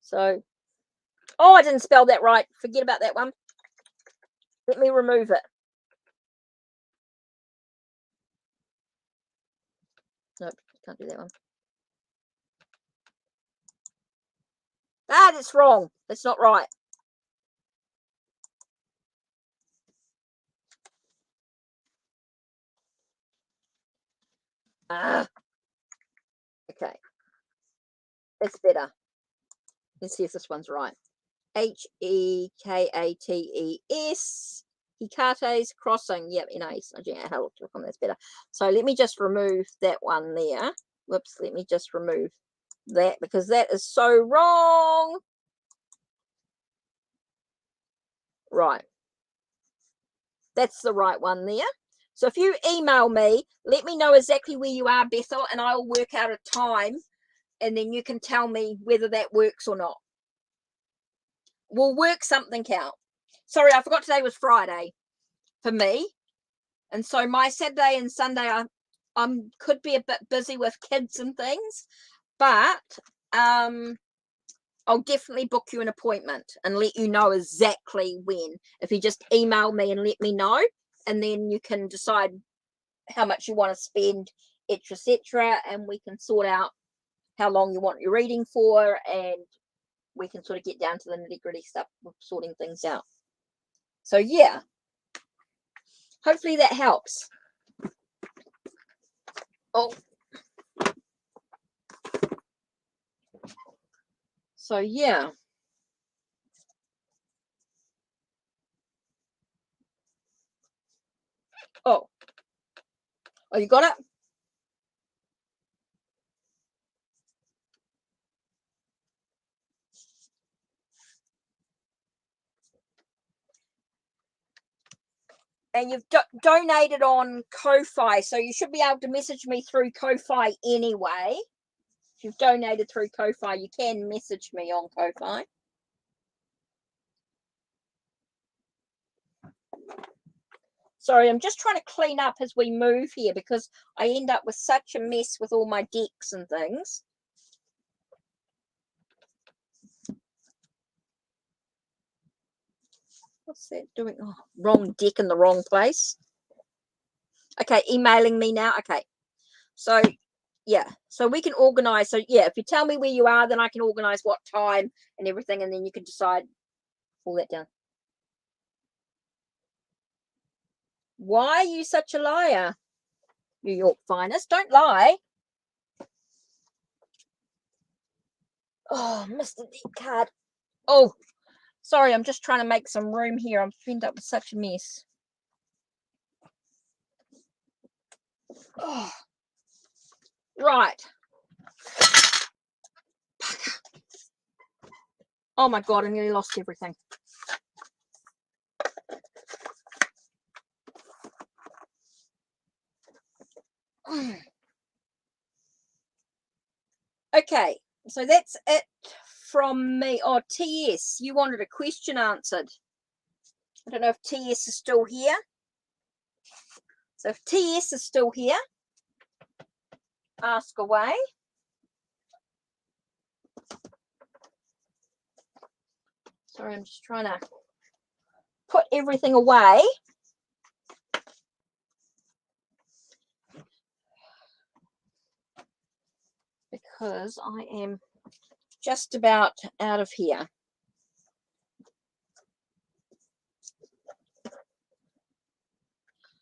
So, oh, I didn't spell that right. Forget about that one. Let me remove it. Nope, can't do that one. Ah, that's wrong. That's not right. Okay. That's better. Let's see if this one's right. Hekates. Hekates Crossing. Yep, nice. That's better. So let me just remove that one there. Whoops, let me just remove that because that is so wrong. Right. That's the right one there. So if you email me, let me know exactly where you are, Bethel, and I'll work out a time, and then you can tell me whether that works or not. We'll work something out. Sorry, I forgot today was Friday for me. And so my Saturday and Sunday, I could be a bit busy with kids and things, but I'll definitely book you an appointment and let you know exactly when. If you just email me and let me know, and then you can decide how much you want to spend, etc., and we can sort out how long you want your reading for, and we can sort of get down to the nitty-gritty stuff of sorting things out. So yeah, hopefully that helps. Oh, so yeah. Oh, you got it? And you've donated on Ko-Fi, so you should be able to message me through Ko-Fi anyway. If you've donated through Ko-Fi, you can message me on Ko-Fi. Sorry, I'm just trying to clean up as we move here because I end up with such a mess with all my decks and things. What's that doing? Oh, wrong deck in the wrong place. Okay, emailing me now. Okay. So, yeah. So we can organize. So, yeah, if you tell me where you are, then I can organize what time and everything, and then you can decide all that down. Why are you such a liar? New York finest. Don't lie. Oh, Mr. Deep card. Oh, sorry. I'm just trying to make some room here. I'm ended up with such a mess. Oh, right. Oh my God, I nearly lost everything. Okay, so that's it from me. Oh, TS, you wanted a question answered. I don't know if TS is still here. So if TS is still here, ask away. Sorry, I'm just trying to put everything away. Because I am just about out of here.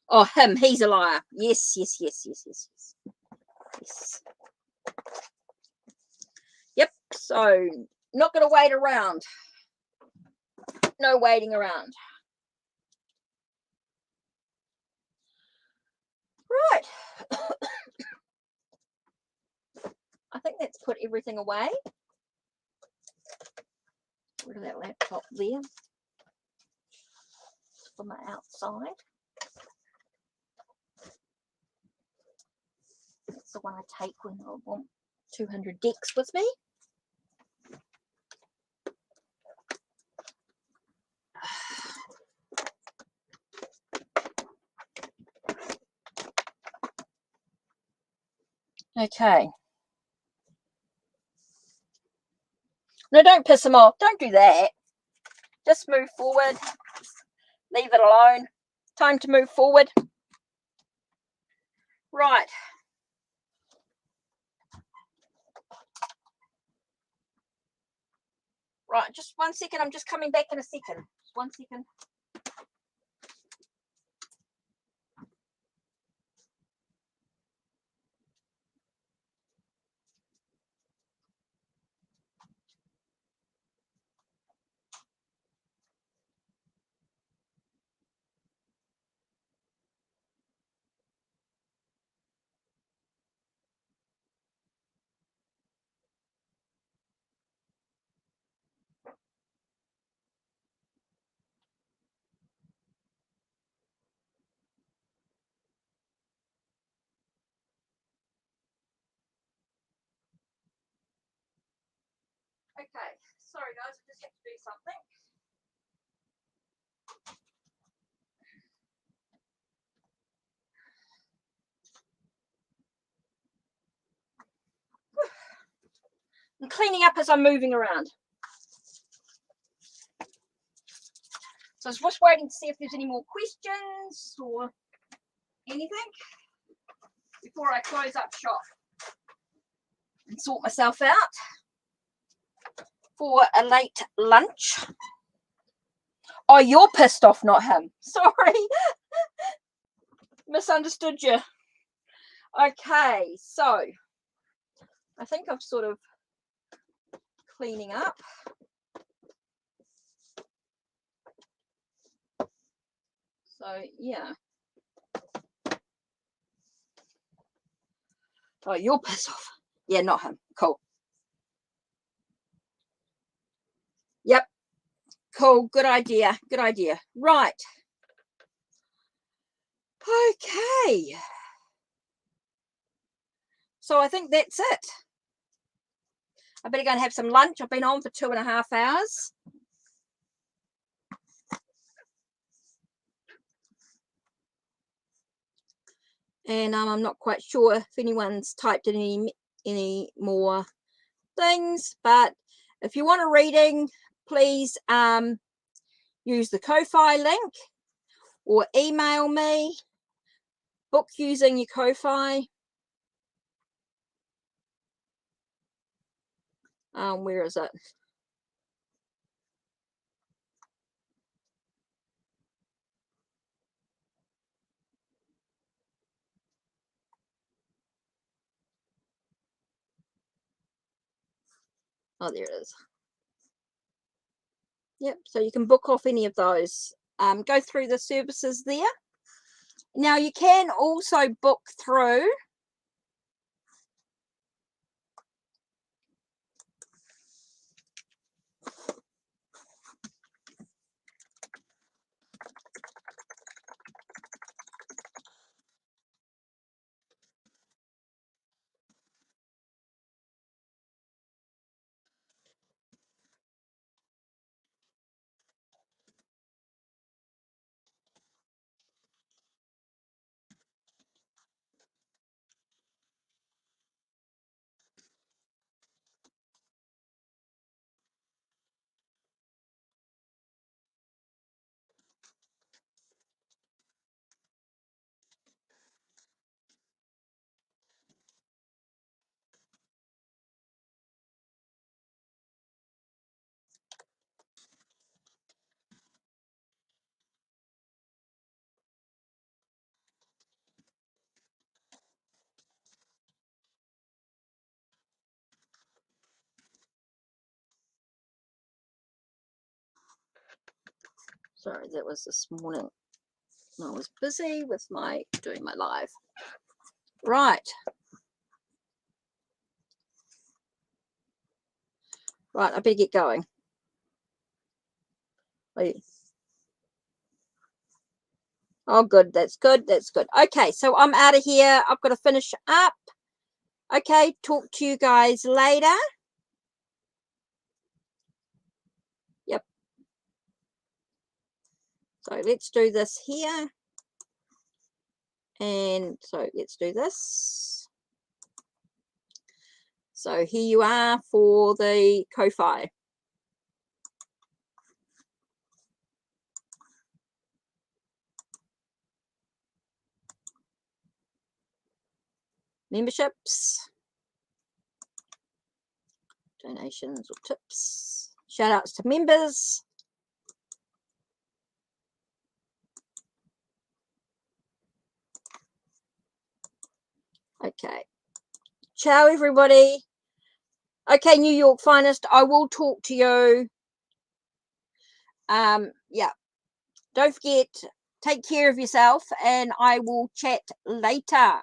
Oh, him, he's a liar. Yes, yes, yes, yes, yes, yes. Yes. Yep, so not going to wait around. No waiting around. Right. I think that's put everything away. Rid of that laptop there. From the outside. That's the one I take when I want 200 decks with me. Okay. No, don't piss them off. Don't do that. Just move forward. Leave it alone. Time to move forward. Right. Right, just 1 second. I'm just coming back in a second. Just 1 second. Okay, sorry guys, I just have to do something. I'm cleaning up as I'm moving around. So I was just waiting to see if there's any more questions or anything before I close up shop and sort myself out for a late lunch. Oh, you're pissed off, not him. Sorry. Misunderstood you. Okay, so I think I've sort of cleaning up. So yeah. Oh, you're pissed off. Yeah, not him. Cool. Yep. Cool. Good idea. Good idea. Right. Okay. So I think that's it. I better go and have some lunch. I've been on for 2.5 hours. And I'm not quite sure if anyone's typed in any more things, but if you want a reading, please use the Ko-Fi link or email me. Book using your Ko-Fi. Where is it? Oh, there it is. Yep, so you can book off any of those. Go through the services there. Now you can also book through Sorry, that was this morning. I was busy with doing my live. Right. Right, I better get going. Oh, good. That's good. That's good. Okay, so I'm out of here. I've got to finish up. Okay, talk to you guys later. Yep. So let's do this here. And so let's do this. So here you are for the Ko-Fi. Memberships. Donations or tips. Shout outs to members. Okay. Ciao, everybody. Okay, New York Finest, I will talk to you. Yeah. Don't forget, take care of yourself, and I will chat later.